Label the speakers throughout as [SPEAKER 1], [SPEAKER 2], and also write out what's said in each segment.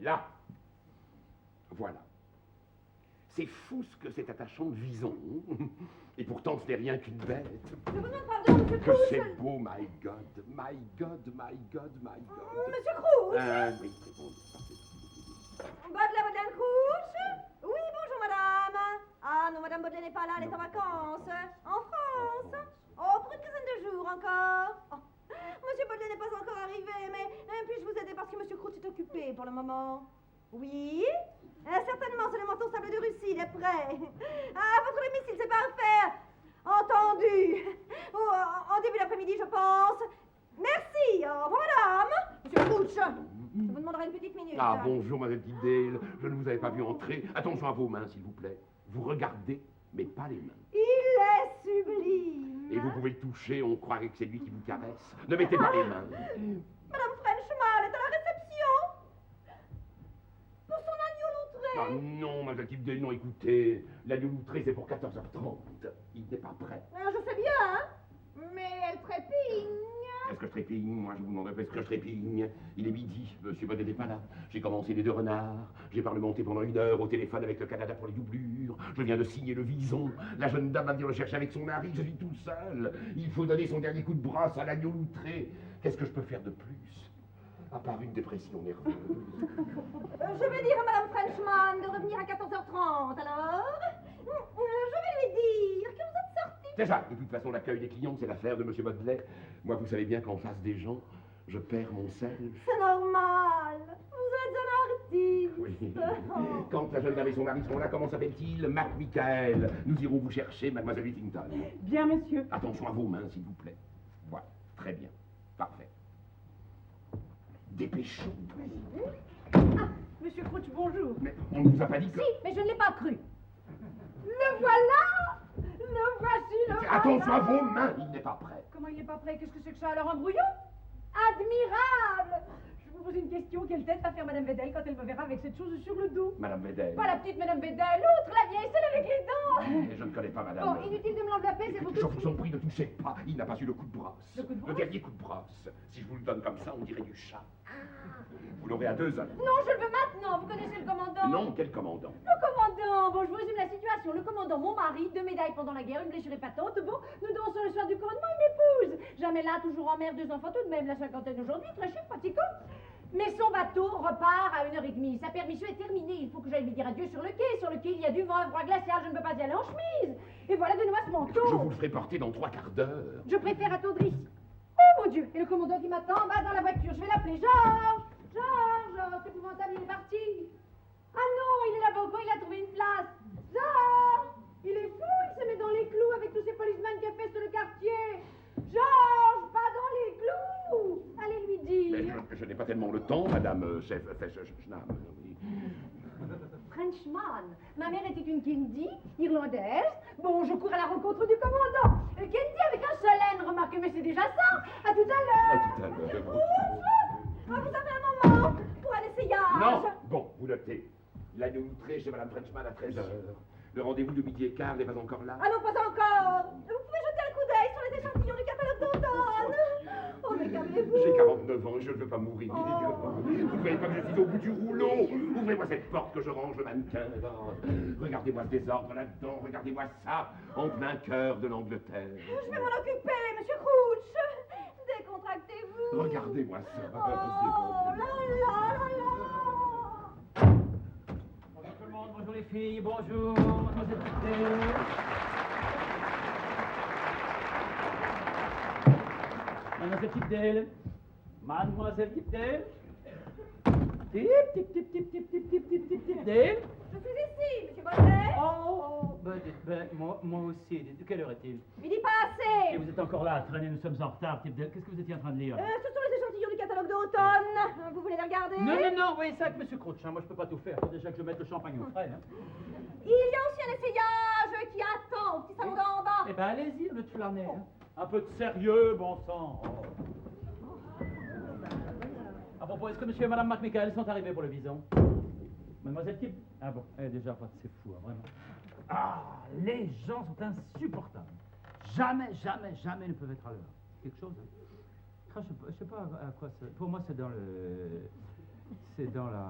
[SPEAKER 1] Là. Voilà. C'est fou ce que c'est attachant de Vison. Et pourtant, ce n'est rien qu'une bête.
[SPEAKER 2] Je vous demande pardon, monsieur
[SPEAKER 1] Que
[SPEAKER 2] Crouch.
[SPEAKER 1] c'est beau, my God. My God, my God, my God.
[SPEAKER 2] Monsieur Crouch.
[SPEAKER 1] Oui, c'est bon.
[SPEAKER 2] Madame Crouch. Oui, bonjour, madame. Ah non, madame Baudelaire n'est pas là, elle est en vacances. En France. Oh, pour une quinzaine de jours encore. Oh. Monsieur Baudelaire n'est pas encore arrivé, mais puis-je vous aider parce que monsieur Crouch est occupé pour le moment. Oui. Certainement, c'est le menton sable de Russie, il est prêt. Ah, votre domicile, c'est parfait. Entendu. Oh, en début d'après-midi, je pense. Merci. Au revoir, madame. Monsieur Crouch, je vous demanderai une petite minute.
[SPEAKER 1] Ah, bonjour, Madame Tidale. Je ne vous avais pas vu entrer. Attention à vos mains, s'il vous plaît. Vous regardez, mais pas les mains.
[SPEAKER 2] Il est sublime.
[SPEAKER 1] Et vous pouvez le toucher, on croirait que c'est lui qui vous caresse. Ne mettez pas les mains.
[SPEAKER 2] Madame Frenchman est à la réception. Pour son agneau loutré.
[SPEAKER 1] Ah non, Madame Tidale, non, écoutez. L'agneau loutré, c'est pour 14h30. Il n'est pas prêt.
[SPEAKER 2] Je sais bien, hein. Mais elle trépigne.
[SPEAKER 1] Est-ce que je trépigne? Moi, je vous demande est-ce que je trépigne? Il est midi, monsieur Baudelaire n'est pas là. J'ai commencé les 2 renards. J'ai parlementé pendant 1 heure au téléphone avec le Canada pour les doublures. Je viens de signer le vison. La jeune dame va venir le chercher avec son mari. Je suis tout seul. Il faut donner son dernier coup de brosse à l'agneau loutré. Qu'est-ce que je peux faire de plus? À part une dépression nerveuse.
[SPEAKER 2] Je vais dire à Madame Frenchman de revenir à 14h30, alors. Je vais lui dire que vous êtes sorti.
[SPEAKER 1] Déjà, de toute façon, l'accueil des clients, c'est l'affaire de monsieur Baudelaire. Moi, vous savez bien qu'en face des gens, je perds mon self.
[SPEAKER 2] C'est normal. Vous êtes un artiste.
[SPEAKER 1] Oui. Quand la jeune dame et son mari seront là, comment s'appelle-t-il? Marc Michael. Nous irons vous chercher, mademoiselle Whittington.
[SPEAKER 3] Bien, monsieur.
[SPEAKER 1] Attention à vos mains, s'il vous plaît. Voilà, très bien. Parfait. Dépêchons.
[SPEAKER 3] Ah, monsieur Crouch, bonjour.
[SPEAKER 1] Mais on ne vous a pas dit que...
[SPEAKER 2] Si, mais je ne l'ai pas cru. Le voilà. Le voici, le voilà.
[SPEAKER 1] Attention à vos mains, il n'est pas prêt.
[SPEAKER 3] Comment il n'est pas prêt? Qu'est-ce que c'est que ça? Alors un brouillon?
[SPEAKER 2] Admirable.
[SPEAKER 3] Je vous pose une question. Quelle tête va faire Madame Vedel quand elle me verra avec cette chose sur le dos?
[SPEAKER 1] Madame Vedel.
[SPEAKER 3] Pas la petite Madame Vedel, l'autre, la vieille, celle avec les dents.
[SPEAKER 1] Je ne connais pas madame.
[SPEAKER 3] Bon, inutile de me l'envelopper, c'est pour
[SPEAKER 1] Je
[SPEAKER 3] tout de
[SPEAKER 1] vous
[SPEAKER 3] suite.
[SPEAKER 1] en prie, ne touchez pas. Il n'a pas eu le coup de brosse.
[SPEAKER 3] Le coup de brosse?
[SPEAKER 1] dernier coup de brosse. Si je vous le donne comme ça, on dirait du chat. Vous l'aurez à 2 heures.
[SPEAKER 3] Non, je le veux maintenant. Vous connaissez le commandant?
[SPEAKER 1] Non, quel commandant?
[SPEAKER 3] Le commandant. Bon, je vous résume la situation. Le commandant, mon mari, 2 médailles pendant la guerre, une blessure épatante. Bon, nous dansons le soir du commandement, il m'épouse. Jamais là, toujours en mer, 2 enfants tout de même, la cinquantaine aujourd'hui, très chic, pratiquant. Mais son bateau repart à 1h30. Sa permission est terminée. Il faut que j'aille lui dire adieu sur le quai. Sur le quai, il y a du vent, un froid glacial. Je ne peux pas y aller en chemise. Et voilà, donnez-moi ce manteau.
[SPEAKER 1] Je vous le ferai porter dans 3 quarts d'heure.
[SPEAKER 3] Je préfère attendre ici. Oh mon Dieu! Et le commandant qui m'attend en bas dans la voiture. Je vais l'appeler. Georges! Georges! C'est épouvantable, il est parti. Ah non, il est là-bas au coin, il a trouvé une place. Georges! Il est fou, il se met dans les clous avec tous ces policemen qui infestent le quartier. Georges! Pas dans les clous! Allez lui dire.
[SPEAKER 1] Mais je n'ai pas tellement le temps, madame chef.
[SPEAKER 3] Frenchman. Ma mère était une Kennedy, irlandaise. Bon, je cours à la rencontre du commandant. Kennedy avec un seul N, remarquez, mais c'est déjà ça. À tout à l'heure.
[SPEAKER 1] À tout à l'heure.
[SPEAKER 2] Ouf. Ah, vous avez un moment pour un essayage.
[SPEAKER 1] Non. Bon, vous notez. L'agneau outré chez madame Frenchman à 13h. Le rendez-vous de 12h15 n'est pas encore là.
[SPEAKER 2] Ah non, pas encore. Vous pouvez jeter un coup d'œil sur les échantillons du catalogue d'automne. Oh, mais calmez-vous.
[SPEAKER 1] J'ai 49 ans et je ne veux pas mourir. Vous ne voyez pas que je suis au bout du rouleau. Ouvrez-moi cette porte que je range le mannequin. Regardez-moi ce désordre là-dedans. Regardez-moi ça, en plein cœur de l'Angleterre.
[SPEAKER 2] Je vais m'en occuper, monsieur Crouch. Décontractez-vous.
[SPEAKER 1] Regardez-moi ça.
[SPEAKER 2] Oh là là là là.
[SPEAKER 4] Bonjour tout le monde, bonjour les filles, bonjour, mademoiselle Tidale. Mademoiselle Tidale. Mademoiselle Tidale. Tip, tip, tip, tip, tip, tip, tip, tip, tip, Tidale.
[SPEAKER 2] Je suis ici, monsieur Baudelaire.
[SPEAKER 4] Oh, moi aussi, de quelle heure est-il?
[SPEAKER 2] Midi passé.
[SPEAKER 4] Et vous êtes encore là à traîner, nous sommes en retard, Tidale. Qu'est-ce que vous étiez en train de lire?
[SPEAKER 2] Ce sont les échantillons du catalogue d'automne. Vous voulez les regarder?
[SPEAKER 4] Non, oui, ça avec monsieur Crouch, hein. Moi je peux pas tout faire, faut déjà que je mette le champagne au frais, hein.
[SPEAKER 2] Il y a aussi un essayage qui attend au petit salon d'en bas.
[SPEAKER 4] Eh ben allez-y, le flâner, hein. Un peu de sérieux, bon sang. Oh. À propos, est-ce que monsieur et madame McMichael sont arrivés pour le vison? Mademoiselle Tib? Ah bon, elle est déjà pas, c'est fou, hein, vraiment. Ah, les gens sont insupportables. Jamais ne peuvent être à l'heure. Quelque chose, hein. Ah, je sais pas à quoi c'est. Pour moi, c'est dans le... C'est dans la...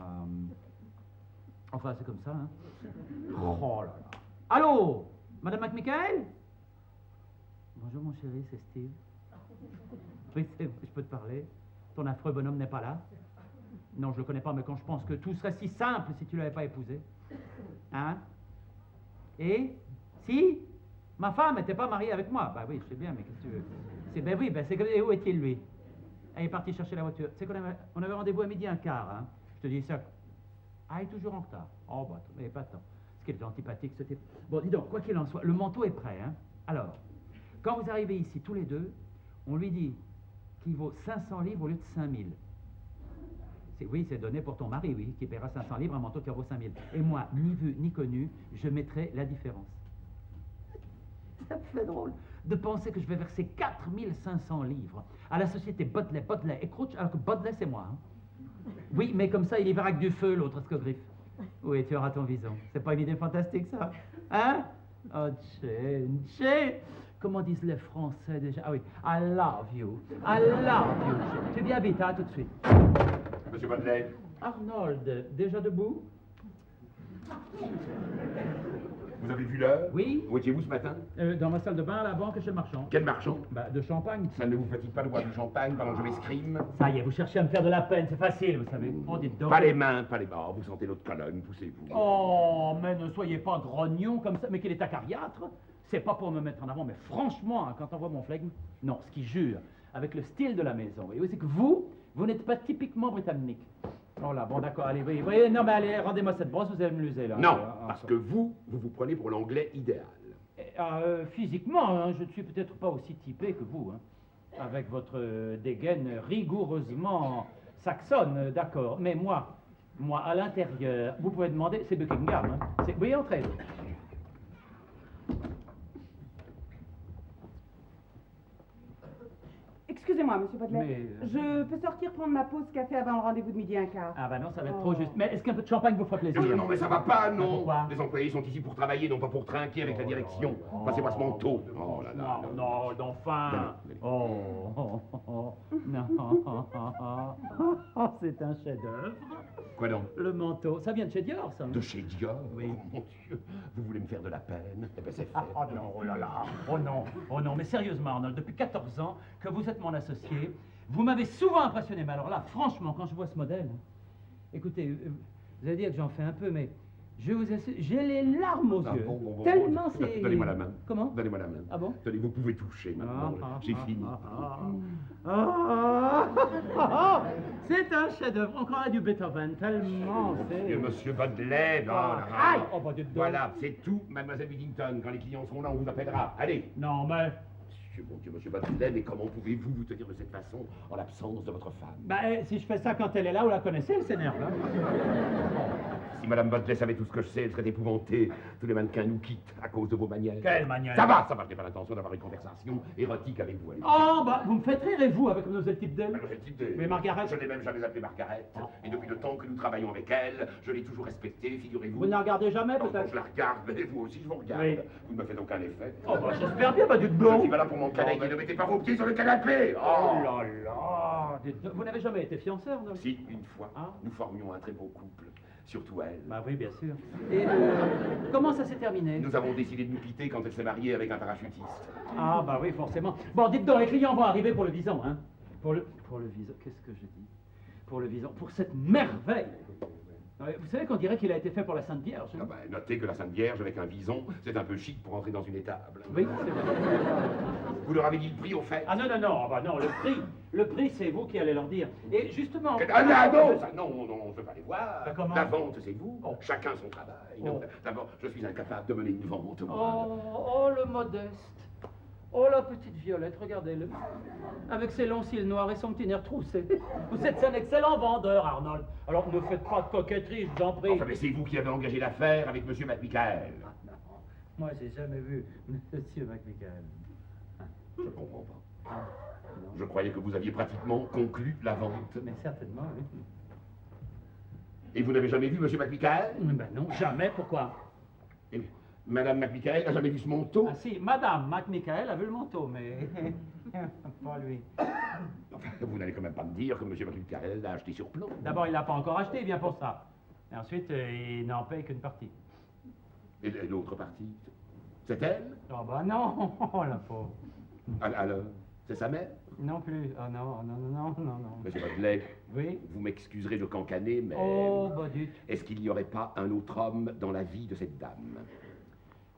[SPEAKER 4] Enfin, c'est comme ça, hein. Oh là là. Allô, Madame McMichael? Bonjour, mon chéri, c'est Steve. Oui, c'est vrai, je peux te parler. Ton affreux bonhomme n'est pas là. Non, je le connais pas, mais quand je pense que tout serait si simple si tu l'avais pas épousé. Hein? Et? Si? Ma femme n'était pas mariée avec moi. Bah oui, je sais bien, mais qu'est-ce que tu veux? Ben oui, ben c'est que... Et où est-il, lui? Il est parti chercher la voiture. Tu sais on avait rendez-vous à 12h15, hein? Je te dis ça. Ah, il est toujours en retard. Oh, bah, il n'est pas de temps. Ce qui est antipathique, ce type. Bon, dis donc, quoi qu'il en soit, le manteau est prêt, hein? Alors, quand vous arrivez ici, tous les deux, on lui dit qu'il vaut 500 livres au lieu de 5000. Oui, c'est donné pour ton mari, oui, qui paiera 500 livres, un manteau qui en vaut 5000. Et moi, ni vu ni connu, je mettrai la différence. Ça me fait drôle de penser que je vais verser 4500 livres à la société Bodley et Crouch, alors que Bodley, c'est moi. Hein. Oui, mais comme ça, il y verra que du feu, l'autre escogriffe. Oui, tu auras ton vison. C'est pas une idée fantastique, ça? Hein? Oh, Che. Comment disent les Français déjà? Ah oui, I love you. I love you. Tu es bien vite, hein, tout de suite.
[SPEAKER 1] Monsieur Bodley.
[SPEAKER 4] Arnold, déjà debout?
[SPEAKER 1] Vous avez vu l'heure?
[SPEAKER 4] Oui.
[SPEAKER 1] Où étiez-vous ce matin?
[SPEAKER 4] Dans ma salle de bain, à la banque et chez le marchand.
[SPEAKER 1] Quel marchand?
[SPEAKER 4] Bah, de champagne.
[SPEAKER 1] Ça ne vous fatigue pas de boire du champagne pendant que je m'escrime?
[SPEAKER 4] Ça y est, vous cherchez à me faire de la peine, c'est facile, vous savez. Oh, dites donc.
[SPEAKER 1] Pas les mains, pas les bras. Oh, vous sentez l'autre colonne, poussez-vous.
[SPEAKER 4] Oh, mais ne soyez pas grognon comme ça. Mais qu'il est acariâtre. C'est pas pour me mettre en avant, mais franchement, hein, quand on voit mon flegme, non, ce qui jure, avec le style de la maison, et oui, c'est que vous n'êtes pas typiquement britannique. Oh là, bon d'accord, allez, oui, non mais allez, rendez-moi cette brosse, vous allez me l'user là.
[SPEAKER 1] Non, parce que vous prenez pour l'anglais idéal.
[SPEAKER 4] Physiquement, hein, je ne suis peut-être pas aussi typé que vous, hein, avec votre dégaine rigoureusement saxonne, d'accord, mais moi, à l'intérieur, vous pouvez demander, c'est Buckingham, hein, oui, entrez.
[SPEAKER 5] Excusez-moi, monsieur Bodley.
[SPEAKER 4] Mais,
[SPEAKER 5] Je peux sortir prendre ma pause café avant le rendez-vous de 12h15.
[SPEAKER 4] Ah bah non, ça va être trop juste. Mais est-ce qu'un peu de champagne vous fera plaisir?
[SPEAKER 1] Non, mais ça va pas, non.
[SPEAKER 4] Pourquoi?
[SPEAKER 1] Les employés sont ici pour travailler, non pas pour trinquer avec la direction. Passez-moi ce manteau. Oh là là.
[SPEAKER 4] Non, enfin. Oh, non. Oh, c'est un chef-d'œuvre.
[SPEAKER 1] Quoi donc?
[SPEAKER 4] Le manteau, ça vient de chez Dior, ça.
[SPEAKER 1] De chez Dior?
[SPEAKER 4] Oui.
[SPEAKER 1] Oh, mon Dieu, vous voulez me faire de la peine? Eh ben c'est fait.
[SPEAKER 4] Oh non, oh là là. Oh non, mais sérieusement, Arnold, depuis 14 ans que vous êtes mon associé, vous m'avez souvent impressionné. Mais alors là, franchement, quand je vois ce modèle, écoutez, vous allez dire que j'en fais un peu, mais je vous assure, j'ai les larmes aux yeux.
[SPEAKER 1] Bon,
[SPEAKER 4] Tellement c'est...
[SPEAKER 1] Donnez-moi la main.
[SPEAKER 4] Comment?
[SPEAKER 1] Donnez-moi la main.
[SPEAKER 4] Ah bon?
[SPEAKER 1] Tenez, vous pouvez toucher maintenant. J'ai fini.
[SPEAKER 4] C'est un chef-d'œuvre. On croirait du Beethoven, tellement c'est...
[SPEAKER 1] Monsieur Bodley,
[SPEAKER 4] Aïe! Oh, bah, dites donc.
[SPEAKER 1] Voilà, c'est tout, mademoiselle Whittington. Quand les clients seront là, on vous appellera. Allez.
[SPEAKER 4] Non, mais...
[SPEAKER 1] Mon Dieu, monsieur Bodley, mais comment pouvez-vous vous tenir de cette façon en l'absence de votre femme?
[SPEAKER 4] Bah, si je fais ça quand elle est là, vous la connaissez, elle s'énerve, hein?
[SPEAKER 1] Si madame Bodley savait tout ce que je sais, elle serait épouvantée. Tous les mannequins nous quittent à cause de vos manières.
[SPEAKER 4] Quelle manière?
[SPEAKER 1] Ça va, je n'ai pas l'intention d'avoir une conversation érotique avec vous. Allez.
[SPEAKER 4] Oh, bah, vous me faites rire, et vous, avec Mademoiselle Tipdale?
[SPEAKER 1] Mademoiselle Tipdale.
[SPEAKER 4] Mais Margaret?
[SPEAKER 1] Je n'ai même jamais appelé Margaret. Et depuis le temps que nous travaillons avec elle, je l'ai toujours respectée, figurez-vous.
[SPEAKER 4] Vous ne la regardez jamais,
[SPEAKER 1] Quand
[SPEAKER 4] peut-être?
[SPEAKER 1] je la regarde, mais vous aussi, je vous regarde.
[SPEAKER 4] Oui.
[SPEAKER 1] Vous ne me faites aucun effet.
[SPEAKER 4] Oh, bah, j'espère bien, bah, dites
[SPEAKER 1] Je
[SPEAKER 4] donc!
[SPEAKER 1] suis pas là pour mon canapé, ne mettez pas vos pieds sur le canapé.
[SPEAKER 4] Oh là là! Dites donc, vous n'avez jamais été fiancé, Arnold?
[SPEAKER 1] Si, une fois,
[SPEAKER 4] Ah.
[SPEAKER 1] nous formions un très beau couple. Surtout elle.
[SPEAKER 4] Bah oui, bien sûr. Et comment ça s'est terminé?
[SPEAKER 1] Nous avons décidé de nous quitter quand elle s'est mariée avec un parachutiste.
[SPEAKER 4] Ah bah oui, forcément. Bon, dites donc, les clients vont arriver pour le vison, hein? Pour le vison, qu'est-ce que je dis? Pour le vison, pour cette merveille! Vous savez qu'on dirait qu'il a été fait pour la Sainte Vierge. Hein?
[SPEAKER 1] Ah bah, notez que la Sainte Vierge avec un vison, c'est un peu chic pour entrer dans une étable.
[SPEAKER 4] Oui, c'est vrai.
[SPEAKER 1] Vous leur avez dit le prix au fait?
[SPEAKER 4] Ah non, bah non, le prix, c'est vous qui allez leur dire. Et justement...
[SPEAKER 1] Ah non, on ne peut pas les voir.
[SPEAKER 4] Bah, comment?
[SPEAKER 1] La vente, c'est vous.
[SPEAKER 4] Oh.
[SPEAKER 1] Chacun son travail.
[SPEAKER 4] Oh.
[SPEAKER 1] D'abord, je suis incapable de mener une vente, moi.
[SPEAKER 4] Oh, le modeste. Oh, la petite Violette, regardez-le. Avec ses longs cils noirs et son petit nerf troussé. Vous êtes un excellent vendeur, Arnold. Alors ne faites pas de coquetterie, je vous en prie.
[SPEAKER 1] Enfin, mais c'est vous qui avez engagé l'affaire avec monsieur McMichael.
[SPEAKER 4] Ah, non. Moi, j'ai jamais vu monsieur McMichael.
[SPEAKER 1] Je comprends pas.
[SPEAKER 4] Ah, non.
[SPEAKER 1] Je croyais que vous aviez pratiquement conclu la vente.
[SPEAKER 4] Mais certainement, oui.
[SPEAKER 1] Et vous n'avez jamais vu monsieur McMichael?
[SPEAKER 4] Ben non, jamais, pourquoi?
[SPEAKER 1] Eh bien, Madame McMichael n'a jamais vu ce manteau.
[SPEAKER 4] Ah si, Madame McMichael a vu le manteau, mais pas lui.
[SPEAKER 1] Enfin, vous n'allez quand même pas me dire que M. McMichael l'a acheté sur plan.
[SPEAKER 4] D'abord, il l'a pas encore acheté, il vient pour ça. Et ensuite, il n'en paye qu'une partie.
[SPEAKER 1] Et l'autre partie, c'est elle?
[SPEAKER 4] Oh bah non, oh la pauvre.
[SPEAKER 1] Alors, c'est sa mère?
[SPEAKER 4] Non plus, oh non, non, non, non, non, non.
[SPEAKER 1] Monsieur Baudelaire,
[SPEAKER 4] Oui?
[SPEAKER 1] vous m'excuserez de cancaner, mais...
[SPEAKER 4] Oh, bah dites.
[SPEAKER 1] Est-ce qu'il n'y aurait pas un autre homme dans la vie de cette dame?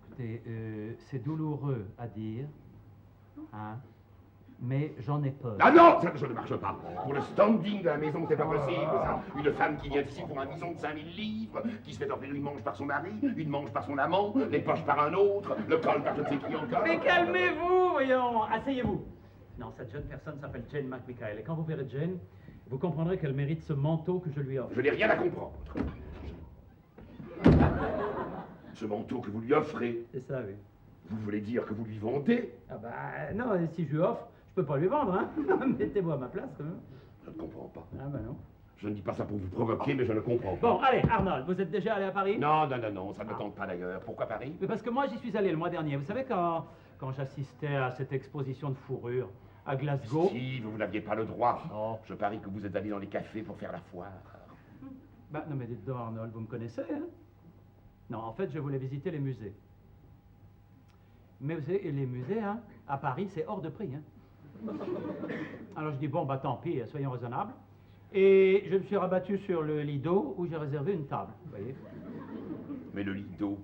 [SPEAKER 4] Écoutez, c'est douloureux à dire, hein, mais j'en ai peur.
[SPEAKER 1] Ah non, ça ne marche pas. Pour le standing de la maison, c'est pas possible, ça. Une femme qui vient ici pour un bison de 5000 livres, qui se fait offrir une manche par son mari, une manche par son amant, les poches par un autre, le col par je ne sais qui encore.
[SPEAKER 4] Mais calmez-vous, voyons, asseyez-vous. Non, cette jeune personne s'appelle Jane McMichael, et quand vous verrez Jane, vous comprendrez qu'elle mérite ce manteau que je lui offre.
[SPEAKER 1] Je n'ai rien à comprendre. Ce manteau que vous lui offrez,
[SPEAKER 4] C'est ça, oui.
[SPEAKER 1] vous voulez dire que vous lui vendez?
[SPEAKER 4] Ah bah non, si je lui offre, je peux pas lui vendre, hein. Mettez-vous à ma place, quand même.
[SPEAKER 1] Je ne comprends pas.
[SPEAKER 4] Ah bah non.
[SPEAKER 1] Je ne dis pas ça pour vous provoquer, mais je ne comprends pas.
[SPEAKER 4] Bon, allez, Arnold, vous êtes déjà allé à Paris?
[SPEAKER 1] Non, non, non, non, ça ne me tente pas d'ailleurs. Pourquoi Paris?
[SPEAKER 4] Mais parce que moi, j'y suis allé le mois dernier. Vous savez, quand j'assistais à cette exposition de fourrure à Glasgow...
[SPEAKER 1] Si, vous n'aviez pas le droit.
[SPEAKER 4] Oh.
[SPEAKER 1] Je parie que vous êtes allé dans les cafés pour faire la foire.
[SPEAKER 4] Bah non, mais dites donc, Arnold, vous me connaissez, hein? Non, en fait, je voulais visiter les musées. Mais vous savez, les musées, hein, à Paris, c'est hors de prix, hein. Alors je dis, bon, bah tant pis, soyons raisonnables. Et je me suis rabattu sur le Lido, où j'ai réservé une table, vous voyez.
[SPEAKER 1] Mais le Lido,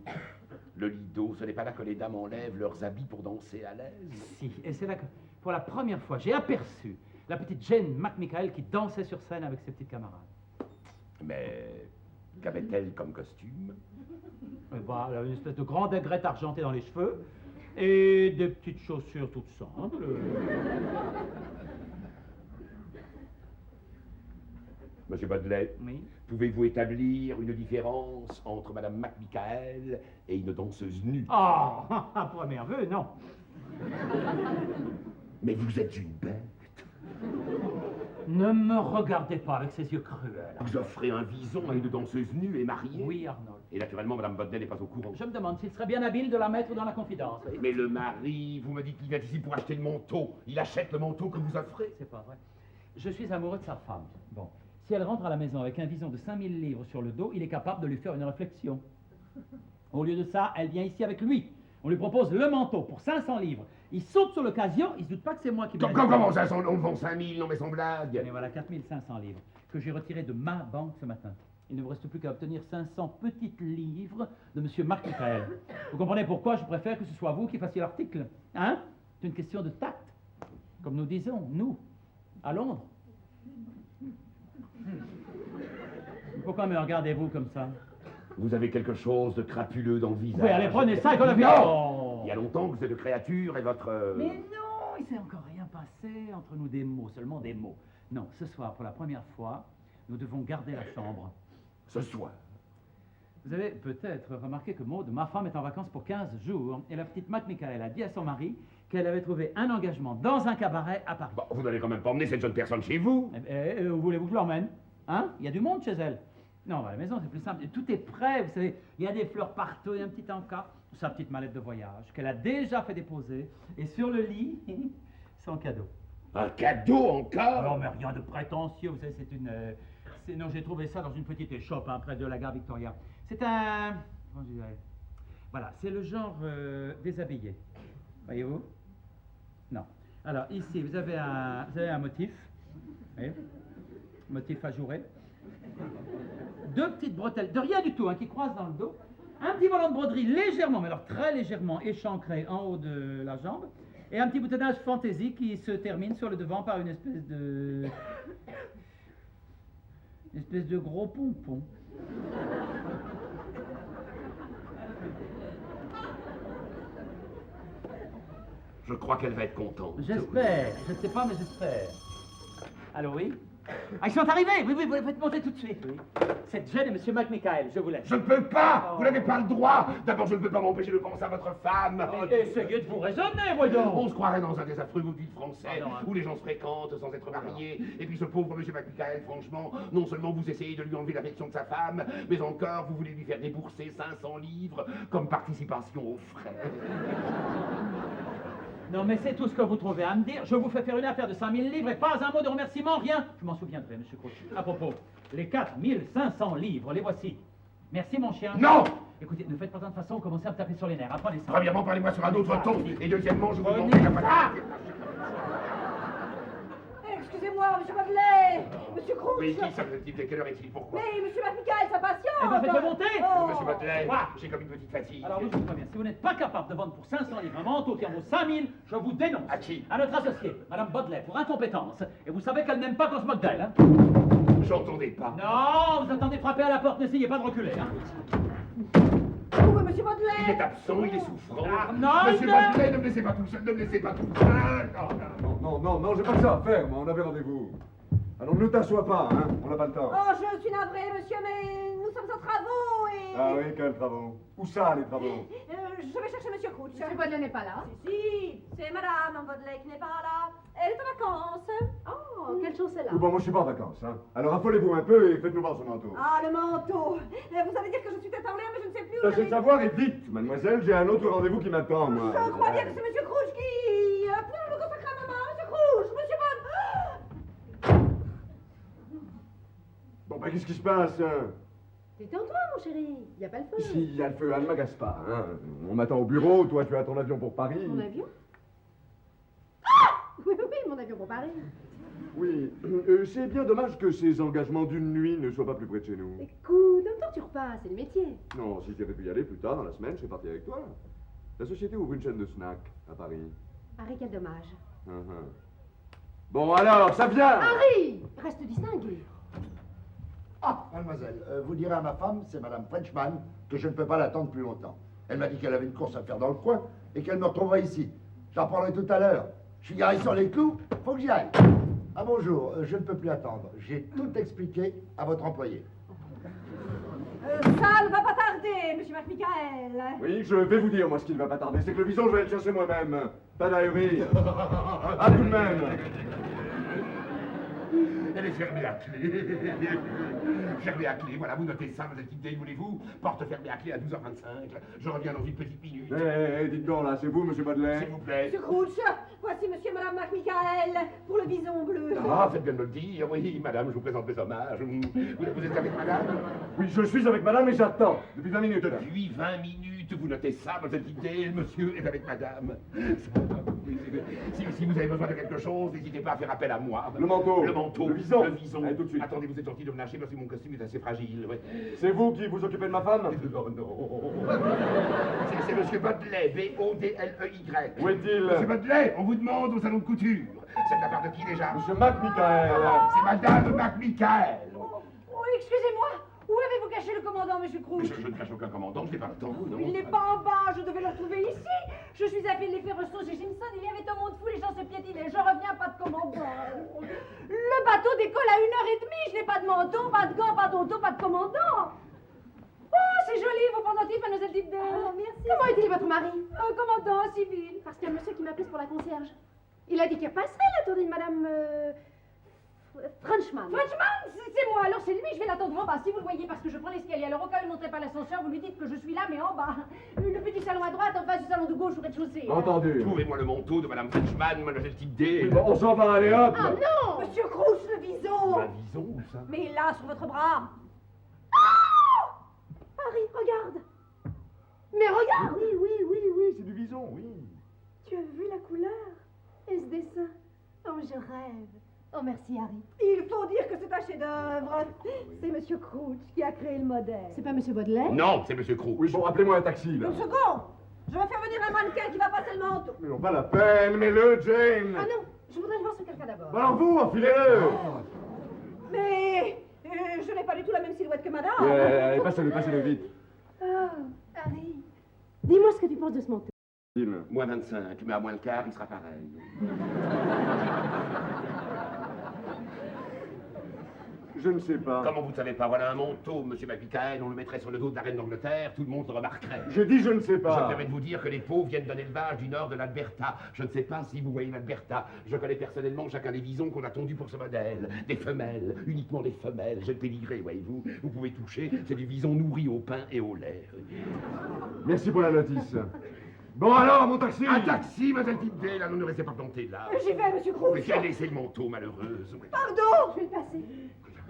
[SPEAKER 1] ce n'est pas là que les dames enlèvent leurs habits pour danser à l'aise.
[SPEAKER 4] Si, et c'est là que, pour la première fois, j'ai aperçu la petite Jane McMichael qui dansait sur scène avec ses petits camarades.
[SPEAKER 1] Mais qu'avait-elle comme costume?
[SPEAKER 4] Bah, elle avait une espèce de grande aigrette argentée dans les cheveux et des petites chaussures toutes simples.
[SPEAKER 1] Monsieur Baudelaire,
[SPEAKER 4] Oui.
[SPEAKER 1] pouvez-vous établir une différence entre Madame McMichael et une danseuse nue?
[SPEAKER 4] Ah, à première vue, non.
[SPEAKER 1] Mais vous êtes une bête.
[SPEAKER 4] Ne me regardez pas avec ces yeux cruels.
[SPEAKER 1] Vous offrez un vison à une danseuse nue et mariée?
[SPEAKER 4] Oui, Arnold.
[SPEAKER 1] Et naturellement, Madame Baudelaire n'est pas au courant.
[SPEAKER 4] Je me demande s'il serait bien habile de la mettre dans la confidence. Oui.
[SPEAKER 1] Mais le mari, vous me dites qu'il vient ici pour acheter le manteau. Il achète le manteau que vous offrez.
[SPEAKER 4] C'est pas vrai. Je suis amoureux de sa femme. Bon. Si elle rentre à la maison avec un vison de 5000 livres sur le dos, il est capable de lui faire une réflexion. Au lieu de ça, elle vient ici avec lui. On lui propose le manteau pour 500 livres. Il saute sur l'occasion, il se doute pas que c'est moi qui...
[SPEAKER 1] Comment ça, on le vend 5000, non mais sans blague?
[SPEAKER 4] Mais voilà, 4500 livres que j'ai retirés de ma banque ce matin. Il ne vous reste plus qu'à obtenir 500 petites livres de M. McMichael. Vous comprenez pourquoi je préfère que ce soit vous qui fassiez l'article? Hein? C'est une question de tact. Comme nous disons, nous, à Londres. Pourquoi me regardez-vous comme ça?
[SPEAKER 1] Vous avez quelque chose de crapuleux dans le visage.
[SPEAKER 4] Oui, allez, prenez ça et qu'on a vu.
[SPEAKER 1] Non! Il y a longtemps que cette créature est votre...
[SPEAKER 4] Mais non, il s'est encore rien passé entre nous, des mots, seulement des mots. Non, ce soir, pour la première fois, nous devons garder la chambre.
[SPEAKER 1] Ce soir.
[SPEAKER 4] Vous avez peut-être remarqué que Maud, ma femme, est en vacances pour 15 jours. Et la petite McMichael a dit à son mari qu'elle avait trouvé un engagement dans un cabaret à Paris.
[SPEAKER 1] Bon, vous n'allez quand même pas emmener cette jeune personne chez vous.
[SPEAKER 4] Où voulez-vous que je l'emmène? Hein? Il y a du monde chez elle. Non, à la maison, c'est plus simple. Tout est prêt, vous savez. Il y a des fleurs partout, il y a un petit encas, sa petite mallette de voyage qu'elle a déjà fait déposer. Et sur le lit, son cadeau.
[SPEAKER 1] Un cadeau encore?
[SPEAKER 4] Non, mais rien de prétentieux, vous savez, c'est une... non, j'ai trouvé ça dans une petite échoppe, hein, près de la gare Victoria. C'est un... Comment je dirais? Voilà, c'est le genre déshabillé. Voyez-vous? Non. Alors, ici, vous avez un motif. Voyez? Motif ajouré. Deux petites bretelles, de rien du tout, hein, qui croisent dans le dos. Un petit volant de broderie légèrement, mais alors très légèrement échancré en haut de la jambe. Et un petit boutonnage fantaisie qui se termine sur le devant par une espèce de... gros pompon.
[SPEAKER 1] Je crois qu'elle va être contente.
[SPEAKER 4] J'espère. Je ne sais pas, mais j'espère. Allô, oui? Ah, ils sont arrivés. Oui, vous faites monter tout de suite. Oui. Cette Jane et Monsieur McMichael, je vous laisse.
[SPEAKER 1] Je ne peux pas.
[SPEAKER 4] Oh.
[SPEAKER 1] Vous n'avez pas le droit. D'abord, je ne peux pas m'empêcher de penser à votre femme.
[SPEAKER 4] Essayez de vous raisonner, voyons.
[SPEAKER 1] On se croirait dans un des affreux vaudevilles français
[SPEAKER 4] Ah, non, hein.
[SPEAKER 1] où les gens se fréquentent sans être mariés. Et puis ce pauvre monsieur McMichael, franchement, non seulement vous essayez de lui enlever l'affection de sa femme, mais encore vous voulez lui faire débourser 500 livres comme participation aux frais.
[SPEAKER 4] Non, mais c'est tout ce que vous trouvez à me dire. Je vous fais faire une affaire de 5000 livres et pas un mot de remerciement, rien. Je m'en souviendrai, monsieur Crouch. À propos, les 4500 livres, les voici. Merci, mon chien.
[SPEAKER 1] Non!
[SPEAKER 4] Écoutez, ne faites pas tant de façon, commencez à me taper sur les nerfs. Apprenez ça.
[SPEAKER 1] Premièrement, parlez-moi sur un autre ton. Et deuxièmement, je vous demande
[SPEAKER 4] Prenez
[SPEAKER 1] la
[SPEAKER 4] ça.
[SPEAKER 2] Excusez-moi, monsieur Baudelaire. Monsieur Crouch.
[SPEAKER 1] Oui, qui ça, le type? De quelle heure est-il? Pourquoi?
[SPEAKER 2] Mais monsieur McMichael, ça patiente.
[SPEAKER 4] Eh ben, faites-le monter.
[SPEAKER 2] Oh.
[SPEAKER 1] Monsieur Baudelaire,
[SPEAKER 4] Quoi?
[SPEAKER 1] j'ai comme une petite fatigue.
[SPEAKER 4] Alors, vous très bien. Si vous n'êtes pas capable de vendre pour 500 livres un manteau qui en vaut 5000, je vous dénonce.
[SPEAKER 1] À qui?
[SPEAKER 4] À notre associée, Madame Baudelaire, pour incompétence. Et vous savez qu'elle n'aime pas qu'on se moque d'elle, hein?
[SPEAKER 1] J'entendais pas.
[SPEAKER 4] Non, vous attendez frapper à la porte, n'essayez pas de reculer, hein?
[SPEAKER 2] Où est monsieur
[SPEAKER 1] Il
[SPEAKER 2] Baudelaire?
[SPEAKER 1] est absent, il est souffrant.
[SPEAKER 4] Arnold!
[SPEAKER 1] Monsieur Baudelaire, ne me laissez pas tout seul, ne me laissez pas tout seul. Oh,
[SPEAKER 6] Non, j'ai pas que ça à faire, moi, on avait rendez-vous. Alors ne t'assois pas, hein, on n'a pas le temps.
[SPEAKER 2] Oh, je suis navrée, monsieur, mais nous sommes en travaux et...
[SPEAKER 6] Ah oui, quels travaux? Où ça, les travaux?
[SPEAKER 2] Je vais chercher monsieur Crouch.
[SPEAKER 3] Monsieur Baudelaire n'est pas là.
[SPEAKER 2] Si, c'est madame Baudelaire qui n'est pas là. Elle est en vacances.
[SPEAKER 3] Oh, quelle chance elle a.
[SPEAKER 6] Bon, moi je suis pas en vacances, hein. Alors affolez-vous un peu et faites-nous voir ce manteau.
[SPEAKER 2] Ah, le manteau. Vous allez dire que je suis tête en l'air, mais je ne sais plus où
[SPEAKER 6] Tâchez de
[SPEAKER 2] j'avais-
[SPEAKER 6] savoir et vite, mademoiselle, j'ai un autre rendez-vous qui m'attend, moi.
[SPEAKER 2] Je crois bien que c'est monsieur Crouch qui... Pouvez-vous me consacrer à maman, monsieur Crouch, monsieur Baudelaire.
[SPEAKER 6] Bon, ben qu'est-ce qui se passe?
[SPEAKER 3] Détends-toi, mon chéri. Il n'y a pas le feu.
[SPEAKER 6] Ici, il y a le feu, elle ne m'agace pas, hein. On m'attend au bureau, toi tu as ton avion pour Paris.
[SPEAKER 3] Mon avion Oui, mon avion pour Paris.
[SPEAKER 6] Oui, c'est bien dommage que ces engagements d'une nuit ne soient pas plus près de chez nous.
[SPEAKER 3] Écoute, ne me torture pas, c'est le métier.
[SPEAKER 6] Non, si j'avais pu y aller plus tard dans la semaine, je serais parti avec toi. La société ouvre une chaîne de snacks à Paris.
[SPEAKER 3] Harry, quel dommage.
[SPEAKER 6] Bon alors, ça vient!
[SPEAKER 3] Harry Reste distingué.
[SPEAKER 7] Ah, mademoiselle, vous direz à ma femme, c'est madame Frenchman, que je ne peux pas l'attendre plus longtemps. Elle m'a dit qu'elle avait une course à faire dans le coin et qu'elle me retrouverait ici. J'en parlerai tout à l'heure. Je suis garé sur les clous, faut que j'y aille. Ah bonjour, je ne peux plus attendre. J'ai tout expliqué à votre employé.
[SPEAKER 2] Ça ne va pas tarder, monsieur McMichael.
[SPEAKER 6] Oui, je vais vous dire, moi, ce qui ne va pas tarder, c'est que le bison, je vais le chercher moi-même. Pas d'ahurie. À tout de même.
[SPEAKER 1] Elle est fermée à clé. Fermée à clé, voilà, vous notez ça, vous êtes idée, voulez-vous? Porte fermée à clé à 12h25. Je reviens dans une petite minute.
[SPEAKER 6] Dites donc, là, c'est vous, monsieur Baudelaire?
[SPEAKER 1] S'il vous plaît.
[SPEAKER 2] Monsieur Crouch, voici monsieur et madame McMichael pour le bison bleu.
[SPEAKER 1] Ah, faites bien de me le dire, oui, madame, je vous présente mes hommages. Vous êtes avec madame?
[SPEAKER 6] Oui, je suis avec madame et j'attends. Depuis 20 minutes, là.
[SPEAKER 1] Depuis 20 minutes, vous notez ça, vous êtes idée, monsieur est avec madame. Si vous avez besoin de quelque chose, n'hésitez pas à faire appel à moi.
[SPEAKER 6] Le manteau.
[SPEAKER 1] Le manteau.
[SPEAKER 6] Le vison.
[SPEAKER 1] Le vison.
[SPEAKER 6] Allez, tout de suite.
[SPEAKER 1] Attendez, vous êtes gentil de me lâcher parce que mon costume est assez fragile. Ouais.
[SPEAKER 6] C'est vous qui vous occupez de ma femme?
[SPEAKER 1] Oh non. C'est monsieur Baudelaire, B-O-D-L-E-Y.
[SPEAKER 6] Où est-il?
[SPEAKER 1] Monsieur Baudelaire, on vous demande au salon de couture. C'est de la part de qui déjà?
[SPEAKER 6] Monsieur McMichael.
[SPEAKER 1] C'est madame McMichael.
[SPEAKER 3] Oh, excusez-moi. Où avez-vous caché le commandant, monsieur Crouch?
[SPEAKER 1] Je ne cache aucun commandant, je n'ai pas le temps, non.
[SPEAKER 3] Il n'est pas en bas, je devais le retrouver ici. Je suis à Philippe Ferresto chez Simpson, il y avait un monde fou, les gens se piétinaient. Je reviens, pas de commandant. Le bateau décolle à 1h30, je n'ai pas de manteau, pas de gants, pas d'auto, pas de commandant. Oh, c'est joli, vos pendentifs, mademoiselle Dibder.
[SPEAKER 2] Oh, merci.
[SPEAKER 3] Comment est-il votre mari?
[SPEAKER 2] Un commandant civil.
[SPEAKER 3] Parce qu'il y a un monsieur qui m'appelle pour la concierge. Il a dit qu'il passerait la tournée de madame... Frenchman.
[SPEAKER 2] Frenchman, c'est moi, alors c'est lui, je vais l'attendre en bas, si vous le voyez, parce que je prends l'escalier. Alors au cas où il ne monterait pas l'ascenseur, vous lui dites que je suis là, mais en bas. Le petit salon à droite, en face du salon de gauche au rez-de-chaussée.
[SPEAKER 6] Entendu.
[SPEAKER 1] Trouvez-moi le manteau de madame Frenchman, mademoiselle Tidé.
[SPEAKER 6] Oui, bon, on s'en va, allez, hop.
[SPEAKER 3] Ah non!
[SPEAKER 2] Monsieur Crouch, le bison.
[SPEAKER 1] Un bison, où ça?
[SPEAKER 2] Mais là, sur votre bras.
[SPEAKER 3] Harry, regarde! Mais regarde!
[SPEAKER 6] Oui, c'est du bison, oui.
[SPEAKER 3] Tu as vu la couleur? Et ce dessin? Oh, je rêve. Oh, merci, Harry.
[SPEAKER 2] Il faut dire que c'est un chef-d'œuvre. C'est monsieur Crouch qui a créé le modèle.
[SPEAKER 3] C'est pas monsieur Baudelaire?
[SPEAKER 1] Non, c'est monsieur Crouch.
[SPEAKER 6] Oui, bon, appelez-moi un taxi, là.
[SPEAKER 2] Une seconde. Je vais faire venir un mannequin qui va passer le manteau.
[SPEAKER 6] Mais non, pas la peine, mais le Jane.
[SPEAKER 3] Ah non, je voudrais le voir sur quelqu'un d'abord.
[SPEAKER 6] Bon, alors vous, enfilez-le.
[SPEAKER 2] Mais je n'ai pas du tout la même silhouette que madame.
[SPEAKER 6] Allez, passez-le vite.
[SPEAKER 3] Oh, Harry, dis-moi ce que tu penses de ce manteau.
[SPEAKER 1] Moins 25, mais à moins le quart, il sera pareil.
[SPEAKER 6] Je ne sais pas.
[SPEAKER 1] Comment vous ne savez pas? Voilà un manteau, monsieur McMichael, on le mettrait sur le dos de la reine d'Angleterre, tout le monde le remarquerait.
[SPEAKER 6] Je dis je ne sais
[SPEAKER 1] Je me
[SPEAKER 6] pas.
[SPEAKER 1] permets de vous dire que les peaux viennent d'un élevage du nord de l'Alberta. Je ne sais pas si vous voyez l'Alberta. Je connais personnellement chacun des visons qu'on a tondus pour ce modèle. Des femelles, uniquement des femelles. J'ai le pédigré, voyez-vous. Vous pouvez toucher, c'est du vison nourri au pain et au lait.
[SPEAKER 6] Merci pour la notice. Bon alors, mon taxi.
[SPEAKER 1] Un taxi, mademoiselle Tipdale, là, ne restez pas planté là.
[SPEAKER 3] J'y vais, monsieur Cruz.
[SPEAKER 1] Mais qui a laissé le manteau, malheureuse?
[SPEAKER 3] Pardon, je vais le passer.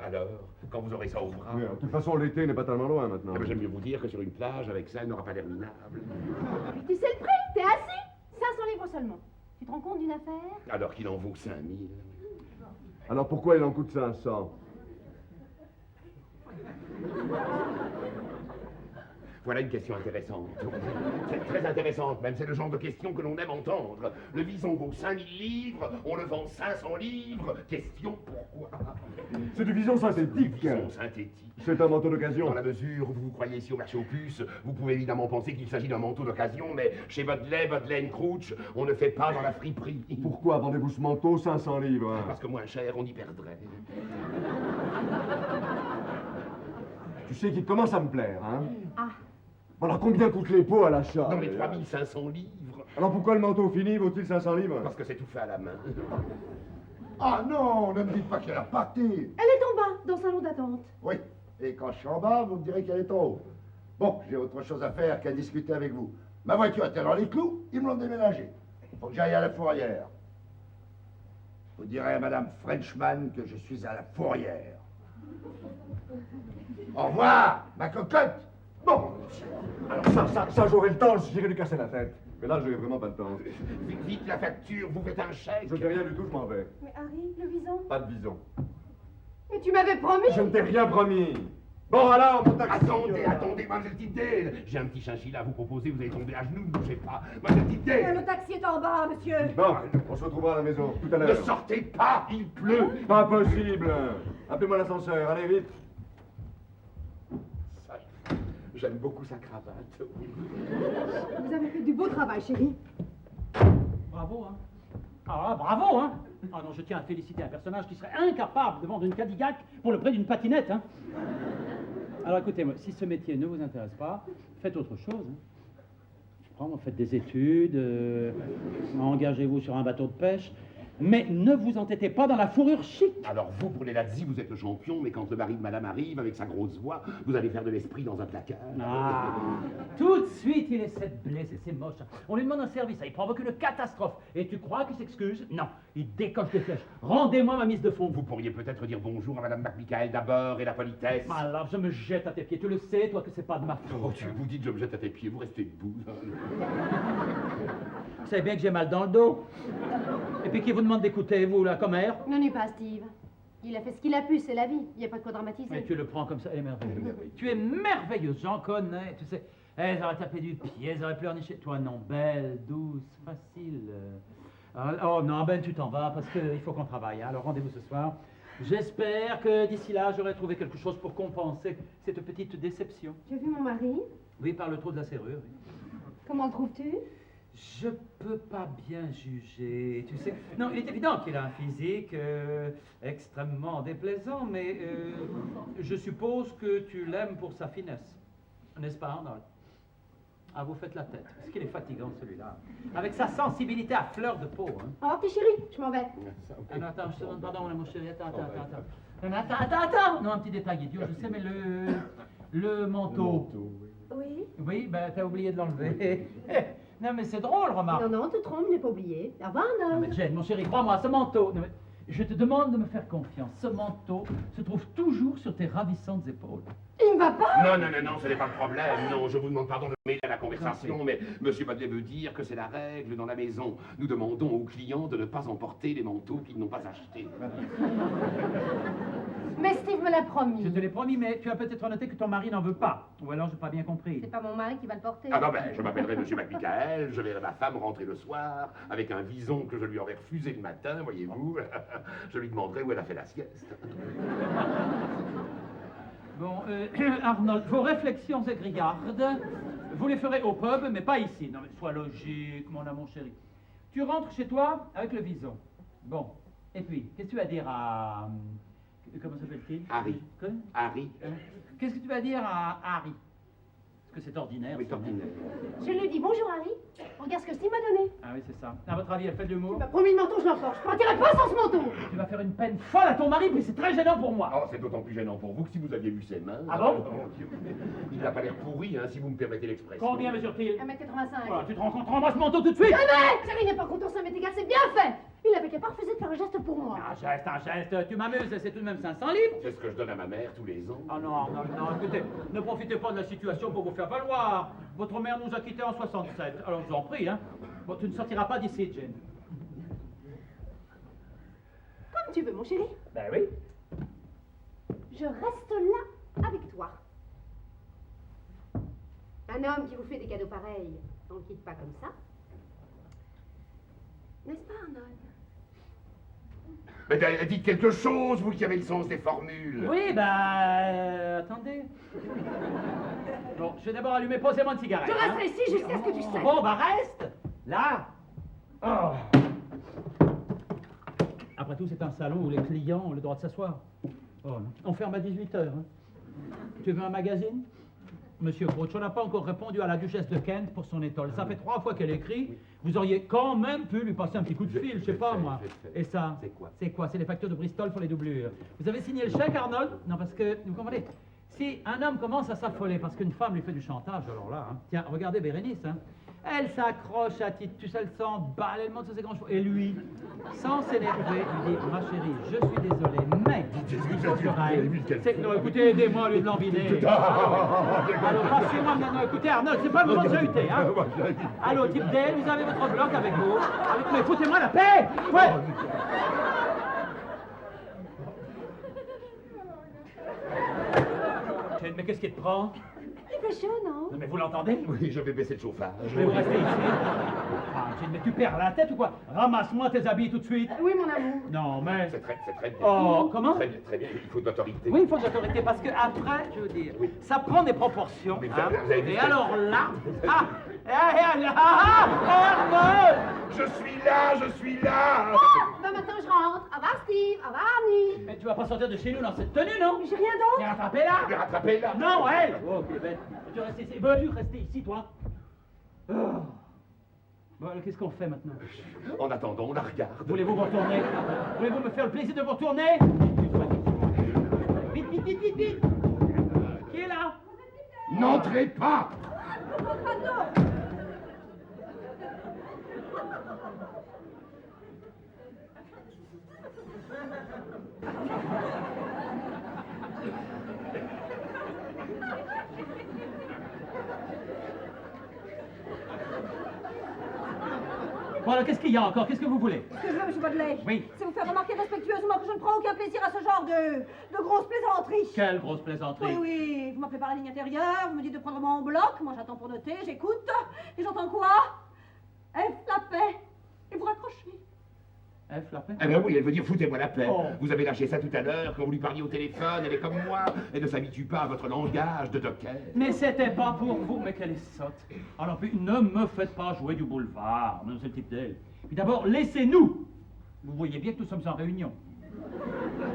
[SPEAKER 1] Alors, quand vous aurez ça au bras.
[SPEAKER 6] Mais, de toute façon, l'été n'est pas tellement loin maintenant.
[SPEAKER 1] Ah ben, j'aime mieux vous dire que sur une plage, avec ça, elle n'aura pas l'air minable.
[SPEAKER 3] Tu sais le prix? T'es assis? 500 livres seulement. Tu te rends compte d'une affaire?
[SPEAKER 1] Alors qu'il en vaut 5000.
[SPEAKER 6] Alors pourquoi il en coûte 500?
[SPEAKER 1] Voilà une question intéressante. C'est très intéressante, même. C'est le genre de question que l'on aime entendre. Le vison vaut 5000 livres, on le vend 500 livres. Question pourquoi?
[SPEAKER 6] C'est du vison synthétique.
[SPEAKER 1] Vison synthétique.
[SPEAKER 6] C'est un manteau d'occasion.
[SPEAKER 1] Dans la mesure où vous vous croyez ici au marché aux puces, vous pouvez évidemment penser qu'il s'agit d'un manteau d'occasion, mais chez Bodley Crouch, on ne fait pas dans la friperie.
[SPEAKER 6] Pourquoi vendez-vous ce manteau 500 livres hein?
[SPEAKER 1] Parce que moins cher, on y perdrait.
[SPEAKER 6] Tu sais qu'il commence à me plaire, hein?
[SPEAKER 3] Ah.
[SPEAKER 6] Alors combien coûtent les pots à l'achat?
[SPEAKER 1] Dans les 3500 livres.
[SPEAKER 6] Alors pourquoi le manteau fini vaut-il 500 livres?
[SPEAKER 1] Parce que c'est tout fait à la main.
[SPEAKER 7] Ah non, ne me dites pas qu'elle est repartie.
[SPEAKER 3] Elle est en bas, dans le salon d'attente.
[SPEAKER 7] Oui, et quand je suis en bas, vous me direz qu'elle est en haut. Bon, j'ai autre chose à faire qu'à discuter avec vous. Ma voiture était dans les clous, ils me l'ont déménagée. Faut que j'aille à la fourrière. Vous direz à Madame Frenchman que je suis à la fourrière. Au revoir, ma cocotte.
[SPEAKER 6] Bon, alors ça j'aurai le temps, j'irai lui casser la tête. Mais là, j'ai vraiment pas le temps.
[SPEAKER 1] Vite la facture, vous faites un chèque.
[SPEAKER 6] Je ne fais rien du tout, je m'en vais.
[SPEAKER 3] Mais Harry, le vison?
[SPEAKER 6] Pas de bison.
[SPEAKER 3] Mais tu m'avais promis!
[SPEAKER 6] Je ne t'ai rien promis. Bon, alors, mon taxi...
[SPEAKER 1] Attendez, mademoiselle Tipdale. J'ai un petit chinchilla à vous proposer, vous allez tomber à genoux, ne bougez pas. Mademoiselle Tipdale.
[SPEAKER 3] Le taxi est en bas, monsieur!
[SPEAKER 6] Bon, on se retrouvera à la maison, tout à
[SPEAKER 1] Ne
[SPEAKER 6] l'heure.
[SPEAKER 1] sortez pas, il pleut.
[SPEAKER 6] Pas possible. Appelez-moi l'ascenseur, allez vite.
[SPEAKER 1] Ça, j'aime beaucoup sa cravate.
[SPEAKER 3] Vous avez fait du beau travail, chérie.
[SPEAKER 4] Bravo, hein. Ah, bravo, hein. Ah non, je tiens à féliciter un personnage qui serait incapable de vendre une Cadillac pour le prix d'une patinette, hein. Alors écoutez-moi, si ce métier ne vous intéresse pas, faites autre chose, hein. Faites des études, engagez-vous sur un bateau de pêche, mais ne vous entêtez pas dans la fourrure chic.
[SPEAKER 1] Alors vous, pour les Lazzi, vous êtes le champion, mais quand le mari de madame arrive avec sa grosse voix, vous allez faire de l'esprit dans un placard.
[SPEAKER 4] Ah, tout de suite, il essaie de blesser, c'est moche. On lui demande un service, il provoque une catastrophe. Et tu crois qu'il s'excuse? Non, il décoche des flèches. Rendez-moi ma mise de fond.
[SPEAKER 1] Vous pourriez peut-être dire bonjour à madame McMichael d'abord et la politesse.
[SPEAKER 4] Alors, je me jette à tes pieds. Tu le sais, toi, que c'est pas de ma faute.
[SPEAKER 1] Oh, tu vous dites je me jette à tes pieds, vous restez debout.
[SPEAKER 4] Vous savez bien que j'ai mal dans le dos. Et puis qui vous demande d'écouter, vous, la commère?
[SPEAKER 3] N'en est pas, Steve. Il a fait ce qu'il a pu, c'est la vie. Il n'y a pas de quoi dramatiser.
[SPEAKER 4] Mais tu le prends comme ça, elle est merveilleuse. Tu es merveilleuse, j'en connais, tu sais. Elles auraient tapé du pied, elles auraient pleurniché. Toi, non, belle, douce, facile. Oh non, Ben, tu t'en vas parce qu'il faut qu'on travaille. Hein. Alors, rendez-vous ce soir. J'espère que d'ici là, j'aurai trouvé quelque chose pour compenser cette petite déception.
[SPEAKER 3] Tu as vu mon mari?
[SPEAKER 4] Oui, par le trou de la serrure. Oui.
[SPEAKER 3] Comment le trouves-tu?
[SPEAKER 4] Je peux pas bien juger, tu sais. Non, il est évident qu'il a un physique extrêmement déplaisant, mais je suppose que tu l'aimes pour sa finesse. N'est-ce pas, Arnold? Ah, vous faites la tête, parce qu'il est fatigant, celui-là. Avec sa sensibilité à fleur de peau, hein.
[SPEAKER 3] Oh, petit chéri, je m'en vais.
[SPEAKER 4] Ah, non, attends, je te demande pardon, mon chéri, attends. Non, un petit détail idiot, je sais, mais le manteau.
[SPEAKER 3] Oui?
[SPEAKER 4] Oui, ben, t'as oublié de l'enlever. Non, mais c'est drôle, remarque.
[SPEAKER 3] Non, non, tu te trompes, je n'ai pas oublié. Au revoir,
[SPEAKER 4] Non,
[SPEAKER 3] Arnold.
[SPEAKER 4] mais Jane, mon chéri, crois-moi, ce manteau... Non, mais je te demande de me faire confiance. Ce manteau se trouve toujours sur tes ravissantes épaules.
[SPEAKER 3] Il ne va pas?
[SPEAKER 1] Non, ce n'est pas le problème. Non, je vous demande pardon de mêler à la conversation, mais monsieur Badley veut dire que c'est la règle dans la maison. Nous demandons aux clients de ne pas emporter les manteaux qu'ils n'ont pas achetés.
[SPEAKER 3] Mais Steve me l'a promis.
[SPEAKER 4] Je te l'ai promis, mais tu as peut-être noté que ton mari n'en veut pas. Ou alors, j'ai pas bien compris.
[SPEAKER 3] C'est pas mon mari qui va le porter.
[SPEAKER 1] Ah non, ben, je m'appellerai monsieur McMichael, je verrai ma femme rentrer le soir avec un vison que je lui aurais refusé le matin, voyez-vous. Je lui demanderai où elle a fait la sieste.
[SPEAKER 4] Bon, Arnold, vos réflexions égrillardes, vous les ferez au pub, mais pas ici. Non, mais sois logique, mon amour chéri. Tu rentres chez toi avec le vison. Bon, et puis, qu'est-ce que tu vas dire à... Et comment s'appelle-t-il?
[SPEAKER 1] Harry.
[SPEAKER 4] Quoi?
[SPEAKER 1] Harry.
[SPEAKER 4] Hein? Qu'est-ce que tu vas dire à Harry? Parce que c'est ordinaire.
[SPEAKER 1] Oui, c'est ordinaire.
[SPEAKER 3] Je lui dis bonjour Harry. Regarde ce que Steve m'a donné.
[SPEAKER 4] Ah oui, c'est ça. À votre avis, elle fait de l'humour?
[SPEAKER 3] Tu m'as promis le manteau, je l'emporte. Je partirai pas sans ce manteau.
[SPEAKER 4] Tu vas faire une peine folle à ton mari, mais c'est très gênant pour moi.
[SPEAKER 1] Oh, c'est d'autant plus gênant pour vous que si vous aviez vu ses mains...
[SPEAKER 4] Ah bon?
[SPEAKER 1] Il n'a pas l'air pourri, hein, si vous me permettez l'expression.
[SPEAKER 4] Combien mesure-t-il?
[SPEAKER 3] 1m85.
[SPEAKER 4] Voilà, tu te rends compte, rends-moi ce manteau tout de suite!
[SPEAKER 3] Jamais! Chérie n'est pas content, ça m'est égal, c'est bien fait. Il n'avait qu'à pas refuser de faire un geste pour moi.
[SPEAKER 4] Un geste, tu m'amuses, c'est tout de même 500 livres.
[SPEAKER 1] C'est ce que je donne à ma mère tous les ans.
[SPEAKER 4] Ah non, écoutez, ne profitez pas de la situation pour vous faire valoir. Votre mère nous a quittés en 67, alors je vous en prie, hein. Bon, tu ne sortiras pas d'ici, Jane.
[SPEAKER 3] Comme tu veux, mon chéri.
[SPEAKER 4] Ben oui.
[SPEAKER 3] Je reste là avec toi. Un homme qui vous fait des cadeaux pareils, on ne quitte pas comme ça. N'est-ce pas, Arnold?
[SPEAKER 1] Mais dites quelque chose, vous qui avez le sens des formules.
[SPEAKER 4] Oui, attendez. Bon, je vais d'abord allumer posément une cigarette.
[SPEAKER 3] Je resterai ici jusqu'à ce que tu cèdes.
[SPEAKER 4] Bon, reste. Là. Oh. Après tout, c'est un salon où les clients ont le droit de s'asseoir. Oh, non. On ferme à 18h. Hein. Tu veux un magazine? Monsieur Crouch, on n'a pas encore répondu à la duchesse de Kent pour son étole. Ça fait 3 fois qu'elle écrit. Vous auriez quand même pu lui passer un petit coup de fil, je sais pas moi. Et ça?
[SPEAKER 1] C'est quoi?
[SPEAKER 4] C'est quoi? C'est les factures de Bristol pour les doublures. Vous avez signé le chèque, Arnold? Non, parce que, vous comprenez, si un homme commence à s'affoler parce qu'une femme lui fait du chantage, alors là, hein, tiens, regardez Bérénice, hein. Elle s'accroche à Titus, elle s'emballe, elle monte sur ses grands chevaux. Et lui, sans s'énerver, il dit, ma chérie, je suis désolé, mais il faut que je règle. Non, écoutez, aidez-moi à lui de l'embiner. Allô, passez-moi maintenant. Écoutez, Arnold, c'est pas le moment de chahuter, hein. Allô, type D, vous avez votre bloc avec vous. Mais foutez-moi la paix. Ouais. Jane, mais qu'est-ce qui te prend?
[SPEAKER 3] Il fait chaud, non?
[SPEAKER 4] Non, mais vous l'entendez?
[SPEAKER 1] Oui, je vais baisser le chauffage.
[SPEAKER 4] Je vais vous rester ici. Ah, Jane, mais tu perds la tête ou quoi? Ramasse-moi tes habits tout de suite.
[SPEAKER 3] Oui, mon amour.
[SPEAKER 4] Non, mais...
[SPEAKER 1] C'est très bien.
[SPEAKER 4] Oh, comment?
[SPEAKER 1] Très bien, il faut de l'autorité.
[SPEAKER 4] Oui, il faut de l'autorité, parce que après, je veux dire,
[SPEAKER 1] Oui.
[SPEAKER 4] ça prend des proportions.
[SPEAKER 1] Mais
[SPEAKER 4] hein.
[SPEAKER 1] vous avez vu
[SPEAKER 4] Et
[SPEAKER 1] que-
[SPEAKER 4] alors là... Arnold!
[SPEAKER 1] Je suis là.
[SPEAKER 3] Ben maintenant, je rentre. Au revoir, Steve. Au revoir, Annie.
[SPEAKER 4] Mais tu vas pas sortir de chez nous dans cette tenue, non?
[SPEAKER 3] Mais j'ai rien d'autre.
[SPEAKER 4] Viens rattraper-la!
[SPEAKER 1] Je vais rattraper là.
[SPEAKER 4] Non, elle! Oh, ok, bête. Tu restes ici. Veux-tu rester ici, toi? Oh. Bon, alors, qu'est-ce qu'on fait maintenant?
[SPEAKER 1] En attendant, on la regarde.
[SPEAKER 4] Voulez-vous vous retourner? Voulez-vous me faire le plaisir de vous retourner? Vite, vite, vite, vite, vite! Qui est là?
[SPEAKER 1] N'entrez pas.
[SPEAKER 4] Bon, alors, qu'est-ce qu'il y a encore? Qu'est-ce que vous voulez?
[SPEAKER 2] Ce que je veux, monsieur Baudelaire,
[SPEAKER 4] Oui.
[SPEAKER 2] c'est vous faire remarquer respectueusement que je ne prends aucun plaisir à ce genre de grosses plaisanteries.
[SPEAKER 4] Quelle grosse plaisanterie!
[SPEAKER 2] Oui, oui, vous m'appelez par la ligne intérieure, vous me dites de prendre mon bloc, moi j'attends pour noter, j'écoute, et j'entends quoi? F la paix, et vous raccrochez.
[SPEAKER 4] F, la paix?
[SPEAKER 1] Eh ben oui, elle veut dire foutez-moi la paix.
[SPEAKER 4] Oh.
[SPEAKER 1] Vous avez lâché ça tout à l'heure quand vous lui parliez au téléphone, elle est comme moi. Elle ne s'habitue pas à votre langage de docker.
[SPEAKER 4] Mais c'était pas pour vous, mais qu'elle est sotte. Alors puis, ne me faites pas jouer du boulevard, non, c'est le type d'elle. Puis d'abord, laissez-nous. Vous voyez bien que nous sommes en réunion.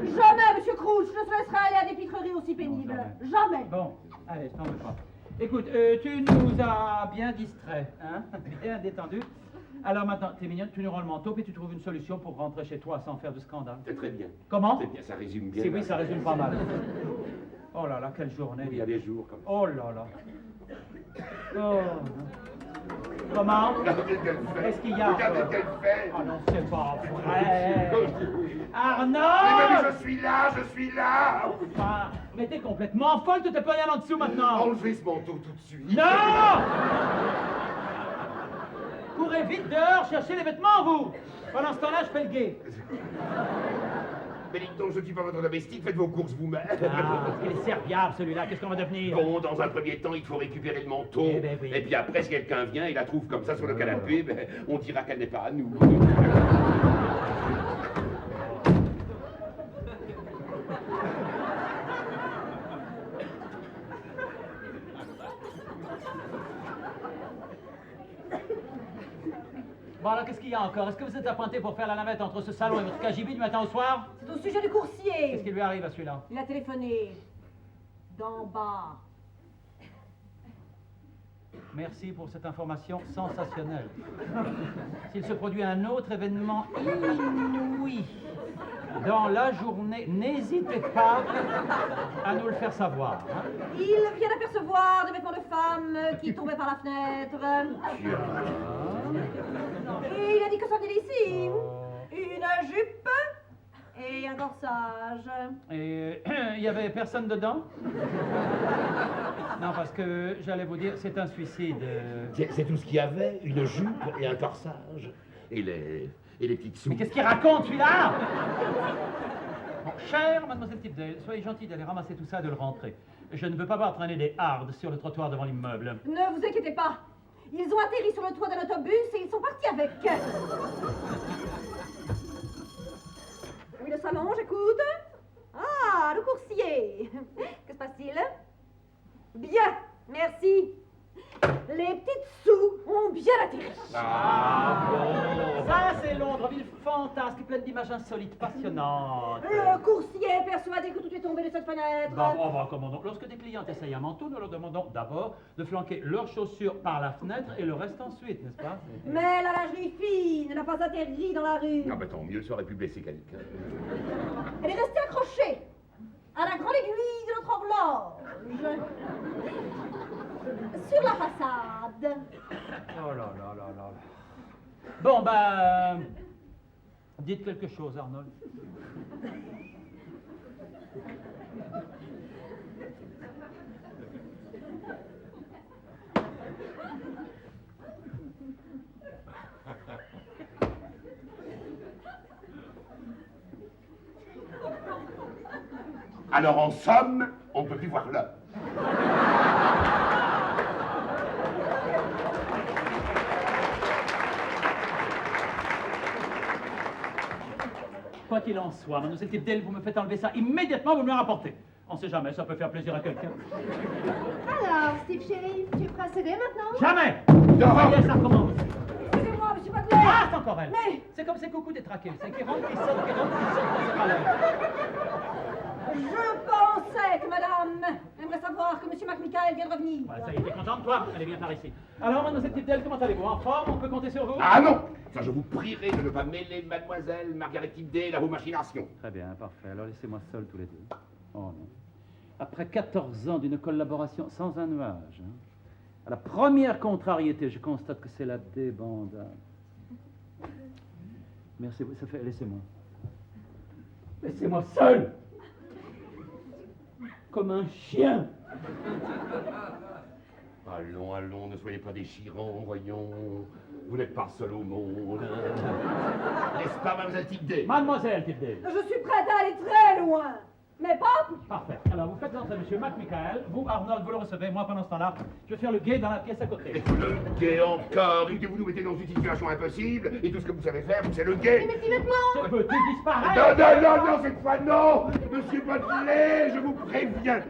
[SPEAKER 2] Jamais, monsieur Crouch, je ne laisserai aller à des pitreries aussi pénibles.
[SPEAKER 4] Non,
[SPEAKER 2] Jamais.
[SPEAKER 4] Bon, allez, je t'en veux pas. Écoute, tu nous as bien distraits, hein? Bien détendu. Alors maintenant, t'es mignonne, tu nous rends le manteau, puis tu trouves une solution pour rentrer chez toi sans faire de scandale.
[SPEAKER 1] C'est très bien.
[SPEAKER 4] Comment?
[SPEAKER 1] C'est bien, ça résume bien.
[SPEAKER 4] Si oui, ça résume pas mal. Oh là là, quelle journée.
[SPEAKER 1] Il y a des jours comme ça.
[SPEAKER 4] Oh là là. Oh. Comment?
[SPEAKER 1] Regardez qu'elle fait.
[SPEAKER 4] Qu'est-ce qu'il y a?
[SPEAKER 1] Regardez qu'elle fait.
[SPEAKER 4] Oh non, c'est pas vrai.
[SPEAKER 1] Mais
[SPEAKER 4] Arnaud!
[SPEAKER 1] je suis là.
[SPEAKER 4] Enfin, mais t'es complètement folle, tu t'es pas rien en dessous maintenant.
[SPEAKER 1] Enlevez ce manteau tout de suite.
[SPEAKER 4] Non! Courez vite dehors, cherchez les vêtements, vous. Pendant ce temps-là, je fais le guet.
[SPEAKER 1] Mais dites donc, je ne suis pas votre domestique, faites vos courses vous-même.
[SPEAKER 4] Ah, il est serviable, celui-là. Qu'est-ce qu'on va devenir?
[SPEAKER 1] Bon, dans un premier temps, il faut récupérer le manteau.
[SPEAKER 4] Eh ben oui.
[SPEAKER 1] Et puis après, si quelqu'un vient et la trouve comme ça sur le canapé, ben, on dira qu'elle n'est pas à nous.
[SPEAKER 4] Bon, alors qu'est-ce qu'il y a encore? Est-ce que vous êtes appointé pour faire la navette entre ce salon et votre cagibi du matin au soir?
[SPEAKER 2] C'est au sujet du
[SPEAKER 4] Qu'est-ce
[SPEAKER 2] coursier.
[SPEAKER 4] qui lui arrive à celui-là?
[SPEAKER 2] Il a téléphoné. D'en bas.
[SPEAKER 4] Merci pour cette information sensationnelle. S'il se produit un autre événement inouï dans la journée, n'hésitez pas à nous le faire savoir. Hein.
[SPEAKER 2] Il vient d'apercevoir des vêtements de femme qui tombaient par la fenêtre. Et il a dit que ça venait d'ici. Une jupe et un corsage.
[SPEAKER 4] Et il y avait personne dedans? Non, parce que j'allais vous dire, c'est un suicide.
[SPEAKER 1] C'est tout ce qu'il y avait, une jupe et un corsage. Et les petites soupes.
[SPEAKER 4] Mais qu'est-ce qu'il raconte, celui-là? Bon, chère mademoiselle Tipdale, soyez gentille d'aller ramasser tout ça et de le rentrer. Je ne veux pas voir traîner des hardes sur le trottoir devant l'immeuble.
[SPEAKER 2] Ne vous inquiétez pas. Ils ont atterri sur le toit d'un autobus et ils sont partis avec. Oui, le salon, j'écoute. Ah, le coursier. Que se passe-t-il? Bien, merci. Les petites sous ont bien atterri.
[SPEAKER 1] Ah bon.
[SPEAKER 4] Ça, c'est Londres, ville fantasque, pleine d'images insolites, passionnantes.
[SPEAKER 2] Le coursier est persuadé que tout est tombé de cette fenêtre.
[SPEAKER 4] Commandant, lorsque des clients essayent un manteau, nous leur demandons d'abord de flanquer leurs chaussures par la fenêtre et le reste ensuite, n'est-ce pas?
[SPEAKER 2] Mais la lingerie fine n'a pas atterri dans la rue.
[SPEAKER 1] Ah bah tant mieux, ça aurait pu blesser quelqu'un.
[SPEAKER 2] Elle est restée accrochée à la grande aiguille de notre horloge. Sur la façade.
[SPEAKER 4] Oh là là là là. Bon, bah... dites quelque chose, Arnold.
[SPEAKER 1] Alors en somme, on ne peut plus voir l'heure.
[SPEAKER 4] Quoi qu'il en soit, mademoiselle Tipdale, vous me faites enlever ça immédiatement, vous me le rapportez. On sait jamais, ça peut faire plaisir à quelqu'un.
[SPEAKER 3] Alors, Steve chéri, tu es prêt à céder maintenant?
[SPEAKER 4] Jamais!
[SPEAKER 1] Non.
[SPEAKER 4] Ça y est, ça recommence.
[SPEAKER 2] Excusez-moi, monsieur Butler.
[SPEAKER 4] Ah, c'est encore elle!
[SPEAKER 2] Mais-
[SPEAKER 4] C'est comme ces coucous détraqués, c'est qui rentre, qui sort, qui rentre, qui sort, c'est pas l'heure.
[SPEAKER 2] Je pensais que madame aimerait savoir que monsieur McMichael vient de revenir.
[SPEAKER 4] Voilà, ça y est, t'es contente, toi? Allez, viens par ici. Alors, mademoiselle Tipdale, comment allez-vous? En forme? On peut compter sur vous?
[SPEAKER 1] Ah non. Ça, je vous prierai de ne pas mêler mademoiselle Margaret Tipdale à vos machinations.
[SPEAKER 4] Très bien, parfait. Alors laissez-moi seul tous les deux. Oh non. Après 14 ans d'une collaboration sans un nuage, hein, à la première contrariété, je constate que c'est la débandade. Merci, ça fait... Laissez-moi. Laissez-moi seul! Comme un chien!
[SPEAKER 1] Allons, allons, ne soyez pas déchirants, voyons. Vous n'êtes pas seul au monde. Hein. N'est-ce pas, mademoiselle Tipdale?
[SPEAKER 4] Mademoiselle Tipdale!
[SPEAKER 2] Je suis prête à aller très loin, mais pas plus.
[SPEAKER 4] Parfait. Alors, vous faites entrer monsieur McMichael. Vous, Arnold, vous le recevez. Moi, pendant ce temps-là, je vais faire le guet dans la pièce à côté.
[SPEAKER 1] Et le guet encore. Et que vous nous mettez dans une situation impossible. Et tout ce que vous savez faire, c'est le guet.
[SPEAKER 3] Mes petits vêtements!
[SPEAKER 4] Je peux tout disparaître!
[SPEAKER 1] Non, cette fois non. Monsieur Butler, je vous préviens.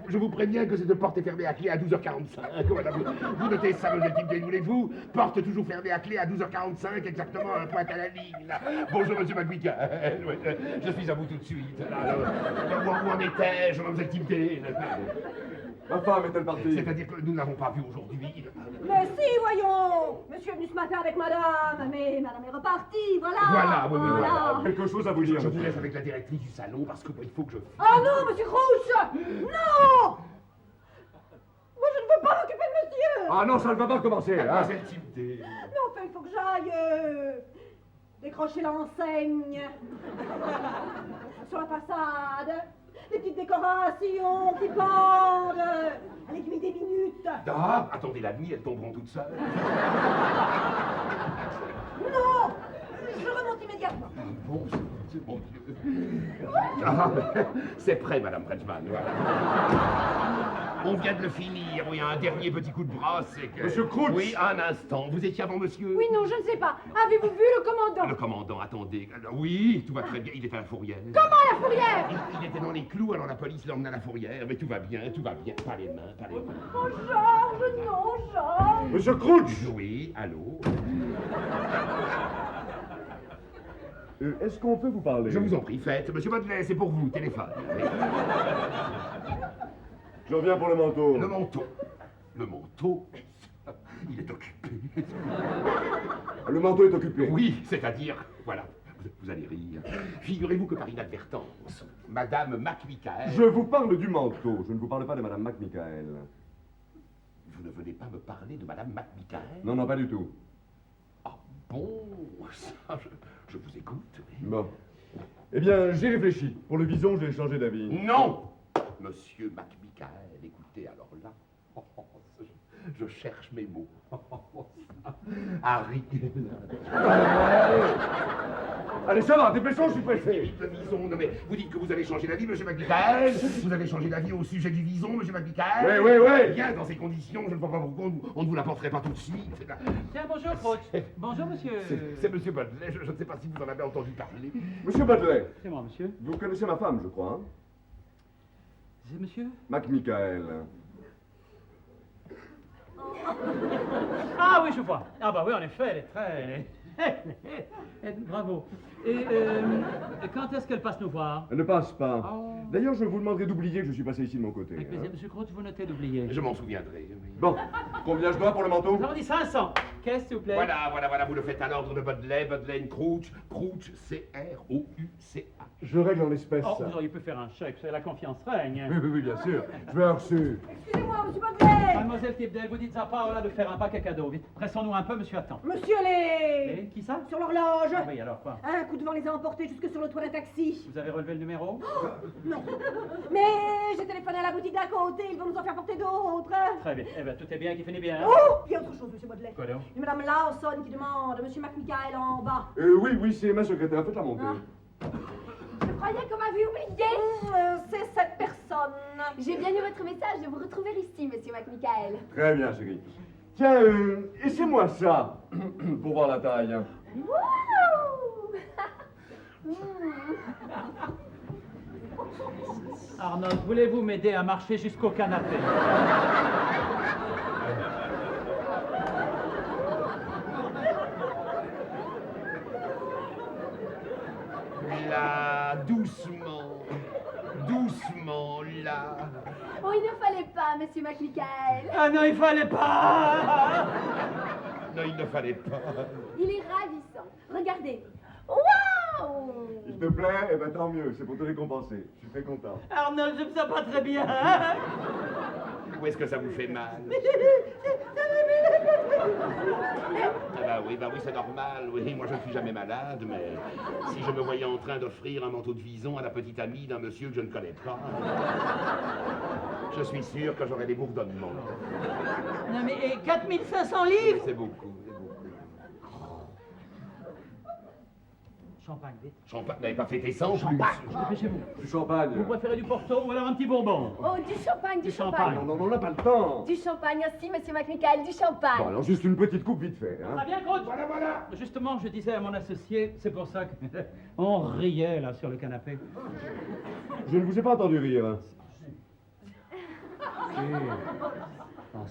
[SPEAKER 1] Je vous préviens que cette porte est fermée à clé à 12h45. Voilà, vous notez ça, mademoiselle Tipdale, voulez-vous? Porte toujours fermée à clé à 12h45, exactement à pointe à la ligne. Là. Bonjour, monsieur McMichael. Ouais, je suis à vous tout de suite. Là, où en étais-je, mademoiselle Tipdale?
[SPEAKER 6] Ma femme est-elle partie?
[SPEAKER 1] C'est-à-dire que nous ne l'avons pas vue aujourd'hui.
[SPEAKER 2] Mais si, voyons. Monsieur est venu ce matin avec madame, mais madame est repartie, voilà.
[SPEAKER 1] Voilà, oui, voilà.
[SPEAKER 6] Quelque chose à vous dire.
[SPEAKER 1] Je vous laisse avec la directrice du salon parce que il faut que je...
[SPEAKER 2] Oh non, monsieur Crouch! Non! Moi, je ne veux pas m'occuper de monsieur!
[SPEAKER 6] Ah non, ça ne va pas recommencer, hein.
[SPEAKER 1] Mademoiselle Tipdale.
[SPEAKER 2] Mais enfin, il faut que j'aille décrocher l'enseigne sur la façade, des petites décorations qui pendent à l'aiguille des minutes.
[SPEAKER 1] Ah, attendez la nuit, elles tomberont toutes seules.
[SPEAKER 2] Non! Je remonte immédiatement.
[SPEAKER 1] Bon, c'est bon Dieu. Ah, c'est prêt, madame Frenchman. Voilà. On vient de le finir. Oui, un dernier petit coup de brosse. Et que...
[SPEAKER 6] Monsieur Crouch!
[SPEAKER 1] Oui, un instant. Vous étiez avant monsieur?
[SPEAKER 3] Oui, non, je ne sais pas. Avez-vous vu le commandant?
[SPEAKER 1] Le commandant, attendez. Oui, tout va très bien. Il est à la fourrière.
[SPEAKER 3] Comment la fourrière?
[SPEAKER 1] Il était dans les clous, alors la police l'emmène à la fourrière. Mais tout va bien, tout va bien. Pas les mains, pas les mains.
[SPEAKER 3] Oh, Georges, non, Georges!
[SPEAKER 6] Monsieur Crouch!
[SPEAKER 1] Oui, allô?
[SPEAKER 6] Est-ce qu'on peut vous parler?
[SPEAKER 1] Je vous en prie, faites. Monsieur Baudelaire, c'est pour vous, téléphone.
[SPEAKER 6] Je reviens pour le manteau.
[SPEAKER 1] Le manteau. Le manteau, il est occupé.
[SPEAKER 6] Le manteau est occupé.
[SPEAKER 1] Oui, c'est-à-dire, voilà, vous allez rire. Figurez-vous que par inadvertance, Madame MacMichael...
[SPEAKER 6] Je vous parle du manteau, je ne vous parle pas de Madame MacMichael.
[SPEAKER 1] Vous ne venez pas me parler de Madame MacMichael?
[SPEAKER 6] Non, non, pas du tout.
[SPEAKER 1] Ah bon, ça, je vous écoute.
[SPEAKER 6] Bon. Eh bien, j'ai réfléchi. Pour le bison, j'ai changé d'avis.
[SPEAKER 1] Non, Monsieur MacMichael, écoutez, alors là, je cherche mes mots. Harry.
[SPEAKER 6] Allez, ça va, dépêchons, je suis pressé.
[SPEAKER 1] Vite le vison, non mais vous dites que vous avez changé d'avis, Monsieur MacMichael. Vous avez changé d'avis au sujet du vison, Monsieur MacMichael.
[SPEAKER 6] Oui, oui, oui.
[SPEAKER 1] Bien, dans ces conditions, je ne vois pas pourquoi on ne vous l'apporterait pas tout de suite.
[SPEAKER 4] Tiens, bonjour, Croce. Bonjour, monsieur.
[SPEAKER 1] C'est Monsieur Baudelaire, je ne sais pas si vous en avez entendu parler.
[SPEAKER 6] Monsieur Baudelaire,
[SPEAKER 4] C'est moi, monsieur.
[SPEAKER 6] vous connaissez ma femme, je crois, hein?
[SPEAKER 4] C'est monsieur?
[SPEAKER 6] MacMichael.
[SPEAKER 4] Ah oui, je vois. Ah bah oui, en effet, elle est très... Bravo. Et quand est-ce qu'elle passe nous voir?
[SPEAKER 6] Elle ne passe pas.
[SPEAKER 4] Oh.
[SPEAKER 6] D'ailleurs, je vous demanderai d'oublier que je suis passé ici de mon côté.
[SPEAKER 4] Avec plaisir. Monsieur Croce, vous notez d'oublier.
[SPEAKER 1] Je m'en souviendrai. Oui.
[SPEAKER 6] Bon, combien je dois pour le manteau?
[SPEAKER 4] Nous avons dit 500. Qu'est-ce, s'il vous plaît?
[SPEAKER 1] Voilà, vous le faites à l'ordre de Baudelaire, Baudelaire Crouch, Crouch, C-R-O-U-C-H.
[SPEAKER 6] Je règle en espèces.
[SPEAKER 4] Oh, vous auriez pu faire un chèque, c'est la confiance règne.
[SPEAKER 6] Oui, bien sûr. Je vais avoir reçu.
[SPEAKER 2] Excusez-moi, monsieur Baudelaire.
[SPEAKER 4] Mademoiselle Thibdel, vous dites à Paola de faire un paquet cadeau. Vite, pressons-nous un peu, monsieur attend.
[SPEAKER 2] Monsieur,
[SPEAKER 4] Et qui ça?
[SPEAKER 2] sur l'horloge.
[SPEAKER 4] Ah oui, alors quoi?
[SPEAKER 2] Un coup de vent les a emportés jusque sur le toit d'un taxi.
[SPEAKER 4] Vous avez relevé le numéro?
[SPEAKER 2] Non. Mais j'ai téléphoné à la boutique d'à côté, ils vont nous en faire porter d'autres.
[SPEAKER 4] Très bien. Eh bien, tout est bien qui finit bien. Hein?
[SPEAKER 2] Oh, il y a autre chose, monsieur Baudelaire.
[SPEAKER 4] Quoi donc?
[SPEAKER 2] Et madame Lawson qui demande monsieur MacMichael en bas.
[SPEAKER 6] Oui, c'est ma secrétaire. Faites-la monter.
[SPEAKER 3] Je croyais qu'on m'avait oublié.
[SPEAKER 2] C'est cette personne.
[SPEAKER 3] J'ai bien eu votre message de vous retrouver ici, monsieur MacMichael.
[SPEAKER 6] Très bien, chérie. Tiens, essayez-moi ça, pour voir la taille.
[SPEAKER 3] Wouh.
[SPEAKER 4] Arnold, voulez-vous m'aider à marcher jusqu'au canapé?
[SPEAKER 1] Là, doucement, doucement, là.
[SPEAKER 3] Oh, il ne fallait pas, monsieur MacMichael.
[SPEAKER 4] Ah non, il fallait pas!
[SPEAKER 1] Non, il ne fallait pas.
[SPEAKER 3] Il est ravissant. Regardez. Waouh.
[SPEAKER 6] Il te plaît? Eh ben tant mieux, c'est pour te récompenser. Je suis très content.
[SPEAKER 4] Arnold, je me sens pas très bien.
[SPEAKER 1] Où est-ce que ça vous fait mal? Ah bah oui, c'est normal. Oui, moi je ne suis jamais malade, mais si je me voyais en train d'offrir un manteau de vison à la petite amie d'un monsieur que je ne connais pas, je suis sûr que j'aurais des bourdonnements.
[SPEAKER 4] Non mais, et 4500 livres?
[SPEAKER 1] C'est beaucoup,
[SPEAKER 4] Champagne, vite.
[SPEAKER 1] Champagne, vous n'avez pas fêté ça en plus.
[SPEAKER 4] Dépêchez-vous.
[SPEAKER 6] Du champagne.
[SPEAKER 4] Vous préférez du Porto ou alors un petit Bourbon?
[SPEAKER 3] Oh, du champagne, du champagne.
[SPEAKER 6] Non, on n'a pas le temps.
[SPEAKER 3] Du champagne aussi, monsieur MacMichael, du champagne.
[SPEAKER 6] Bon, alors juste une petite coupe vite fait, hein.
[SPEAKER 4] Très bien, Croce. Voilà. Justement, je disais à mon associé, c'est pour ça qu'on riait là sur le canapé.
[SPEAKER 6] Je ne vous ai pas entendu rire.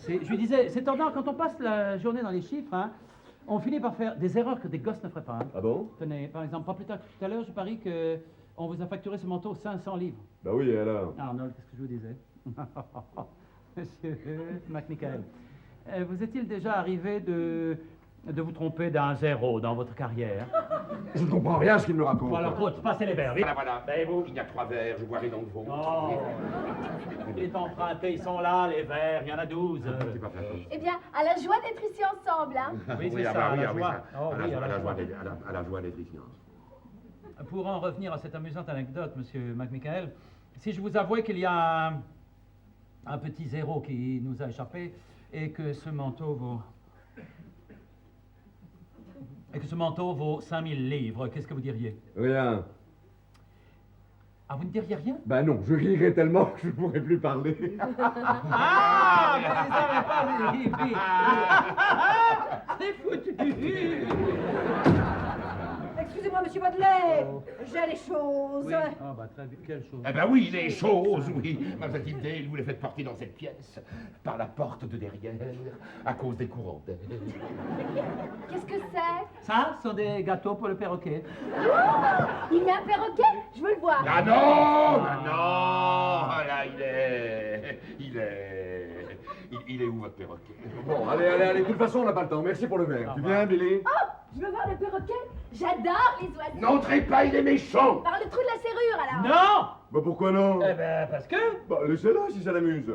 [SPEAKER 4] Je lui disais, c'est tendance, quand on passe la journée dans les chiffres, hein, on finit par faire des erreurs que des gosses ne feraient pas. Hein.
[SPEAKER 6] Ah bon?
[SPEAKER 4] Tenez, par exemple, pas plus tard que tout à l'heure, je parie que on vous a facturé ce manteau 500 livres.
[SPEAKER 6] Bah oui, et alors?
[SPEAKER 4] Arnold, qu'est-ce que je vous disais? Monsieur MacMichael, vous est-il déjà arrivé de vous tromper d'un zéro dans votre carrière?
[SPEAKER 6] Je ne comprends rien à ce qu'il me raconte.
[SPEAKER 4] Bon, alors, Croce, passez les verres, vite.
[SPEAKER 1] Voilà.
[SPEAKER 4] Savez-vous?
[SPEAKER 1] Il y a 3 verres, je boirai dans le vôtre.
[SPEAKER 4] Oh, il est emprunté, ils sont là, les verres, il y en a 12.
[SPEAKER 1] C'est pas fait.
[SPEAKER 3] Eh bien, à la joie d'être ici ensemble, hein.
[SPEAKER 4] Oui, c'est
[SPEAKER 1] ah
[SPEAKER 4] ça,
[SPEAKER 1] bah
[SPEAKER 4] à la
[SPEAKER 1] ah
[SPEAKER 4] joie.
[SPEAKER 1] ça.
[SPEAKER 4] Oh, oui,
[SPEAKER 1] à la joie d'être ici.
[SPEAKER 4] Pour en revenir à cette amusante anecdote, monsieur MacMichael, si je vous avouais qu'il y a un petit zéro qui nous a échappé et que ce manteau vaut 5000 livres, qu'est-ce que vous diriez?
[SPEAKER 6] Rien.
[SPEAKER 4] Ah, vous ne diriez rien?
[SPEAKER 6] Bah non, je rirais tellement que je ne pourrais plus parler.
[SPEAKER 4] Ah, vous ne savez pas, c'est foutu.
[SPEAKER 2] excusez-moi, monsieur Baudelaire.
[SPEAKER 4] Oh.
[SPEAKER 2] J'ai les choses.
[SPEAKER 4] Oui. Ah, bah, très bien. Quelle chose?
[SPEAKER 1] Eh ben oui, les choses, oui. Mademoiselle Tildale, vous les faites porter dans cette pièce, par la porte de derrière, à cause des courants d'air.
[SPEAKER 3] Qu'est-ce que c'est?
[SPEAKER 4] Ça, ce sont des gâteaux pour le perroquet.
[SPEAKER 3] Il met un perroquet? Je veux le voir.
[SPEAKER 1] Ah non, ah non, ah là, il est où votre perroquet?
[SPEAKER 6] Bon, allez, de toute façon, on n'a pas le temps. Merci pour le verre. Tu viens, Billy?
[SPEAKER 3] Oh, je veux voir le perroquet. J'adore les oiseaux.
[SPEAKER 1] N'entrez pas, il est méchant.
[SPEAKER 3] Par le trou de la serrure, alors.
[SPEAKER 4] Non!
[SPEAKER 6] Bah pourquoi non?
[SPEAKER 4] Eh ben, parce que...
[SPEAKER 6] Bah laissez-la si ça l'amuse.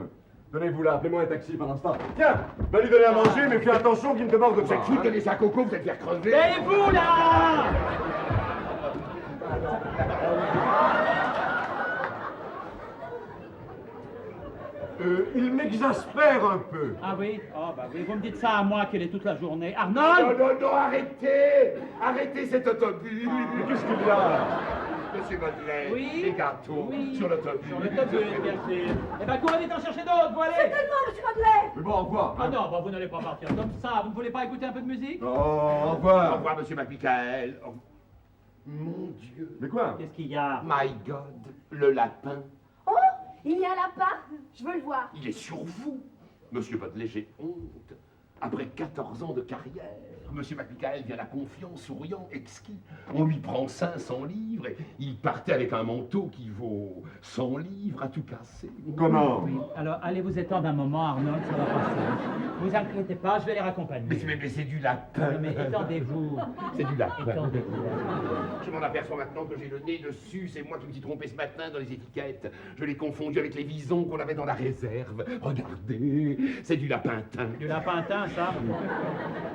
[SPEAKER 6] Tenez-vous là, appelez-moi un taxi pendant ce temps. Tiens, va lui donner à manger, mais fais attention qu'il ne te morde
[SPEAKER 1] Vous
[SPEAKER 6] pas.
[SPEAKER 1] êtes fou de donner ça à Coco, vous allez faire crever.
[SPEAKER 4] Et vous, là!
[SPEAKER 6] Il m'exaspère un peu.
[SPEAKER 4] Ah oui? Ah bah oui, vous me dites ça à moi qu'elle est toute la journée.
[SPEAKER 1] Non,
[SPEAKER 4] Arnold!
[SPEAKER 1] non, arrêtez! Arrêtez cet autobus!
[SPEAKER 6] Mais qu'est-ce qu'il y a?
[SPEAKER 1] Monsieur Baudelaire,
[SPEAKER 4] Oui?
[SPEAKER 1] les gâteaux
[SPEAKER 4] Oui.
[SPEAKER 1] sur l'autobus.
[SPEAKER 4] Sur l'autobus, bien sûr. Eh ben, courez vite en chercher d'autres, voilà!
[SPEAKER 2] Tellement, monsieur Baudelaire.
[SPEAKER 6] Mais bon, au revoir.
[SPEAKER 4] Ah non, bah, vous n'allez pas partir comme ça. Vous ne voulez pas écouter un peu de musique?
[SPEAKER 6] Oh, au
[SPEAKER 1] Au
[SPEAKER 6] revoir.
[SPEAKER 1] revoir, monsieur McMichael. Mon Dieu.
[SPEAKER 6] Mais quoi?
[SPEAKER 4] Qu'est-ce qu'il y a?
[SPEAKER 1] My God, le lapin,
[SPEAKER 3] Oh, il y a un lapin. Je veux le voir.
[SPEAKER 1] il est sur vous. Monsieur Baudelaire, j'ai honte. Après 14 ans de carrière, monsieur McMichael vient la confiance, souriant, exquis. On lui prend 500 livres et il partait avec un manteau qui vaut 100 livres à tout casser.
[SPEAKER 6] Comment?
[SPEAKER 4] Oui, alors allez vous étendre un moment, Arnold, ça va passer. Vous inquiétez pas, je vais les raccompagner.
[SPEAKER 1] Mais c'est du lapin.
[SPEAKER 4] Mais étendez-vous.
[SPEAKER 1] C'est du lapin.
[SPEAKER 4] Étendez-vous.
[SPEAKER 1] Je m'en aperçois maintenant que j'ai le nez dessus. C'est moi qui me suis trompé ce matin dans les étiquettes. Je l'ai confondu avec les visons qu'on avait dans la réserve. Regardez, c'est du lapintin.
[SPEAKER 4] Du lapintin, ça?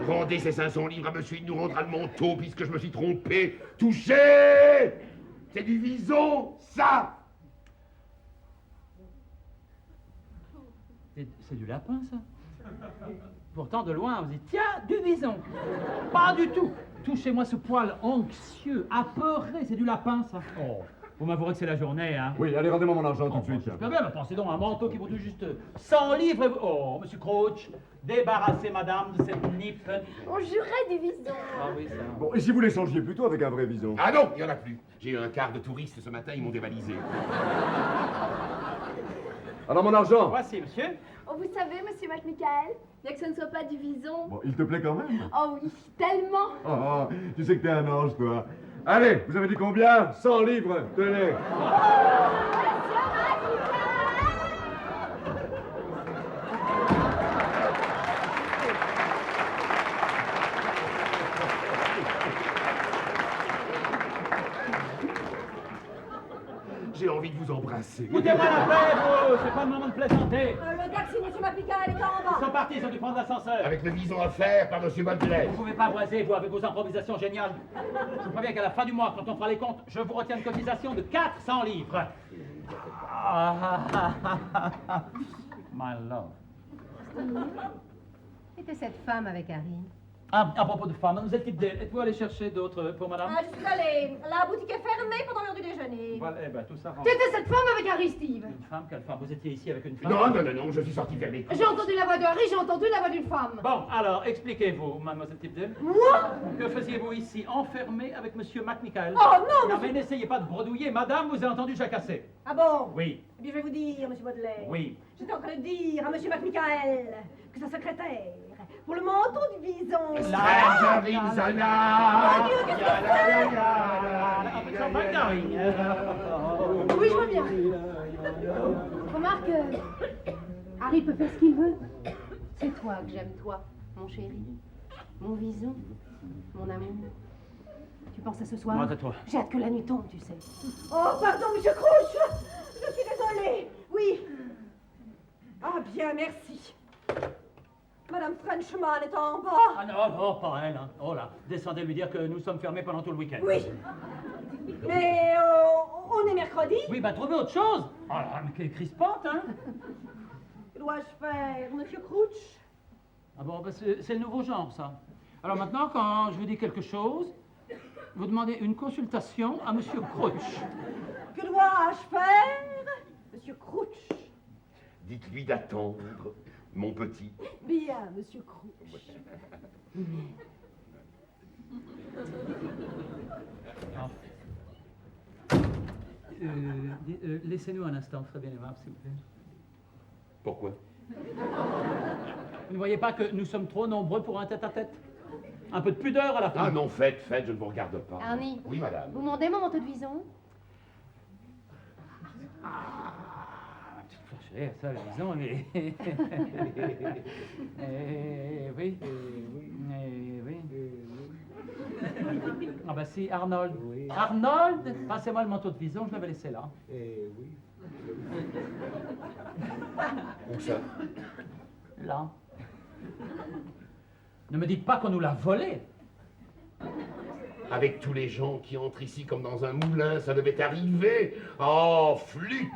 [SPEAKER 1] Rendez ces 500 livres à monsieur, il nous rendra le manteau puisque je me suis trompé. Touchez! C'est du vison, ça!
[SPEAKER 4] C'est du lapin, ça? Pourtant, de loin, vous dites, tiens, du vison. Pas du tout. Touchez-moi ce poil anxieux, apeuré, c'est du lapin, ça. Oh, vous m'avouerez que c'est la journée, hein?
[SPEAKER 6] Oui, allez, rendez-moi mon argent tout de
[SPEAKER 4] Oh,
[SPEAKER 6] suite.
[SPEAKER 4] super bien, mais pensez donc à un manteau qui vous coûte juste 100 livres et vous... Oh, monsieur Crouch, débarrassez madame de cette nippe.
[SPEAKER 3] On jurait du vison.
[SPEAKER 4] Ah oui, ça...
[SPEAKER 6] Bon, et si vous l'échangiez plutôt avec un vrai vison?
[SPEAKER 1] Ah non, il n'y en a plus. J'ai eu un quart de touristes ce matin, ils m'ont dévalisé.
[SPEAKER 6] Alors mon argent?
[SPEAKER 4] Voici, monsieur.
[SPEAKER 3] Oh, vous savez, monsieur McMichael, bien que ce ne soit pas du vison.
[SPEAKER 6] Bon, il te plaît quand même?
[SPEAKER 3] Oh oui, tellement.
[SPEAKER 6] Oh, tu sais que t'es un ange, toi. Allez, vous avez dit combien? 100 livres, tenez.
[SPEAKER 1] J'ai envie de vous embrasser.
[SPEAKER 4] Écoutez-moi la paix, vous, c'est pas le moment de plaisanter.
[SPEAKER 2] Le taxi, monsieur McMichael, est en
[SPEAKER 4] Ils
[SPEAKER 2] bas.
[SPEAKER 4] sont partis, ils ont dû prendre l'ascenseur.
[SPEAKER 1] Avec le vison à faire par monsieur Baudelaire.
[SPEAKER 4] Vous pouvez pas voiser, vous, avec vos improvisations géniales. Je vous préviens qu'à la fin du mois, quand on fera les comptes, je vous retiens une cotisation de 400 livres. My love.
[SPEAKER 8] C'était cette femme avec Harry.
[SPEAKER 4] Ah, à propos de femmes, mademoiselle Tildale, êtes-vous allée chercher d'autres pour madame?
[SPEAKER 2] Je suis allée. La boutique est fermée pendant l'heure du déjeuner.
[SPEAKER 4] Voilà, eh ben, tout ça rentre.
[SPEAKER 8] C'était cette femme avec Harry, Steve.
[SPEAKER 4] Une femme, quelle femme? Vous étiez ici avec une femme?
[SPEAKER 1] Non, je suis sorti vers les
[SPEAKER 8] J'ai entendu la voix de Harry, j'ai entendu la voix d'une femme.
[SPEAKER 4] Bon, alors, expliquez-vous, mademoiselle Tildale.
[SPEAKER 2] Moi?
[SPEAKER 4] Que faisiez-vous ici, enfermée avec monsieur McMichael?
[SPEAKER 2] Oh non,
[SPEAKER 4] Non, mais n'essayez pas de bredouiller, madame, vous avez entendu jacasser.
[SPEAKER 2] Ah bon?
[SPEAKER 4] Oui,
[SPEAKER 2] Eh bien, je vais vous dire, monsieur Baudelaire.
[SPEAKER 4] oui.
[SPEAKER 2] J'étais en train de dire à monsieur McMichael que sa secrétaire, pour le manteau du vison...
[SPEAKER 4] La-
[SPEAKER 1] Zana.
[SPEAKER 2] Mon Dieu, qu'est-ce que
[SPEAKER 8] Oui, je vois bien. Remarque, Harry peut faire ce qu'il veut. C'est toi que j'aime, toi, mon chéri. Mon vison, mon amour. Tu penses à ce soir?
[SPEAKER 4] Moi, tais-toi.
[SPEAKER 8] J'ai hâte que la nuit tombe, tu sais.
[SPEAKER 2] Oh, pardon, monsieur Crouch. Je suis désolée. Oui. Ah, bien, merci. Madame Frenchman est en bas.
[SPEAKER 4] Ah non, non, pas elle. Hein. Oh là, descendez lui dire que nous sommes fermés pendant tout le week-end.
[SPEAKER 2] Oui. Mais on est mercredi.
[SPEAKER 4] Oui, bah trouvez autre chose. Oh là, mais quelle crispante, hein.
[SPEAKER 2] Que dois-je faire, monsieur Crouch?
[SPEAKER 4] Ah bon, bah c'est le nouveau genre, ça. Alors maintenant, quand je vous dis quelque chose, vous demandez une consultation à monsieur Crouch.
[SPEAKER 2] Que dois-je faire, monsieur Crouch?
[SPEAKER 1] Dites-lui d'attendre, mon petit.
[SPEAKER 2] Bien, monsieur Crouch.
[SPEAKER 4] Laissez-nous un instant, très bien aimable, s'il vous plaît.
[SPEAKER 1] Pourquoi?
[SPEAKER 4] Vous ne voyez pas que nous sommes trop nombreux pour un tête-à-tête? Un peu de pudeur à la fin.
[SPEAKER 1] Ah non, faites, je ne vous regarde pas.
[SPEAKER 8] Arnie.
[SPEAKER 1] Oui, madame.
[SPEAKER 8] Vous demandez mon manteau de vison?
[SPEAKER 4] Ma petite flashée, ça, disons, mais... oui, oui. Ah bah si, Arnold.
[SPEAKER 9] Oui.
[SPEAKER 4] Arnold, passez-moi le manteau de vison, je l'avais laissé là.
[SPEAKER 9] Oui.
[SPEAKER 1] Où ça?
[SPEAKER 4] Là. Ne me dites pas qu'on nous l'a volé.
[SPEAKER 1] Avec tous les gens qui entrent ici comme dans un moulin, ça devait arriver. Oh, flûte!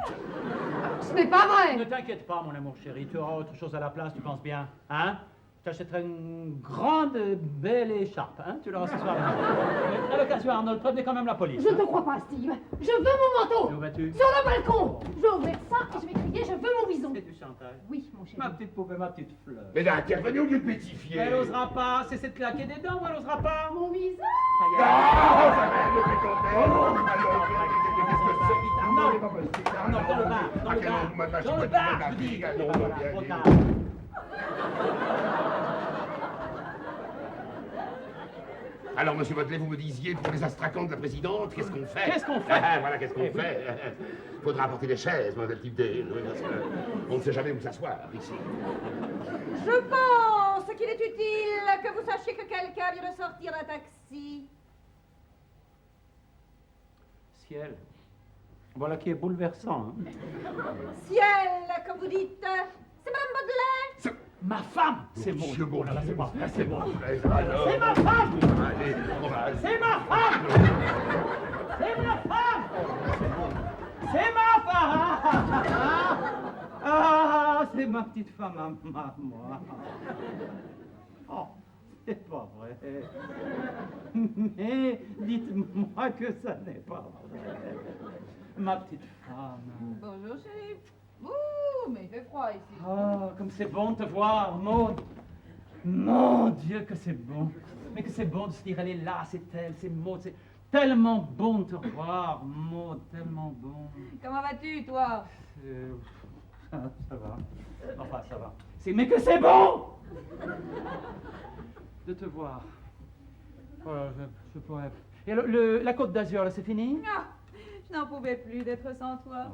[SPEAKER 8] Ce n'est pas vrai!
[SPEAKER 4] Ne t'inquiète pas, mon amour chéri, tu auras autre chose à la place, tu penses bien, hein? Je t'achèterai une grande, belle écharpe, hein? Tu l'auras ce soir. Mais à l'occasion, Arnold, prévenez quand même la police.
[SPEAKER 8] Je ne
[SPEAKER 4] hein.
[SPEAKER 8] te crois pas, Steve. Je veux mon manteau!
[SPEAKER 4] Et où vas-tu?
[SPEAKER 8] Sur le balcon! Je vais ouvrir ça et je vais crier, je veux mon bison!
[SPEAKER 4] C'est du chantage.
[SPEAKER 8] Oui, mon chéri.
[SPEAKER 4] Ma petite poupée, ma petite fleur.
[SPEAKER 1] Mais là, intervenez au lieu de pétifier.
[SPEAKER 4] Elle n'osera pas, c'est de claquer des dents, ou elle n'osera pas?
[SPEAKER 8] Mon bison!
[SPEAKER 4] Ça y est.
[SPEAKER 1] Ah, jamais, ne fais tomber.
[SPEAKER 4] Arnold, Arnold, dans le bain, dans le bain, dans le bain, je vous dis. Voilà, trop tard.
[SPEAKER 1] Alors, monsieur Botelet, vous me disiez, pour les astracans de la présidente, qu'est-ce qu'on fait?
[SPEAKER 4] Qu'est-ce qu'on fait?
[SPEAKER 1] Ah, voilà, qu'est-ce qu'on fait? Faudra apporter des chaises, mademoiselle Tipdale, oui, parce qu'on ne sait jamais où s'asseoir, ici.
[SPEAKER 2] Je pense qu'il est utile que vous sachiez que quelqu'un vient de sortir d'un taxi.
[SPEAKER 4] Ciel. Voilà qui est bouleversant, hein.
[SPEAKER 2] Ciel, que vous dites. C'est Madame Baudelaire.
[SPEAKER 4] Ma femme! C'est bon.
[SPEAKER 1] Monsieur Bourdieu,
[SPEAKER 4] c'est bon. C'est bon.
[SPEAKER 1] C'est
[SPEAKER 4] ma femme!
[SPEAKER 1] Allez, on va...
[SPEAKER 4] C'est ma femme! C'est ma femme! C'est ma femme! Ah, c'est ma petite femme à moi. Oh, c'est pas vrai. Mais dites-moi que ça n'est pas vrai. Ma petite femme.
[SPEAKER 10] Bonjour, chérie. Ouh, mais il fait froid ici.
[SPEAKER 4] Oh, comme c'est bon de te voir, Maud. Mon Dieu, que c'est bon. Mais que c'est bon de se dire, elle est là, c'est elle, c'est Maud, c'est tellement bon de te revoir, Maud, tellement bon.
[SPEAKER 10] Comment vas-tu, toi?
[SPEAKER 4] Ça va. Enfin, ça va. Mais que c'est bon de te voir. Oh, je pourrais... Et la Côte d'Azur, là, c'est fini?
[SPEAKER 10] Ah, je n'en pouvais plus d'être sans toi.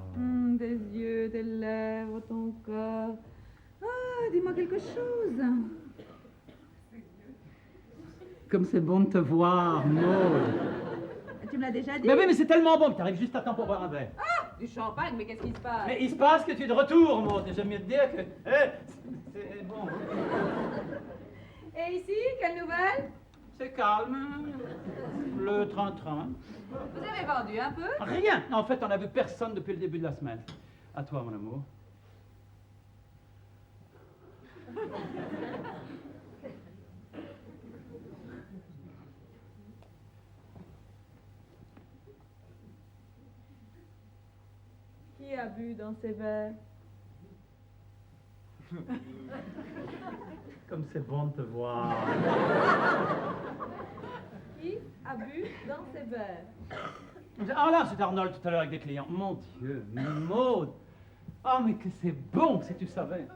[SPEAKER 10] Tes yeux, tes lèvres, ton corps. Ah, dis-moi quelque chose.
[SPEAKER 4] Comme c'est bon de te voir, Maud.
[SPEAKER 10] Tu me l'as déjà dit?
[SPEAKER 4] Mais oui, mais c'est tellement bon que t'arrives juste à temps pour boire un verre.
[SPEAKER 10] Ah, du champagne, mais qu'est-ce qui se passe?
[SPEAKER 4] Mais il se passe que tu es de retour, Maud, et j'aime mieux te dire que... c'est bon.
[SPEAKER 10] Et ici, quelle nouvelle?
[SPEAKER 4] C'est calme. Le train-train.
[SPEAKER 10] Vous avez vendu un peu?
[SPEAKER 4] Rien. En fait, on n'a vu personne depuis le début de la semaine. À toi, mon amour.
[SPEAKER 10] Qui a bu dans ces verres?
[SPEAKER 4] Comme c'est bon de te voir.
[SPEAKER 10] Qui a bu dans ces verres?
[SPEAKER 4] Ah là, c'est Arnold tout à l'heure avec des clients. Mon Dieu, Maud. Ah, mais que c'est bon, si tu savais.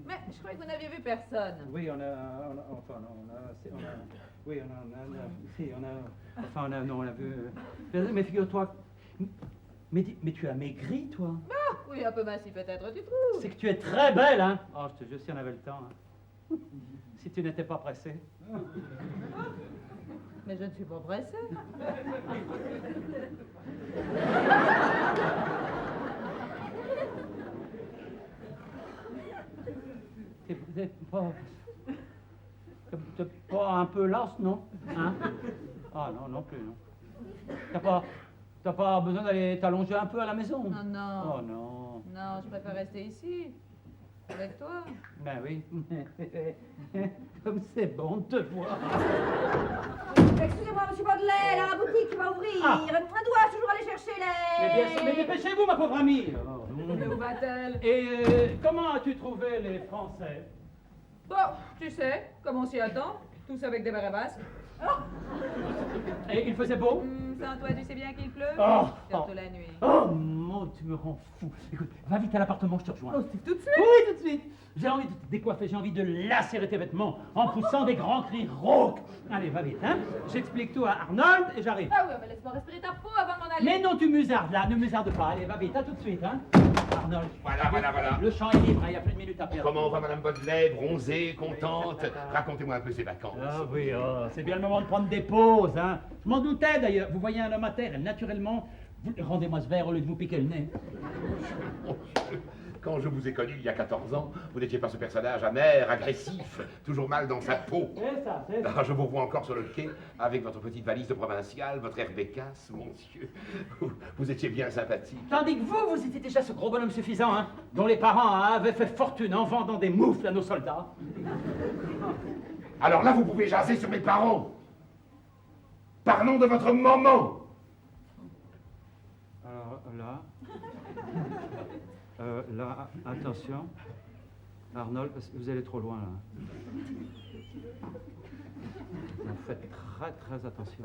[SPEAKER 10] Mais je croyais que vous n'aviez vu personne.
[SPEAKER 4] Oui, on a vu... Mais figure-toi... Mais tu as maigri, toi?
[SPEAKER 10] Ah, oui, un peu massif peut-être, tu trouves?
[SPEAKER 4] C'est que tu es très belle, hein? Oh, je te jure, si on avait le temps, hein. Si tu n'étais pas pressée.
[SPEAKER 10] Mais je ne suis pas pressée.
[SPEAKER 4] T'es pas un peu lasse, non? Hein? Ah non, non plus, non. T'as pas besoin d'aller t'allonger un peu à la maison?
[SPEAKER 10] Non, non.
[SPEAKER 4] Oh non.
[SPEAKER 10] Non, je préfère rester ici. Avec toi.
[SPEAKER 4] Ben oui. Comme c'est bon de te voir.
[SPEAKER 2] Excusez-moi, monsieur Baudelaire, la boutique va ouvrir.
[SPEAKER 4] Ah.
[SPEAKER 2] On doit toujours aller chercher les...
[SPEAKER 4] Mais bien sûr, mais dépêchez-vous, ma pauvre amie.
[SPEAKER 10] Mais où va-t-elle?
[SPEAKER 4] Et comment as-tu trouvé les Français?
[SPEAKER 10] Bon, tu sais, comme on s'y attend, tous avec des verres à basque.
[SPEAKER 4] Et il faisait beau?
[SPEAKER 10] Sans toi, tu sais bien qu'il pleut.
[SPEAKER 4] Oh,
[SPEAKER 10] Surtout la nuit.
[SPEAKER 4] Oh, Maud, tu me rends fou. Écoute, va vite à l'appartement, je te rejoins.
[SPEAKER 10] Oh, c'est tout de suite?
[SPEAKER 4] Oui, tout de suite. J'ai envie de te décoiffer, j'ai envie de lacérer tes vêtements en poussant des grands cris rauques. Allez, va vite, hein. J'explique tout à Arnold et j'arrive.
[SPEAKER 10] Ah oui, mais laisse-moi respirer ta peau avant de m'en aller.
[SPEAKER 4] Mais non, tu musardes là, ne musarde pas. Allez, va vite, à tout de suite, hein. Arnold.
[SPEAKER 1] Voilà.
[SPEAKER 4] Le champ est libre, il n'y a plus de minutes à perdre.
[SPEAKER 1] Comment va Madame Baudelaire, bronzée, contente? Racontez-moi un peu ses vacances.
[SPEAKER 4] Ah oui, c'est bien le moment de prendre des pauses, hein. Je m'en doutais d'ailleurs. Vous voyez un homme à terre et naturellement, rendez-moi ce verre au lieu de vous piquer le nez.
[SPEAKER 1] Quand je vous ai connu il y a 14 ans, vous n'étiez pas ce personnage amer, agressif, toujours mal dans sa peau.
[SPEAKER 4] C'est ça, c'est ça.
[SPEAKER 1] Ah, je vous revois encore sur le quai avec votre petite valise de provincial, votre air bécasse, mon Dieu. Vous étiez bien sympathique.
[SPEAKER 4] Tandis que vous étiez déjà ce gros bonhomme suffisant, hein, dont les parents avaient fait fortune en vendant des moufles à nos soldats.
[SPEAKER 1] Alors là, vous pouvez jaser sur mes parents. Parlons de votre maman.
[SPEAKER 4] Alors là, attention. Arnold, parce que vous allez trop loin là. Vous faites très attention.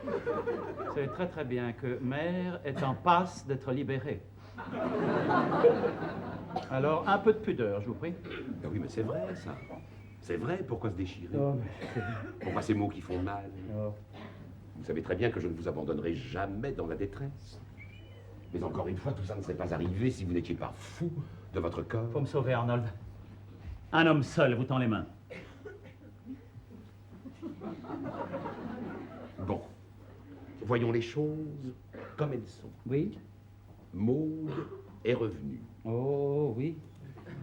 [SPEAKER 4] Vous savez très bien que Mère est en passe d'être libérée. Alors, un peu de pudeur, je vous prie.
[SPEAKER 1] Ah oui, mais c'est vrai, ça. C'est vrai, pourquoi se déchirer?
[SPEAKER 4] Oh,
[SPEAKER 1] Pourquoi ces mots qui font mal?
[SPEAKER 4] oh.
[SPEAKER 1] Vous savez très bien que je ne vous abandonnerai jamais dans la détresse. Mais encore une fois, tout ça ne serait pas arrivé si vous n'étiez pas fou de votre corps.
[SPEAKER 4] Faut me sauver, Arnold. Un homme seul vous tend les mains.
[SPEAKER 1] Bon, voyons les choses comme elles sont.
[SPEAKER 4] Oui?
[SPEAKER 1] Maud est revenue.
[SPEAKER 4] Oh, oui.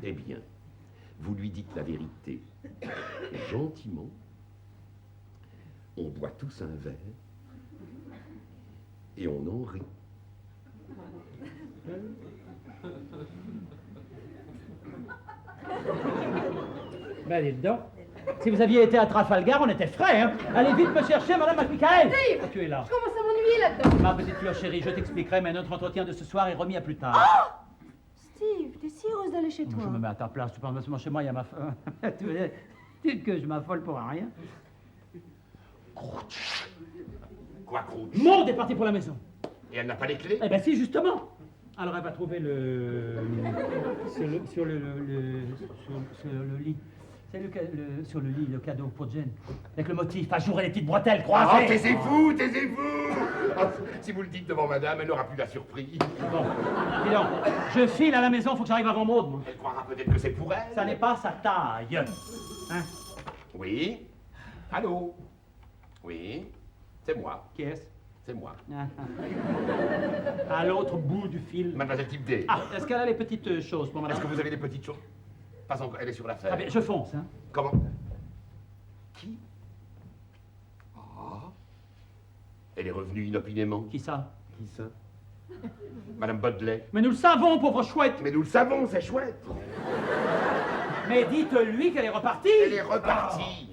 [SPEAKER 1] Eh bien, vous lui dites la vérité gentiment. On boit tous un verre et on en rit.
[SPEAKER 4] Ben, dites donc. Si vous aviez été à Trafalgar, on était frais, hein. Allez vite me chercher, Madame McMichael.
[SPEAKER 8] Steve!
[SPEAKER 4] Tu es là.
[SPEAKER 8] Je commence à m'ennuyer là-dedans.
[SPEAKER 4] Ma petite fleur chérie, je t'expliquerai, mais notre entretien de ce soir est remis à plus tard.
[SPEAKER 8] Steve, t'es si heureuse d'aller chez toi.
[SPEAKER 4] Je me mets à ta place, tu parles seulement chez moi, il y a ma femme. Tu dis que je m'affole pour rien.
[SPEAKER 1] Quoi, Crouch?
[SPEAKER 4] Maud est partie pour la maison.
[SPEAKER 1] Et elle n'a pas les clés?
[SPEAKER 4] Eh ben si, justement. Alors elle va trouver sur le lit. C'est sur le lit, le cadeau pour Jane. Avec le motif, à jour et les petites bretelles croisées.
[SPEAKER 1] Ah, taisez-vous, taisez-vous! Ah, si vous le dites devant madame, elle n'aura plus la surprise.
[SPEAKER 4] Bon, dis donc, je file à la maison, faut que j'arrive avant Maud, moi.
[SPEAKER 1] Elle croira peut-être que c'est pour elle.
[SPEAKER 4] Ça n'est pas sa taille. Hein?
[SPEAKER 1] Oui? Allô? Oui? C'est moi.
[SPEAKER 4] Qui est-ce?
[SPEAKER 1] C'est moi.
[SPEAKER 4] À l'autre bout du fil.
[SPEAKER 1] Mademoiselle Tipdé.
[SPEAKER 4] Ah, est-ce qu'elle a les petites choses pour madame?
[SPEAKER 1] Est-ce que vous avez des petites choses? Pas encore, elle est sur l'affaire.
[SPEAKER 4] Ah bien, je fonce, hein.
[SPEAKER 1] Comment? Qui? Ah. Elle est revenue inopinément.
[SPEAKER 4] Qui ça?
[SPEAKER 1] Qui ça? Madame Baudelaire.
[SPEAKER 4] Mais nous le savons, pauvre chouette.
[SPEAKER 1] Mais nous le savons, c'est chouette.
[SPEAKER 4] Mais dites-lui qu'elle est repartie.
[SPEAKER 1] Elle est repartie.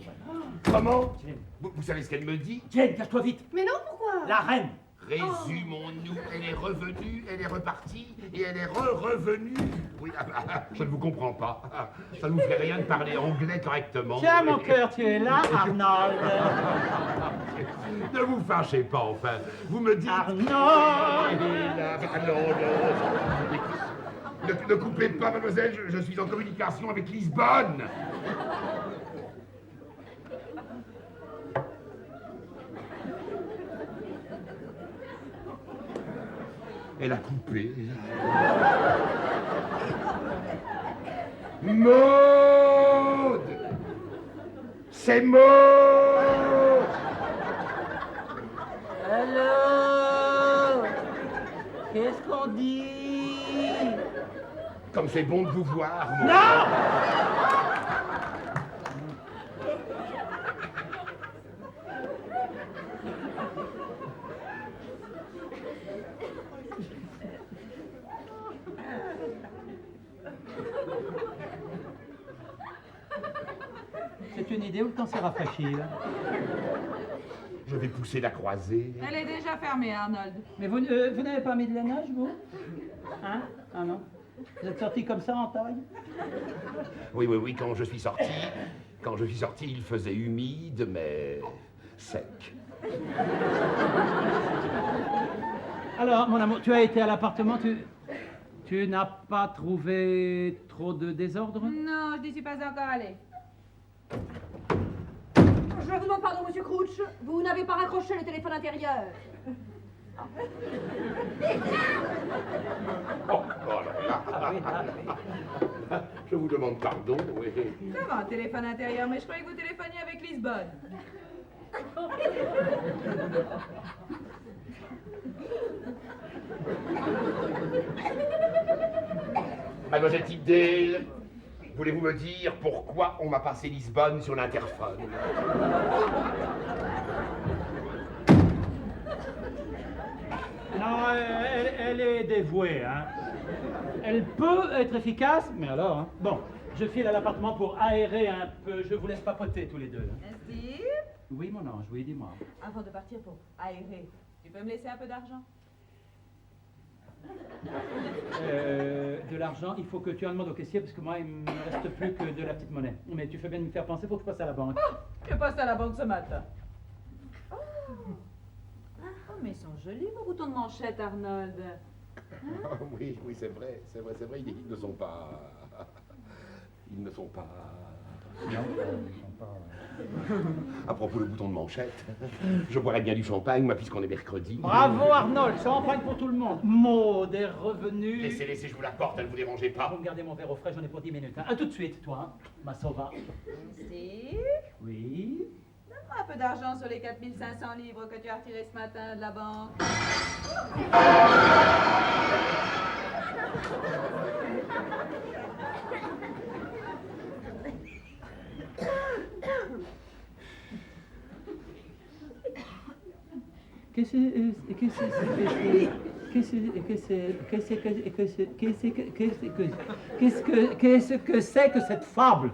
[SPEAKER 1] Comment? Vous savez ce qu'elle me dit?
[SPEAKER 4] Jane, cache-toi vite.
[SPEAKER 8] Mais non, pourquoi?
[SPEAKER 4] La reine.
[SPEAKER 1] Résumons-nous, elle est revenue, elle est repartie, et elle est revenue. Oui, je ne vous comprends pas. Ça ne vous fait rien de parler anglais correctement.
[SPEAKER 4] Tiens, mon cœur, tu es là, Arnold.
[SPEAKER 1] Ne vous fâchez pas, enfin. Vous me dites...
[SPEAKER 4] Arnold.
[SPEAKER 1] Ne coupez pas, mademoiselle, je suis en communication avec Lisbonne. Elle a coupé. Maud! C'est Maud!
[SPEAKER 4] Alors, qu'est-ce qu'on dit?
[SPEAKER 1] Comme c'est bon de vous voir, Maud.
[SPEAKER 4] Non! C'est une idée ou le temps s'est rafraîchi, là?
[SPEAKER 1] Je vais pousser la croisée.
[SPEAKER 10] Elle est déjà fermée, Arnold.
[SPEAKER 4] Mais vous n'avez pas mis de lainage, vous? Hein? Ah non? Vous êtes sorti comme ça en taille?
[SPEAKER 1] Oui, quand je suis sorti, Quand je suis sorti, il faisait humide, mais sec.
[SPEAKER 4] Alors, mon amour, tu as été à l'appartement, tu n'as pas trouvé trop de désordre?
[SPEAKER 10] Non, je n'y suis pas encore allée.
[SPEAKER 2] Je vous demande pardon, monsieur Crouch. Vous n'avez pas raccroché le téléphone intérieur.
[SPEAKER 1] Oh, alors là, je vous demande pardon, oui.
[SPEAKER 10] Comment, téléphone intérieur? Mais je croyais que vous téléphoniez avec Lisbonne.
[SPEAKER 1] Mademoiselle Tipdale, voulez-vous me dire pourquoi on m'a passé Lisbonne sur l'interphone?
[SPEAKER 4] Non, elle est dévouée, hein. Elle peut être efficace, mais alors, hein. Bon, je file à l'appartement pour aérer un peu. Je vous laisse papoter tous les deux. Hein.
[SPEAKER 10] Steve,
[SPEAKER 4] Oui, mon ange, oui, dis-moi.
[SPEAKER 10] avant de partir pour aérer, tu peux me laisser un peu d'argent?
[SPEAKER 4] De l'argent, il faut que tu en demandes au caissier parce que moi, il me reste plus que de la petite monnaie. Mais tu fais bien de me faire penser, faut que je passe à la banque.
[SPEAKER 10] Oh, je passe à la banque ce matin. Oh, mais ils sont jolis vos boutons de manchette, Arnold.
[SPEAKER 1] Oui, c'est vrai, ils ne sont pas... Ils ne sont pas...
[SPEAKER 4] Non, ils sont pas...
[SPEAKER 1] À propos de bouton de manchette, je boirais bien du champagne, moi, puisqu'on est mercredi.
[SPEAKER 4] Bravo Arnold, champagne pour tout le monde. Maud est revenue.
[SPEAKER 1] Laissez, je vous la porte, ne vous dérangez pas.
[SPEAKER 4] Vous me gardez mon verre au frais, j'en ai pour 10 minutes. Hein. À tout de suite, toi, hein, ma sauva.
[SPEAKER 10] Steve,
[SPEAKER 4] Oui.
[SPEAKER 10] donne-moi un peu d'argent sur les 4500 livres que tu as retirés ce matin de la banque.
[SPEAKER 4] Qu'est-ce que c'est que cette fable?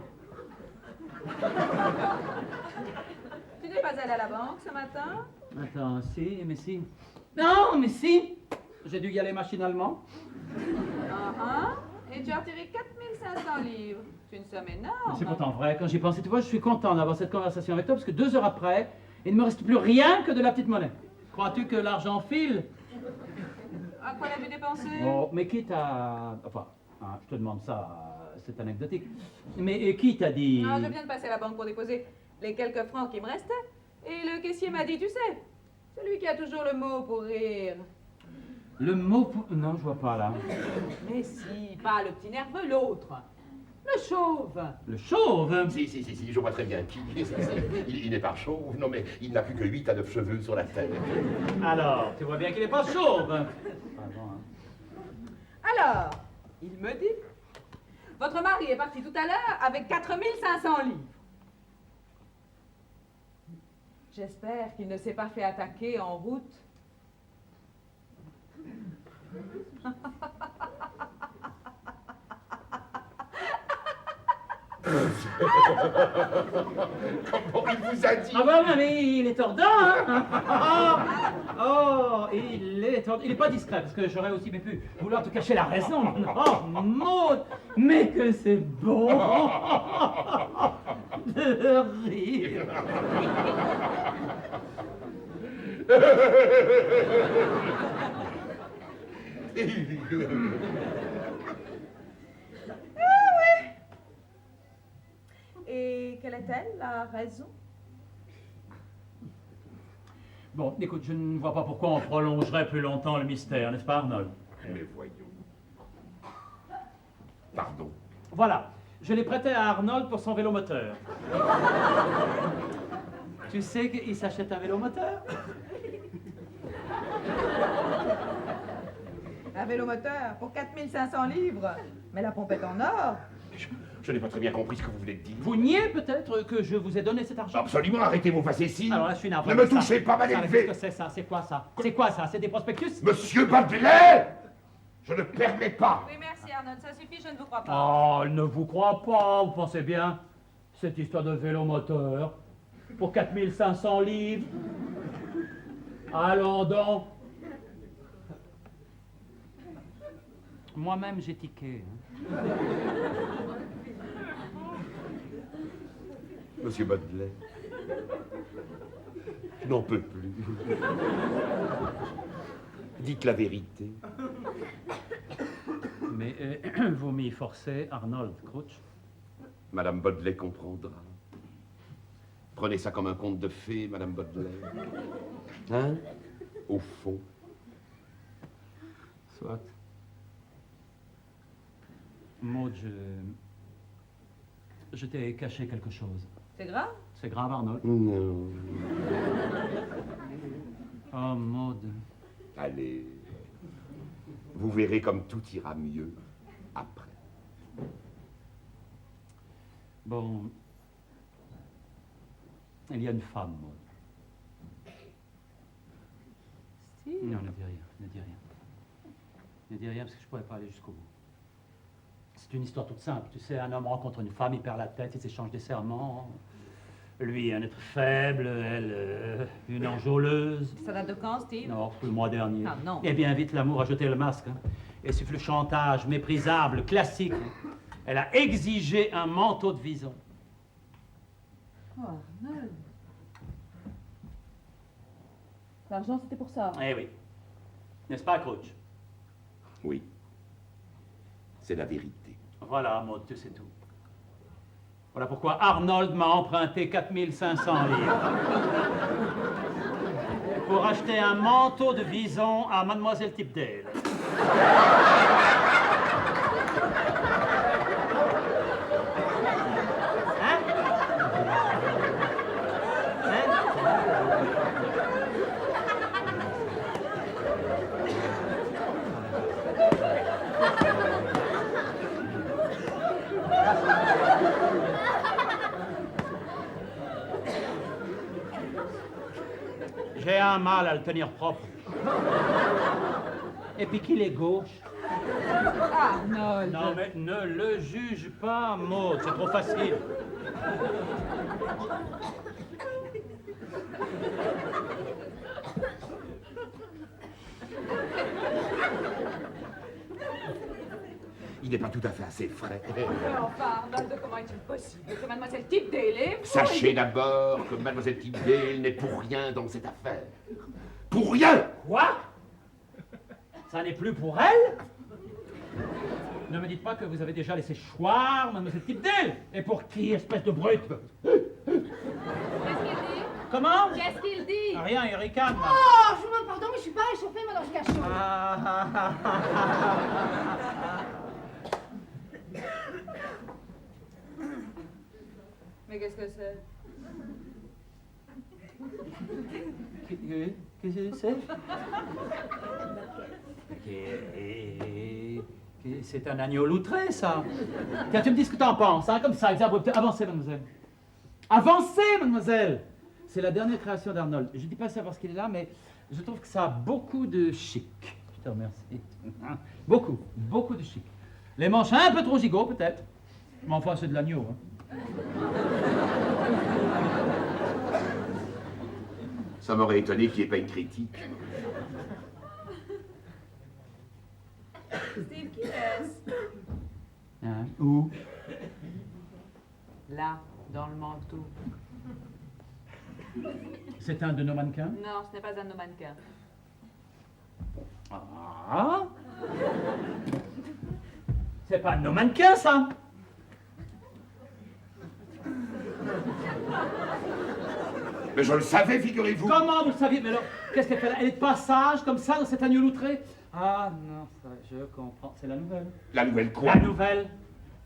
[SPEAKER 10] Tu n'es pas allé à la banque ce matin?
[SPEAKER 4] Attends, si, mais si. Non, mais si. J'ai dû y aller machinalement.
[SPEAKER 10] Et tu as retiré 4500 livres. C'est une somme énorme.
[SPEAKER 4] C'est pourtant vrai, quand j'y pensais, tu vois, je suis content d'avoir cette conversation avec toi, parce que 2 heures après, il ne me reste plus rien que de la petite monnaie. Crois-tu que l'argent file?
[SPEAKER 10] À quoi l'as-tu dépensé?
[SPEAKER 4] Oh, mais qui t'a... Enfin, hein, je te demande ça, c'est anecdotique. Mais qui t'a dit...
[SPEAKER 10] Non, je viens de passer à la banque pour déposer les quelques francs qui me restaient. Et le caissier m'a dit, tu sais, celui qui a toujours le mot pour rire.
[SPEAKER 4] Le mot pour... Non, je vois pas, là.
[SPEAKER 10] Mais si, pas le petit nerveux, l'autre. Le chauve.
[SPEAKER 4] Le chauve?
[SPEAKER 1] Si, je vois très bien qui. Il n'est pas chauve, non mais il n'a plus que 8 à 9 cheveux sur la tête.
[SPEAKER 4] Alors, tu vois bien qu'il n'est pas chauve. Pardon, hein.
[SPEAKER 10] Alors, il me dit, votre mari est parti tout à l'heure avec 4500 livres. J'espère qu'il ne s'est pas fait attaquer en route.
[SPEAKER 1] Comment il vous a dit?
[SPEAKER 4] Ah bah mais il est tordant, hein. Oh, il est tordant. Il n'est pas discret, parce que j'aurais aussi bien pu vouloir te cacher la raison. Oh, Maud, mais que c'est bon de rire.
[SPEAKER 10] Et quelle est-elle, la raison?
[SPEAKER 4] Bon, écoute, je ne vois pas pourquoi on prolongerait plus longtemps le mystère, n'est-ce pas, Arnold?
[SPEAKER 1] Mais voyons. Pardon.
[SPEAKER 4] Voilà, je l'ai prêté à Arnold pour son vélo moteur. Tu sais qu'il s'achète un vélo moteur?
[SPEAKER 10] Un vélo moteur pour 4500 livres. Mais la pompe est en or.
[SPEAKER 1] Je n'ai pas très bien compris ce que vous venez de dire.
[SPEAKER 4] Vous niez peut-être que je vous ai donné cet argent?
[SPEAKER 1] Absolument, arrêtez vos facéties.
[SPEAKER 4] Alors là, je suis navré.
[SPEAKER 1] Ne me touchez pas, ma
[SPEAKER 4] Qu'est-ce
[SPEAKER 1] élevée.
[SPEAKER 4] que c'est ça? C'est quoi ça? C'est quoi ça? C'est des prospectus?
[SPEAKER 1] Monsieur Baudelaire, je ne permets pas.
[SPEAKER 10] Oui, merci Arnold, ça suffit, je ne vous crois pas.
[SPEAKER 4] Oh, elle ne vous croit pas, vous pensez bien? Cette histoire de vélo moteur, pour 4500 livres. Allons donc. Moi-même, j'ai tiqué.
[SPEAKER 1] Monsieur Baudelet, je n'en peux plus. Dites la vérité.
[SPEAKER 4] Mais vous m'y forcez, Arnold Crouch.
[SPEAKER 1] Madame Baudelet comprendra. Prenez ça comme un conte de fées, Madame Baudelet. Hein? Au fond.
[SPEAKER 4] Soit. Maud, je t'ai caché quelque chose.
[SPEAKER 10] C'est grave?
[SPEAKER 4] C'est grave, Arnold.
[SPEAKER 1] Non.
[SPEAKER 4] Oh, Maud.
[SPEAKER 1] Allez. Vous verrez comme tout ira mieux après.
[SPEAKER 4] Bon. Il y a une femme, Maud.
[SPEAKER 10] Si.
[SPEAKER 4] Non, ne dis rien, ne dis rien. Ne dis rien parce que je ne pourrais pas aller jusqu'au bout. C'est une histoire toute simple. Tu sais, un homme rencontre une femme, il perd la tête, il s'échange des serments. Lui, un être faible, elle, une enjôleuse.
[SPEAKER 10] Ça date de quand, Steve?
[SPEAKER 4] Non, le mois dernier.
[SPEAKER 10] Ah, non.
[SPEAKER 4] Eh bien, vite, l'amour a jeté le masque. Hein. Et suffit le chantage, méprisable, classique. Elle a exigé un manteau de vison.
[SPEAKER 10] Oh, Arnold. L'argent, c'était pour ça.
[SPEAKER 4] Eh oui. N'est-ce pas, Crouch?
[SPEAKER 1] Oui. C'est la vérité.
[SPEAKER 4] Voilà, Maud, tu sais tout. Voilà pourquoi Arnold m'a emprunté 4500 livres. Pour acheter un manteau de vison à Mademoiselle Tipdale. Hein? J'ai un mal à le tenir propre. Et puis qu'il est gauche.
[SPEAKER 10] Arnold.
[SPEAKER 4] Non, mais ne le juge pas, Maud, c'est trop facile.
[SPEAKER 1] Il n'est pas tout à fait assez frais.
[SPEAKER 10] Mais enfin, Arnold, comment est-il possible que Mademoiselle Tipdale est...
[SPEAKER 1] Sachez d'abord que Mademoiselle Tipdale n'est pour rien dans cette affaire. Pour rien!
[SPEAKER 4] Quoi? Ça n'est plus pour elle? Ne me dites pas que vous avez déjà laissé choir Mademoiselle Tipdale. Et pour qui, espèce de brute?
[SPEAKER 8] Qu'est-ce qu'il dit?
[SPEAKER 4] Comment?
[SPEAKER 8] Qu'est-ce qu'il dit?
[SPEAKER 4] Rien, il ricane. là.
[SPEAKER 8] Oh, je vous demande pardon, mais je suis pas réchauffée, moi, dans ce cachot.
[SPEAKER 10] Mais qu'est-ce que c'est?
[SPEAKER 4] Qu'est-ce que c'est? C'est un agneau loutré, ça. Tiens, tu me dis ce que t'en penses, hein, comme ça, avancez, mademoiselle. Avancez, mademoiselle. C'est la dernière création d'Arnold. Je ne dis pas ça parce qu'il est là, mais je trouve que ça a beaucoup de chic. Je te remercie. Beaucoup, beaucoup de chic. Les manches un peu trop gigots, peut-être. Mais enfin, c'est de l'agneau, hein.
[SPEAKER 1] Ça m'aurait étonné qu'il n'y ait pas une critique.
[SPEAKER 10] Steve, qui est-ce?
[SPEAKER 4] Hein? Où?
[SPEAKER 10] Là, dans le manteau.
[SPEAKER 4] C'est un de nos mannequins?
[SPEAKER 10] Non, ce n'est pas un de nos mannequins.
[SPEAKER 4] Ah! C'est pas un de nos mannequins, ça!
[SPEAKER 1] Mais je le savais, figurez-vous.
[SPEAKER 4] Comment vous le saviez? Mais alors, qu'est-ce qu'elle fait là? Elle est de passage, comme ça, dans cet agneau loutré? Ah non, ça, je comprends. C'est la nouvelle.
[SPEAKER 1] La nouvelle quoi?
[SPEAKER 4] La nouvelle,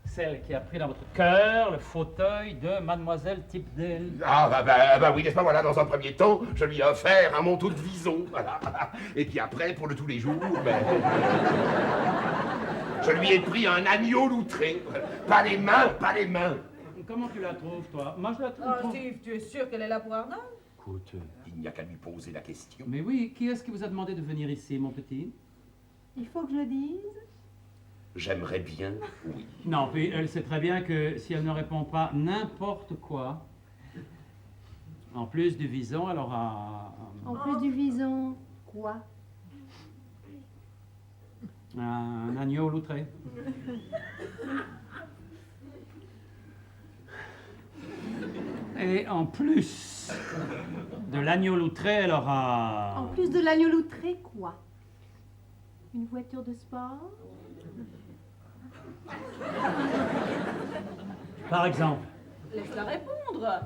[SPEAKER 4] celle qui a pris dans votre cœur le fauteuil de Mademoiselle Tipdale.
[SPEAKER 1] Ah, bah oui, n'est-ce pas, voilà, dans un premier temps, je lui ai offert un manteau de vison, voilà. Et puis après, pour le tous les jours, ben... je lui ai pris un agneau loutré. Pas les mains, pas les mains.
[SPEAKER 4] Comment tu la trouves, toi? Moi, je la trouve...
[SPEAKER 10] Oh, Steve, tu es sûr qu'elle est là pour Arnold?
[SPEAKER 4] Écoute...
[SPEAKER 1] Il n'y a qu'à lui poser la question.
[SPEAKER 4] Mais oui, qui est-ce qui vous a demandé de venir ici, mon petit?
[SPEAKER 2] Il faut que je le dise.
[SPEAKER 1] J'aimerais bien, oui.
[SPEAKER 4] Non, puis elle sait très bien que si elle ne répond pas n'importe quoi, en plus du vison, elle aura...
[SPEAKER 8] En plus du vison, quoi?
[SPEAKER 4] Un agneau loutré. Et en plus de l'agneau loutré, elle aura...
[SPEAKER 8] En plus de l'agneau loutré, quoi? Une voiture de sport?
[SPEAKER 4] Par exemple.
[SPEAKER 10] Laisse-la répondre.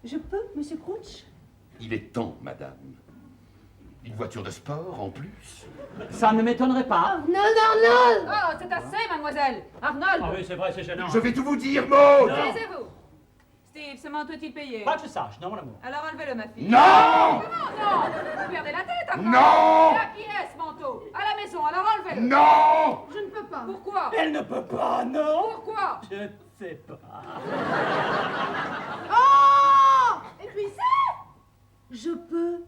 [SPEAKER 8] Je peux, monsieur Crouch?
[SPEAKER 1] Il est temps, madame. Une voiture de sport, en plus.
[SPEAKER 4] Ça ne m'étonnerait pas.
[SPEAKER 8] Non, non, non!
[SPEAKER 10] Oh, c'est assez, mademoiselle. Arnold,
[SPEAKER 4] Ah oui, c'est vrai, c'est gênant.
[SPEAKER 1] Je vais tout vous dire, Maud!
[SPEAKER 10] taisez-vous. Steve, ce manteau est-il payé?
[SPEAKER 4] Pas que je sache, non, mon amour.
[SPEAKER 10] Alors enlevez-le, ma fille.
[SPEAKER 1] Non!
[SPEAKER 10] Non, vous perdez la tête, Arnold.
[SPEAKER 1] Non!
[SPEAKER 10] Et à qui est ce manteau? À la maison, alors enlevez-le.
[SPEAKER 1] Non!
[SPEAKER 8] Je ne peux pas.
[SPEAKER 10] Pourquoi?
[SPEAKER 4] Elle ne peut pas, non.
[SPEAKER 10] Pourquoi?
[SPEAKER 4] Je ne sais pas.
[SPEAKER 8] Oh! Et puis ça? Je peux.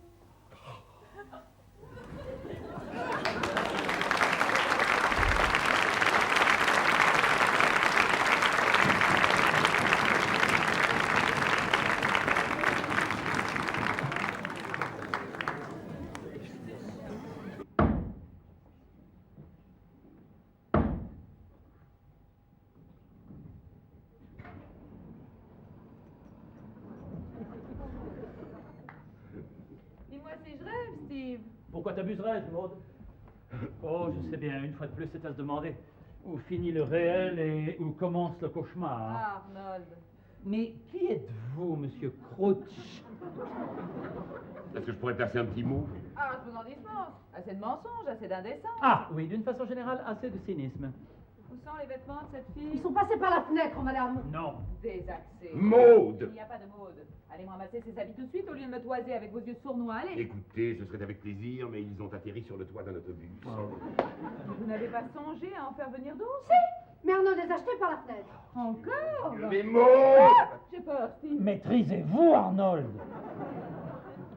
[SPEAKER 10] Dis-moi si je rêve, Steve.
[SPEAKER 4] Pourquoi t'abuserais-je, Maud? Oh, je sais bien, une fois de plus, c'est à se demander où finit le réel et où commence le cauchemar.
[SPEAKER 10] Arnold.
[SPEAKER 4] Mais qui êtes-vous, monsieur Crouch?
[SPEAKER 1] Est-ce que je pourrais placer un petit mot?
[SPEAKER 10] Ah, je vous en dispense. Assez de mensonges, assez d'indécence.
[SPEAKER 4] Ah, oui, d'une façon générale, assez de cynisme.
[SPEAKER 10] Où sont les vêtements de cette fille?
[SPEAKER 3] Ils sont passés par la fenêtre, madame.
[SPEAKER 4] Non.
[SPEAKER 10] Désaxés.
[SPEAKER 1] Maud!
[SPEAKER 10] Il n'y a pas de mode. Allez me ramasser ses habits tout de suite au lieu de me toiser avec vos yeux sournois. Allez.
[SPEAKER 1] Écoutez, ce serait avec plaisir, mais ils ont atterri sur le toit d'un autobus.
[SPEAKER 10] Vous n'avez pas songé à en faire venir d'autres?
[SPEAKER 3] Mais Arnaud les a achetés par la fenêtre.
[SPEAKER 10] Encore?
[SPEAKER 1] Mais Maud!
[SPEAKER 10] J'ai peur, Steve.
[SPEAKER 4] Maîtrisez-vous, Arnold.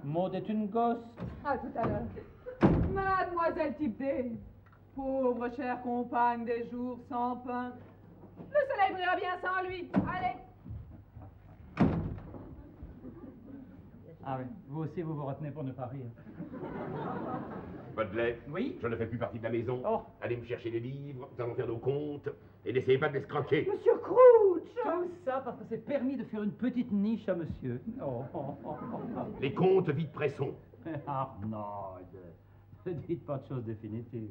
[SPEAKER 4] Maud est une gosse.
[SPEAKER 10] À tout à l'heure. Mademoiselle Tipdale, pauvre chère compagne des jours sans pain. Le soleil brillera bien sans lui. Allez.
[SPEAKER 4] Ah oui, vous aussi, vous vous retenez pour ne pas rire.
[SPEAKER 1] Baudelaire,
[SPEAKER 4] Oui?
[SPEAKER 1] je ne fais plus partie de la maison.
[SPEAKER 4] Oh.
[SPEAKER 1] Allez me chercher les livres, nous allons faire nos comptes, et n'essayez pas de l'escroquer.
[SPEAKER 3] Monsieur Crouch!
[SPEAKER 4] Tout ça parce que c'est permis de faire une petite niche à monsieur. Oh, oh, oh, oh.
[SPEAKER 1] Les comptes vite pressons.
[SPEAKER 4] Arnold, ne dites pas de choses définitives.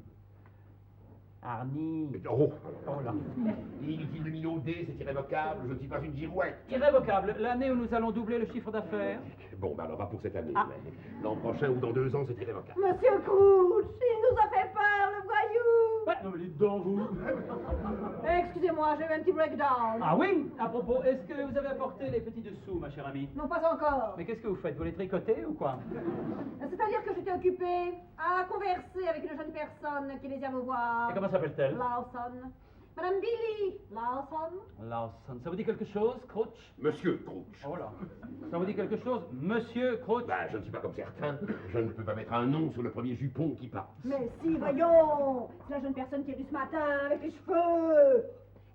[SPEAKER 4] Arnie.
[SPEAKER 1] Oh,
[SPEAKER 4] Oh là.
[SPEAKER 1] inutile de minauder, c'est irrévocable, je ne suis pas une girouette.
[SPEAKER 4] Irrévocable, l'année où nous allons doubler le chiffre d'affaires.
[SPEAKER 1] Bon, bah alors pas pour cette année,
[SPEAKER 4] Ah.
[SPEAKER 1] mais l'an prochain ou dans 2 ans, c'est irrévocable.
[SPEAKER 3] Monsieur Crouch, il nous a fait peur, le voyou!
[SPEAKER 4] Ouais, non mais dites donc vous.
[SPEAKER 3] Excusez-moi, j'ai eu un petit breakdown.
[SPEAKER 4] Ah oui, à propos, est-ce que vous avez apporté les petits dessous, ma chère amie?
[SPEAKER 3] Non, pas encore.
[SPEAKER 4] Mais qu'est-ce que vous faites? Vous les tricotez ou quoi?
[SPEAKER 3] C'est-à-dire que j'étais occupée à converser avec une jeune personne qui désire me voir.
[SPEAKER 4] Et comment s'appelle-t-elle?
[SPEAKER 3] Lawson. Madame Billy Lawson.
[SPEAKER 4] Lawson. Ça vous dit quelque chose, Crouch?
[SPEAKER 1] Monsieur Crouch.
[SPEAKER 4] Oh là. Ça vous dit quelque chose, monsieur Crouch?
[SPEAKER 1] Bah, je ne suis pas comme certains. Je ne peux pas mettre un nom sur le premier jupon qui passe.
[SPEAKER 3] Mais si, voyons. C'est la jeune personne qui est venue ce matin avec les cheveux.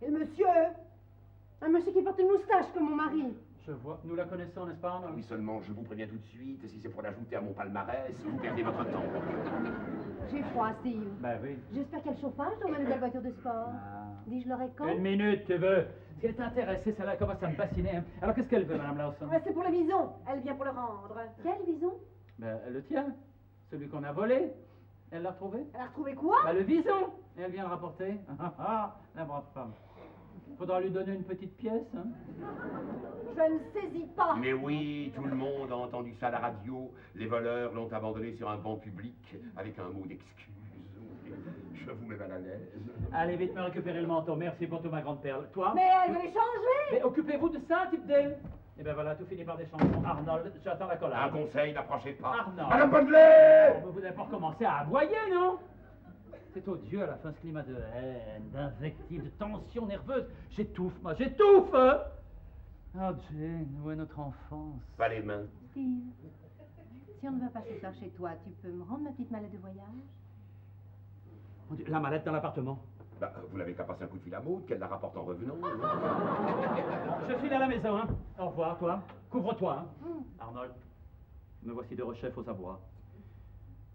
[SPEAKER 3] Et le monsieur? Un monsieur qui porte une moustache comme mon mari.
[SPEAKER 4] Je vois. Nous la connaissons, n'est-ce pas, Arnold?
[SPEAKER 1] Oui, seulement, je vous préviens tout de suite, si c'est pour l'ajouter à mon palmarès, vous perdez votre temps.
[SPEAKER 8] J'ai froid, Steve.
[SPEAKER 4] Ben oui.
[SPEAKER 8] J'espère qu'il y a le chauffage dans ma nouvelle voiture de sport.
[SPEAKER 4] Ah.
[SPEAKER 8] Dis-je l'aurai quand?
[SPEAKER 4] Une minute, tu veux? Si elle est intéressée, celle-là commence à me bassiner. Hein. Alors qu'est-ce qu'elle veut, Madame Lawson?
[SPEAKER 3] Ouais, c'est pour le vison. Elle vient pour le rendre.
[SPEAKER 8] Quel vison?
[SPEAKER 4] Ben, le tien. Celui qu'on a volé. Elle l'a retrouvé?
[SPEAKER 3] Elle a retrouvé quoi?
[SPEAKER 4] Ben, le vison. Et elle vient le rapporter. La brave femme. Faudra lui donner une petite pièce, hein?
[SPEAKER 3] Je ne saisis pas.
[SPEAKER 1] Mais oui, tout le monde a entendu ça à la radio. Les voleurs l'ont abandonné sur un banc public avec un mot d'excuse. Je vous mets mal à l'aise.
[SPEAKER 4] Allez, vite me récupérer le manteau. Merci pour tout, ma grande perle. Toi?
[SPEAKER 3] Mais elle veut les changer.
[SPEAKER 4] Mais occupez-vous de ça, Tipdale. Et ben voilà, tout finit par des chansons. Arnold, j'attends la
[SPEAKER 1] Un
[SPEAKER 4] collade.
[SPEAKER 1] conseil, n'approchez pas.
[SPEAKER 4] Arnold.
[SPEAKER 1] Madame Baudelaire!
[SPEAKER 4] Vous n'avez pas recommencé à aboyer, non? C'est odieux à la fin, ce climat de haine, d'invective, de tension nerveuse. J'étouffe, moi, j'étouffe! Oh, Jane, où est notre enfance?
[SPEAKER 1] Pas les mains.
[SPEAKER 8] Steve, si on ne va pas ce soir chez toi, tu peux me rendre ma petite mallette de voyage?
[SPEAKER 4] Mon Dieu, la mallette dans l'appartement.
[SPEAKER 1] Bah, vous n'avez qu'à passer un coup de fil à Maud, qu'elle la rapporte en revenant.
[SPEAKER 4] Je file à la maison, hein. Au revoir, toi. Couvre-toi, hein. Arnold, me voici de rechef aux abois.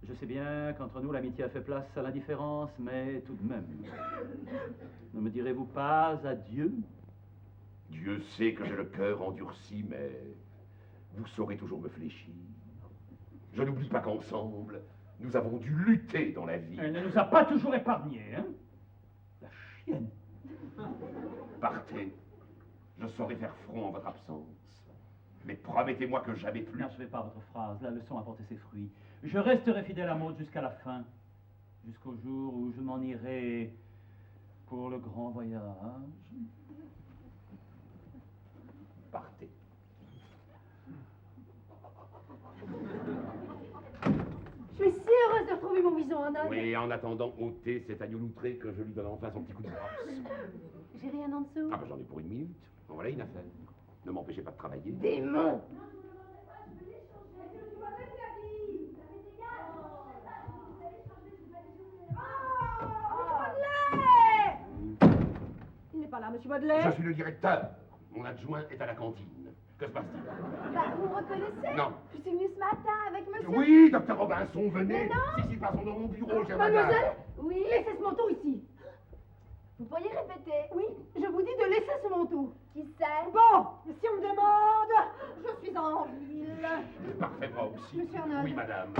[SPEAKER 4] Je sais bien qu'entre nous, l'amitié a fait place à l'indifférence, mais tout de même. Ne me direz-vous pas adieu?
[SPEAKER 1] Dieu sait que j'ai le cœur endurci, mais vous saurez toujours me fléchir. Je n'oublie pas qu'ensemble, nous avons dû lutter dans la vie.
[SPEAKER 4] Elle ne nous a pas toujours épargnés, hein? La chienne.
[SPEAKER 1] Partez, je saurai faire front en votre absence. Mais promettez-moi que jamais plus.
[SPEAKER 4] N'achevez pas votre phrase, la leçon a porté ses fruits. Je resterai fidèle à Maud jusqu'à la fin, jusqu'au jour où je m'en irai pour le grand voyage.
[SPEAKER 1] Partez.
[SPEAKER 3] Je suis si heureuse de retrouver mon vison en âne.
[SPEAKER 1] Oui, en attendant, ôtez cet agneau loutré que je lui donne enfin son petit coup de brosse.
[SPEAKER 3] J'ai rien en dessous.
[SPEAKER 1] Ah ben j'en ai pour 1 minute. En voilà une affaire. Ne m'empêchez pas de travailler.
[SPEAKER 3] Démon!
[SPEAKER 2] Il n'est pas là, monsieur Baudelaire.
[SPEAKER 1] Je suis le directeur. Mon adjoint est à la cantine. Que se passe-t-il?
[SPEAKER 3] Bah, vous me reconnaissez?
[SPEAKER 1] Non.
[SPEAKER 3] Je suis venue ce matin avec monsieur...
[SPEAKER 1] Oui, docteur Robinson, venez.
[SPEAKER 3] Mais non.
[SPEAKER 1] Si, passons dans mon bureau, chère madame.
[SPEAKER 3] Mademoiselle? Oui? Laissez ce manteau ici. Vous pourriez répéter? Oui, je vous dis de laisser ce manteau. Qui c'est?
[SPEAKER 2] Bon, si on me demande, je suis en ville.
[SPEAKER 1] Parfait, moi aussi.
[SPEAKER 8] Monsieur Arnold.
[SPEAKER 1] Oui, madame.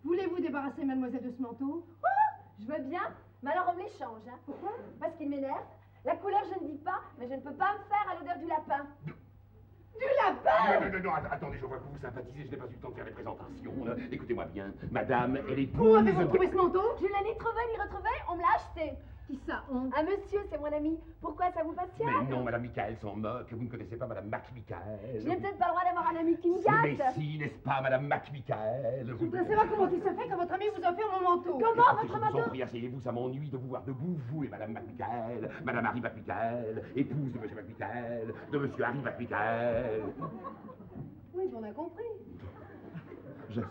[SPEAKER 8] Voulez-vous débarrasser mademoiselle de ce manteau?
[SPEAKER 3] Je veux bien, mais alors on me l'échange, hein. Pourquoi? Parce qu'il m'énerve. La couleur, je ne dis pas, mais je ne peux pas me faire à l'odeur du lapin. Du lapin?
[SPEAKER 1] Non, attendez, je vois que vous sympathisez, je n'ai pas eu le temps de faire les présentations. Écoutez-moi bien, madame, elle est
[SPEAKER 8] Où avez-vous trouvé ce manteau?
[SPEAKER 3] Je l'ai ni trouvé ni retrouvé, on me l'a acheté.
[SPEAKER 8] Qui ça, on?
[SPEAKER 3] Un monsieur, c'est mon ami. Pourquoi ça vous passionne?
[SPEAKER 1] Mais non, madame Michael s'en moque, vous ne connaissez pas madame Mac-Michael.
[SPEAKER 3] Je n'ai peut-être pas le droit d'avoir un ami qui me
[SPEAKER 1] Mais
[SPEAKER 3] gâte.
[SPEAKER 1] si, n'est-ce pas, madame Mac-Michael?
[SPEAKER 8] Je voudrais savoir comment il se fait que votre ami vous offre mon manteau.
[SPEAKER 3] Comment
[SPEAKER 1] Écoutez,
[SPEAKER 3] votre
[SPEAKER 1] je vous en
[SPEAKER 3] manteau?
[SPEAKER 1] prie, asseyez-vous, ça m'ennuie de vous voir debout, vous et madame Mac-Michael, madame Harry Mac-Michael, épouse de monsieur Mac-Michael, de monsieur Harry Mac-Michael.
[SPEAKER 8] Oui, on a compris.
[SPEAKER 1] J'espère.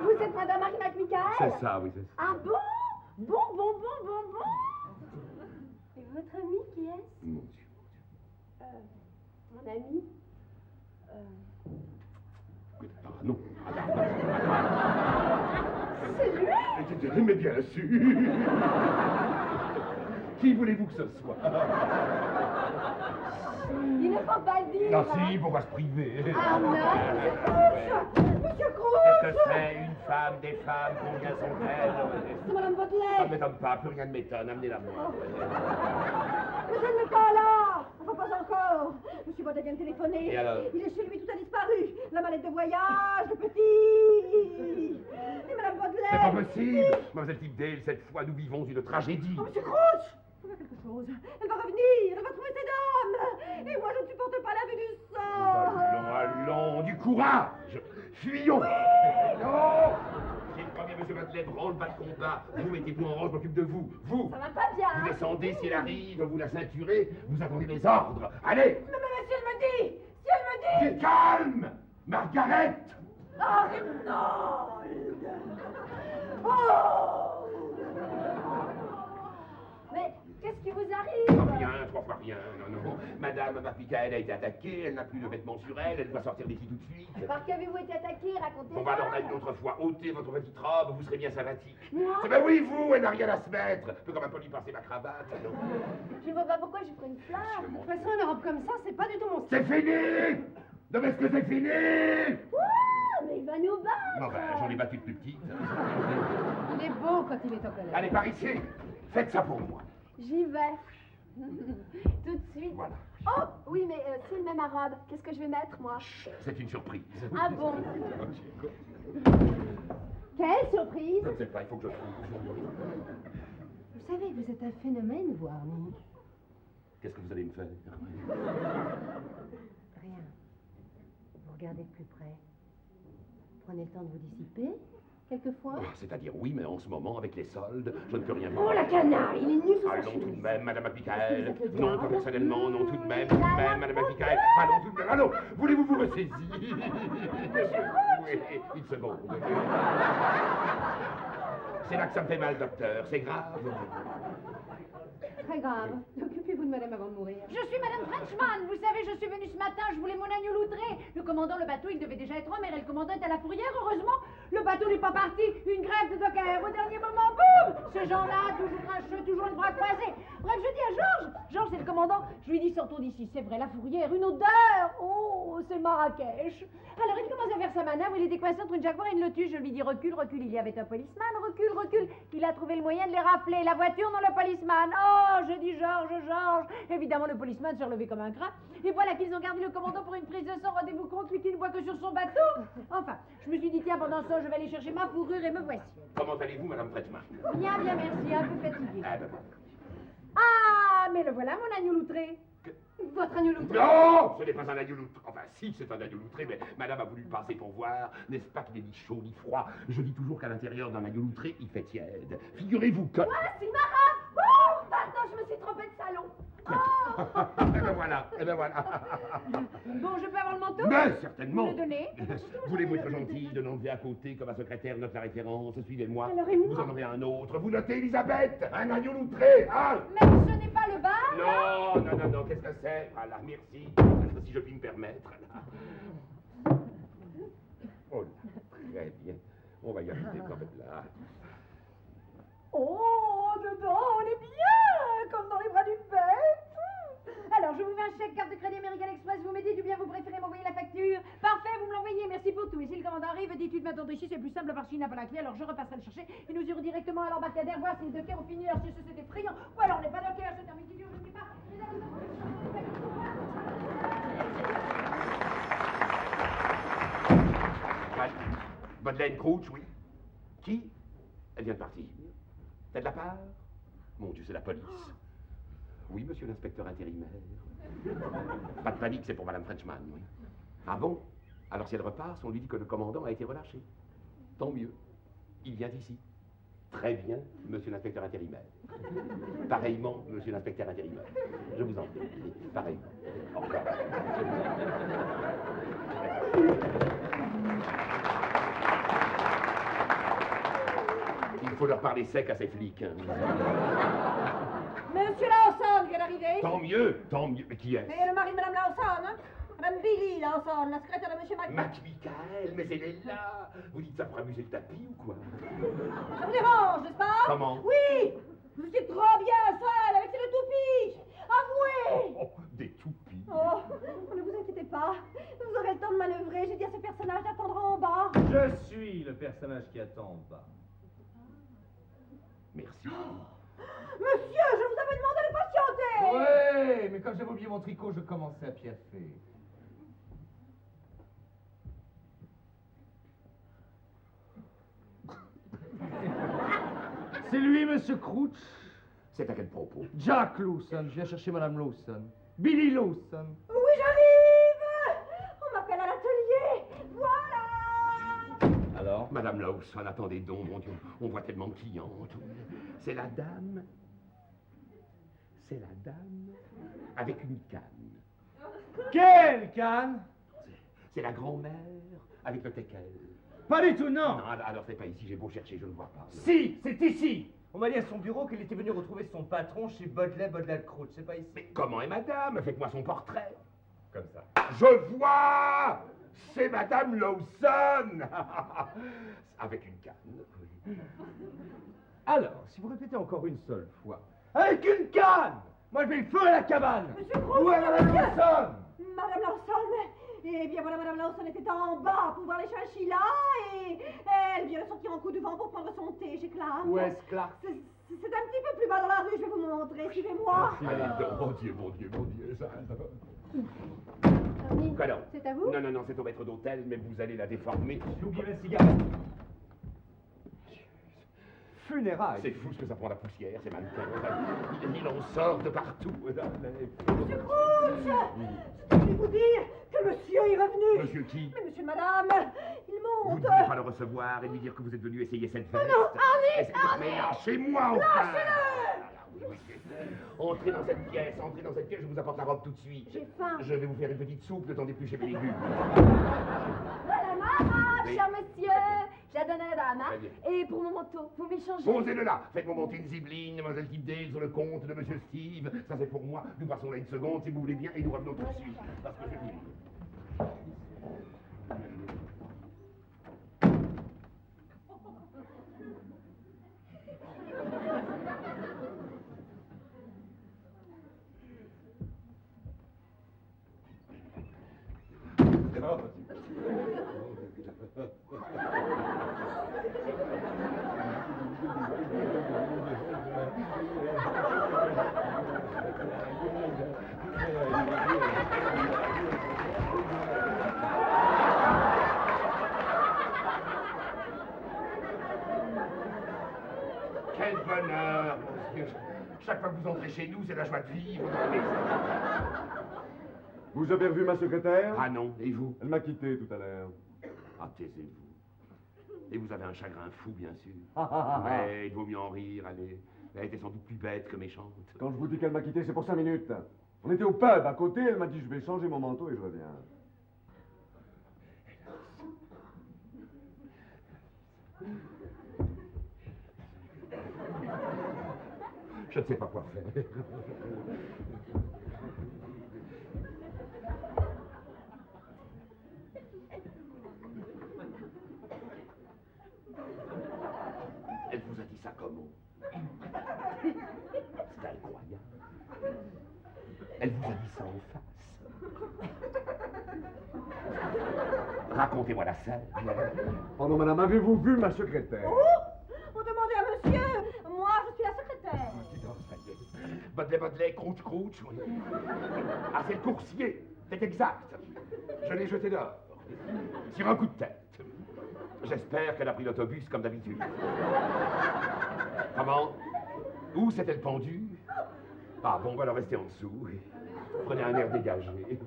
[SPEAKER 3] Vous êtes madame Harry McMichael?
[SPEAKER 1] C'est ça, oui, c'est ça.
[SPEAKER 3] Ah bon? Bon. Et votre ami qui est-ce?
[SPEAKER 1] Mon Dieu.
[SPEAKER 3] Mon ami?
[SPEAKER 1] Ah non.
[SPEAKER 3] C'est lui?
[SPEAKER 1] Mais bien sûr. Qui voulez-vous que ce soit?
[SPEAKER 3] Il ne faut pas le dire.
[SPEAKER 1] Non, si, pourquoi se priver?
[SPEAKER 3] Ah non,
[SPEAKER 2] Monsieur Crouch.
[SPEAKER 1] Qu'est-ce que c'est une femme, des femmes, combien sont-elles?
[SPEAKER 2] C'est Madame
[SPEAKER 1] Ça ne
[SPEAKER 2] Baudelaire.
[SPEAKER 1] m'étonne pas, plus rien ne m'étonne, amenez-la moi.
[SPEAKER 2] Mais elle n'est pas là. Enfin, pas encore. Monsieur Baudelaire vient de téléphoner.
[SPEAKER 1] Et alors?
[SPEAKER 2] Il est chez lui, tout a disparu. La mallette de voyage, le petit. Et Madame Baudelaire.
[SPEAKER 1] C'est pas possible. Mademoiselle Tipdale, cette fois, nous vivons une tragédie.
[SPEAKER 2] Oh, Monsieur Crouch. Il y a quelque chose. Elle va revenir. Elle va trouver ses dames. Et moi, je ne supporte pas la vue du sang.
[SPEAKER 1] Allons, du courage. Fuyons. Non. J'ai promis à monsieur Baudelaire, branle-bas de combat. Vous mettez-vous en rang, je m'occupe de vous. Vous.
[SPEAKER 3] Ça va pas bien.
[SPEAKER 1] Vous descendez si elle arrive, vous la ceinturez, vous attendez mes ordres. Allez.
[SPEAKER 2] Mais si elle me dit. Si elle me dit.
[SPEAKER 1] Calme. Margaret.
[SPEAKER 2] Arnold. Oh.
[SPEAKER 3] Mais qu'est-ce qui vous arrive?
[SPEAKER 1] Rien, 3 fois rien, non. Madame Mac-Michael a été attaquée, elle n'a plus de vêtements sur elle, elle doit sortir d'ici tout de suite.
[SPEAKER 3] Par qui avez-vous été attaqué? Racontez-moi.
[SPEAKER 1] On va alors là une autre fois, ôtez votre petite robe, vous serez bien sympathique.
[SPEAKER 3] Moi?
[SPEAKER 1] C'est ben oui, vous, elle n'a rien à se mettre. Je peux quand même pas lui passer ma cravate, non.
[SPEAKER 3] Je ne vois pas pourquoi je prends une flamme.
[SPEAKER 8] De toute façon, une robe comme ça, c'est pas du tout mon style.
[SPEAKER 1] C'est fini. Non mais est-ce que c'est fini?
[SPEAKER 3] Ouah, mais il va nous battre.
[SPEAKER 1] Non ben, j'en ai battu de plus petite.
[SPEAKER 8] Il est beau quand il est en colère.
[SPEAKER 1] Allez, par ici, faites ça pour moi.
[SPEAKER 3] J'y vais. Tout de suite.
[SPEAKER 1] Voilà.
[SPEAKER 3] Oh, oui, mais s'il met ma robe, qu'est-ce que je vais mettre, moi?
[SPEAKER 1] C'est une surprise.
[SPEAKER 3] Ah bon?
[SPEAKER 8] Quelle surprise!
[SPEAKER 1] Je ne sais pas, il faut que je trouve.
[SPEAKER 8] Vous savez que vous êtes un phénomène, vous, Arnie.
[SPEAKER 1] Qu'est-ce que vous allez me faire?
[SPEAKER 8] Rien. Vous regardez de plus près. Prenez le temps de vous dissiper, quelquefois.
[SPEAKER 1] Oh, c'est-à-dire oui, mais en ce moment, avec les soldes, je ne peux rien voir.
[SPEAKER 3] Oh, la canaille, il est nu sur sa
[SPEAKER 1] Allons tout de
[SPEAKER 3] chemise.
[SPEAKER 1] même, Madame Mac-Michael.
[SPEAKER 3] Est-ce que vous êtes le
[SPEAKER 1] Non,
[SPEAKER 3] diable?
[SPEAKER 1] pas personnellement, non, tout de même, Madame Mac-Michael. Allons tout de même, allons. Voulez-vous vous ressaisir? Oui, une seconde. C'est là que ça me fait mal, docteur. C'est grave.
[SPEAKER 8] Très grave. Occupez-vous de madame avant de mourir.
[SPEAKER 3] Je suis Madame Frenchman. Vous savez, je suis venue ce matin, je voulais mon agneau loutré. Le commandant, le bateau, il devait déjà être en mer et le commandant est à la fourrière. Heureusement, Le bateau n'est pas parti. Une grève de docker. Au dernier moment, boum! Ces gens-là, toujours grincheux, toujours le bras croisé. Bref, je dis à Georges. Georges, c'est le commandant. Je lui dis, sortons d'ici. C'est vrai, la fourrière, une odeur. Oh, c'est Marrakech. Alors, il commence à faire sa manœuvre. Il était coincé entre une Jaguar et une Lotus. Je lui dis, recule, recule. Il y avait un policeman. Recule, recule. Il a trouvé le moyen de les rafler. La voiture, non le policeman. Oh, je dis, Georges, Georges. Évidemment, le policeman s'est relevé comme un crat. Et voilà qu'ils ont gardé le commandant pour une prise de sang. Rendez-vous compte, lui qui ne voit que sur son bateau. Enfin, je me suis dit, tiens, pendant ce temps, je vais aller chercher ma fourrure et me voici.
[SPEAKER 1] Comment allez-vous, Madame Frenchman?
[SPEAKER 3] Bien, bien, merci. Un peu fatigué.
[SPEAKER 1] Ah, ben voilà.
[SPEAKER 3] Ah, mais le voilà, mon agneau loutré. Votre agneau loutré.
[SPEAKER 1] Non, ce n'est pas un agneau loutré. Enfin, si, c'est un agneau loutré, mais madame a voulu le passer pour voir. N'est-ce pas qu'il est ni chaud ni froid? Je dis toujours qu'à l'intérieur d'un agneau loutré, il fait tiède. Figurez-vous que...
[SPEAKER 3] Voici marrant. Oh, pardon, je me suis trompée de salon. Oh.
[SPEAKER 1] Eh ben voilà, eh ben voilà.
[SPEAKER 3] Bon, je peux avoir le manteau?
[SPEAKER 1] Mais certainement.
[SPEAKER 3] Vous le donnez?
[SPEAKER 1] Voulez-vous être gentil de l'enlever à côté comme un secrétaire note la référence? Suivez-moi.
[SPEAKER 3] Alors, et moi?
[SPEAKER 1] Vous en aurez un autre. Vous notez Elisabeth, un agneau loutré. Ah!
[SPEAKER 3] Mais ce n'est pas le bal.
[SPEAKER 1] Non, non, non, non, qu'est-ce que c'est? Voilà, merci. Si je puis me permettre. Là. Oh là, très bien. On va y arriver quand même là.
[SPEAKER 3] Oh, dedans, on est bien, comme dans les bras d'une bête. Alors, je vous fais un chèque carte de crédit American Express. Vous me dites ou bien vous préférez m'envoyer la facture? Parfait, vous me l'envoyez, merci pour tout. Et si le commandant arrive, dites-lui de m'attendre ici, c'est plus simple parce qu'il n'a pas la clé, alors je repasserai le chercher et nous irons directement à l'embarcadère voir si les dockers ont fini. Alors, si c'est effrayant, ou alors on n'est pas dockers, c'est un idiot, je ne sais pas.
[SPEAKER 1] Madeleine Crouch, oui. Qui? Elle vient de partir. T'as de la part? Mon Dieu, c'est la police. Oui, monsieur l'inspecteur intérimaire. Pas de panique, c'est pour Madame Frenchman, oui. Ah bon? Alors si elle repasse, on lui dit que le commandant a été relâché. Tant mieux. Il vient ici. Très bien, monsieur l'inspecteur intérimaire. Pareillement, monsieur l'inspecteur intérimaire. Je vous en prie. Pareillement. Au revoir. Il faut leur parler sec à ces flics. Hein.
[SPEAKER 2] Monsieur Lawson vient d'arriver.
[SPEAKER 1] Tant mieux, tant mieux. Mais qui est?
[SPEAKER 2] Mais le mari de Madame Lawson, hein? Madame Billy Lawson, la secrétaire de Monsieur
[SPEAKER 1] McMichael, mais elle est là. Vous dites ça pour amuser le tapis ou quoi?
[SPEAKER 2] Ça vous dérange, n'est-ce pas?
[SPEAKER 1] Comment?
[SPEAKER 2] Oui. Vous étiez trop bien seul avec ces deux toupies. Avouez.
[SPEAKER 1] Oh, des toupies.
[SPEAKER 2] Oh, ne vous inquiétez pas. Vous aurez le temps de manœuvrer. J'ai dit à ce personnage d'attendre en bas.
[SPEAKER 9] Je suis le personnage qui attend en bas.
[SPEAKER 1] Merci.
[SPEAKER 2] Monsieur, je vous avais demandé de patienter.
[SPEAKER 9] Ouais, mais comme j'avais oublié mon tricot, je commençais à piaffer. C'est lui, monsieur Crouch.
[SPEAKER 1] C'est à quel propos?
[SPEAKER 9] Jack Lawson, je viens chercher Madame Lawson. Billy Lawson.
[SPEAKER 2] Oui, j'arrive. On m'appelle à l'atelier. Voilà.
[SPEAKER 9] Alors?
[SPEAKER 1] Madame Lawson, attendez donc, mon Dieu. On voit tellement de clientes. C'est la dame. C'est la dame avec une canne.
[SPEAKER 9] Quelle canne?
[SPEAKER 1] C'est la grand-mère avec le teckel.
[SPEAKER 9] Pas du tout, non.
[SPEAKER 1] Non, alors c'est pas ici, j'ai beau chercher, je ne vois pas.
[SPEAKER 9] Si, c'est ici. On m'a dit à son bureau qu'il était venu retrouver son patron chez Bodley Crouch. C'est pas ici.
[SPEAKER 1] Mais comment est madame? Faites-moi son portrait.
[SPEAKER 9] Comme ça.
[SPEAKER 1] Je vois! C'est Madame Lawson! Avec une canne.
[SPEAKER 9] Alors, si vous répétez encore une seule fois, avec une canne! Moi, je mets le feu à la cabane!
[SPEAKER 2] Monsieur Crouch,
[SPEAKER 9] Où est Madame
[SPEAKER 2] monsieur.
[SPEAKER 9] Lawson?
[SPEAKER 2] Madame Lawson. Eh bien voilà, Madame Lawson était en bas pour voir les chinchillas et elle vient de sortir en coup de vent pour prendre son thé chez Clark.
[SPEAKER 9] Où est-ce Clark?
[SPEAKER 2] C'est un petit peu plus bas dans la rue, je vais vous montrer, suivez-moi.
[SPEAKER 1] Allez, mon Dieu, mon Dieu, mon Dieu, ça.
[SPEAKER 3] Tony,
[SPEAKER 1] Quoi donc?
[SPEAKER 3] c'est à vous?
[SPEAKER 1] Non, non, non, c'est au maître d'hôtel, mais vous allez la déformer.
[SPEAKER 9] J'ai oublié ma cigarette. Funérailles.
[SPEAKER 1] C'est fou ce que ça prend la poussière, ces mannequins. Il en sort de partout.
[SPEAKER 2] Monsieur Crouch, je voulais vous dire que monsieur est revenu.
[SPEAKER 1] Monsieur qui?
[SPEAKER 2] Mais monsieur et madame, il
[SPEAKER 1] Vous
[SPEAKER 2] monte.
[SPEAKER 1] ne devez pas le recevoir et lui dire que vous êtes venu essayer cette veste.
[SPEAKER 2] non, Henri,
[SPEAKER 1] Mais lâchez-moi, enfin! Entrez dans cette pièce, je vous apporte la robe tout de suite.
[SPEAKER 3] J'ai faim.
[SPEAKER 1] Je vais vous faire une petite soupe, le temps d'éplucher mes légumes.
[SPEAKER 3] Voilà ma robe,
[SPEAKER 1] Oui.
[SPEAKER 3] cher monsieur. Je la donne à la dame, hein.
[SPEAKER 1] Très bien.
[SPEAKER 3] Et pour mon manteau, vous m'échangez?
[SPEAKER 1] Posez-le là, faites-moi monter une zibeline, mademoiselle Tipdale, sur le compte de monsieur Steve. Ça c'est pour moi, nous passons là une seconde, si vous voulez bien, et nous revenons tout de suite. Parce que je vous dis. Quel bonheur, mon Dieu. Chaque fois que vous entrez chez nous, c'est la joie de vivre dans la maison.
[SPEAKER 6] Vous avez revu ma secrétaire?
[SPEAKER 1] Ah non, et vous?
[SPEAKER 6] Elle m'a quitté tout à l'heure.
[SPEAKER 1] Ah, taisez-vous. Et vous avez un chagrin fou, bien sûr.
[SPEAKER 6] Ah.
[SPEAKER 1] Ouais, il vaut mieux en rire, allez. Elle était sans doute plus bête que méchante.
[SPEAKER 6] Quand je vous dis qu'elle m'a quitté, c'est pour 5 minutes. On était au pub à côté, elle m'a dit je vais changer mon manteau et je reviens.
[SPEAKER 1] Je ne sais pas quoi faire. Elle vous a dit ça comment? C'est incroyable. Elle vous a dit ça en face. Racontez-moi la scène.
[SPEAKER 6] Pardon, madame, avez-vous vu ma secrétaire?
[SPEAKER 2] Oh, vous demandez à monsieur. Moi, je suis la secrétaire.
[SPEAKER 1] Dis donc, ça y est. Bodelet, crouch, crouch. Oui. Ah, c'est le coursier. C'est exact. Je l'ai jeté dehors. Sur un coup de tête. J'espère qu'elle a pris l'autobus comme d'habitude. Comment? Où s'est-elle pendue? Ah bon, on va la rester en dessous. Prenez un air dégagé.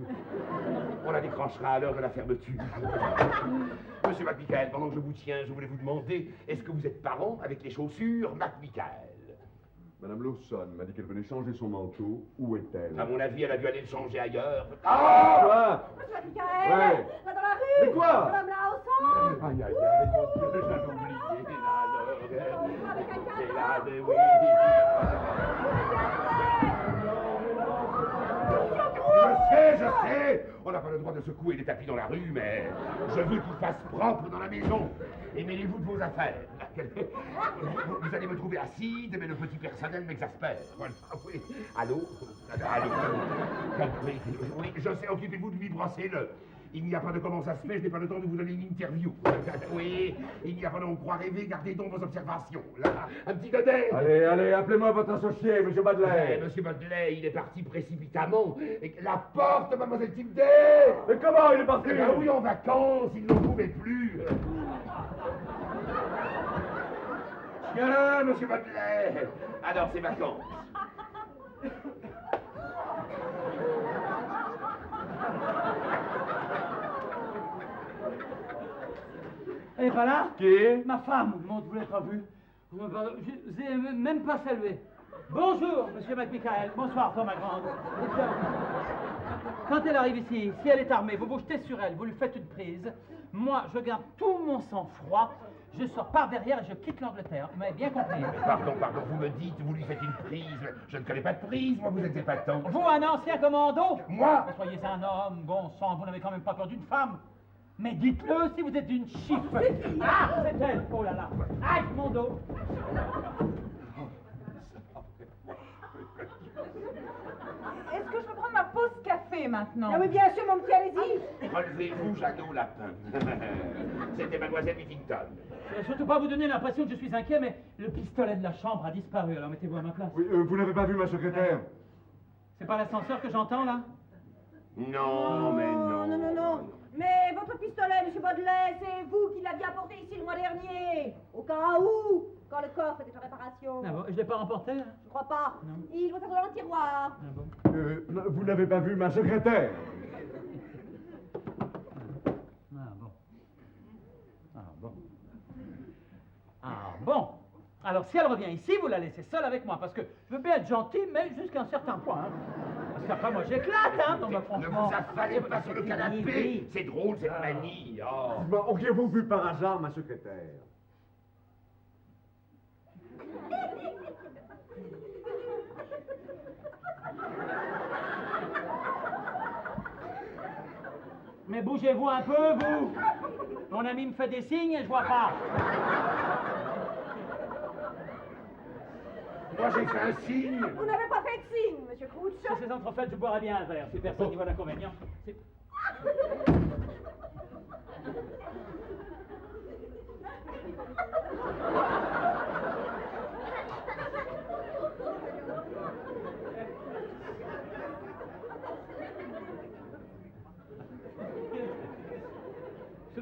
[SPEAKER 1] On la décrochera à l'heure de la fermeture. Monsieur McMichael, pendant que je vous tiens, je voulais vous demander, est-ce que vous êtes parent avec les chaussures McMichael?
[SPEAKER 6] Madame Lawson m'a dit qu'elle venait changer son manteau. Où est-elle?
[SPEAKER 1] À mon avis, elle a dû aller le changer ailleurs. Ah!
[SPEAKER 6] Quoi?
[SPEAKER 2] Monsieur Michael,
[SPEAKER 6] Ouais.
[SPEAKER 2] là dans la rue.
[SPEAKER 6] Mais quoi?
[SPEAKER 2] Madame Lawson.
[SPEAKER 1] Aïe, aïe, aïe, mon Dieu, j'avais oublié, là, alors. C'est là, mais oui. Je sais. On n'a pas le droit de secouer les tapis dans la rue, mais je veux qu'il fasse propre dans la maison. Et mêlez-vous de vos affaires. Vous allez me trouver acide, mais le petit personnel m'exaspère. Voilà, oui. Allô? Allô? Oui, oui, je sais, occupez-vous de lui, brossez-le. Il n'y a pas de comment ça se fait, je n'ai pas le temps de vous donner une interview. Oui, il n'y a pas de quoi rêver, gardez donc vos observations. Là, un petit godet.
[SPEAKER 6] Allez, allez, appelez-moi votre associé, monsieur Badelet.
[SPEAKER 1] Monsieur Badelet, il est parti précipitamment. Et la porte, mademoiselle Tildet.
[SPEAKER 6] Mais comment il est parti?
[SPEAKER 1] Ah oui, en vacances, il n'en pouvait plus. Tiens, monsieur Badelet. Alors, c'est vacances.
[SPEAKER 4] Elle n'est pas là?
[SPEAKER 6] Qui?
[SPEAKER 4] Ma femme. Mon Dieu, vous l'avez pas vue? Je vous ai même pas salué. Bonjour, monsieur McMichael. Bonsoir, toi, ma grande. Quand elle arrive ici, si elle est armée, vous vous jetez sur elle, vous lui faites une prise. Moi, je garde tout mon sang-froid. Je sors par derrière et je quitte l'Angleterre. Vous m'avez bien compris.
[SPEAKER 1] Pardon, vous me dites, vous lui faites une prise. Je ne connais pas de prise, moi, vous êtes épatant.
[SPEAKER 4] Vous, un ancien commando?
[SPEAKER 1] Moi?
[SPEAKER 4] Soyez un homme, bon sang, vous n'avez quand même pas peur d'une femme. Mais dites-le si vous êtes une chiffre. Ah, c'est elle. Oh là là. Aïe, mon dos.
[SPEAKER 10] Est-ce que je peux prendre ma pause café maintenant?
[SPEAKER 2] Ah oui, bien sûr, mon petit, allez-y.
[SPEAKER 1] Relevez-vous, Jeannot Lapin. C'était mademoiselle Whittington.
[SPEAKER 4] Je vais surtout pas vous donner l'impression que je suis inquiet, mais le pistolet de la chambre a disparu, alors mettez-vous à ma place.
[SPEAKER 6] Oui, vous n'avez pas vu ma secrétaire?
[SPEAKER 4] C'est pas l'ascenseur que j'entends, là?
[SPEAKER 1] Non, mais non.
[SPEAKER 2] Non. Mais votre pistolet, monsieur Badelet, c'est vous qui l'aviez apporté ici le mois dernier. Au cas où, quand le coffre était en réparation.
[SPEAKER 4] Ah bon, je l'ai pas remporté, là?
[SPEAKER 2] Je crois pas.
[SPEAKER 4] Non.
[SPEAKER 2] Il doit être dans le tiroir.
[SPEAKER 4] Ah bon?
[SPEAKER 6] Vous n'avez pas vu ma secrétaire?
[SPEAKER 4] Ah bon. Ah bon. Ah bon. Alors, si elle revient ici, vous la laissez seule avec moi, parce que je veux bien être gentil, mais jusqu'à un certain point. Hein. Parce qu'après, moi, j'éclate, hein, donc,
[SPEAKER 1] Ne
[SPEAKER 4] franchement.
[SPEAKER 1] vous affalez pas sur le canapé.
[SPEAKER 4] Oui.
[SPEAKER 1] C'est drôle, cette manie. Oh.
[SPEAKER 6] Auriez-vous vu par hasard ma secrétaire?
[SPEAKER 4] Mais bougez-vous un peu, vous. Mon ami me fait des signes et je vois pas.
[SPEAKER 1] Moi, j'ai fait un signe.
[SPEAKER 2] Vous n'avez pas fait de signe, monsieur Crouch.
[SPEAKER 4] Sur ces entrefaites, je boirais bien un verre, si personne n'y voit d'inconvénient. C'est-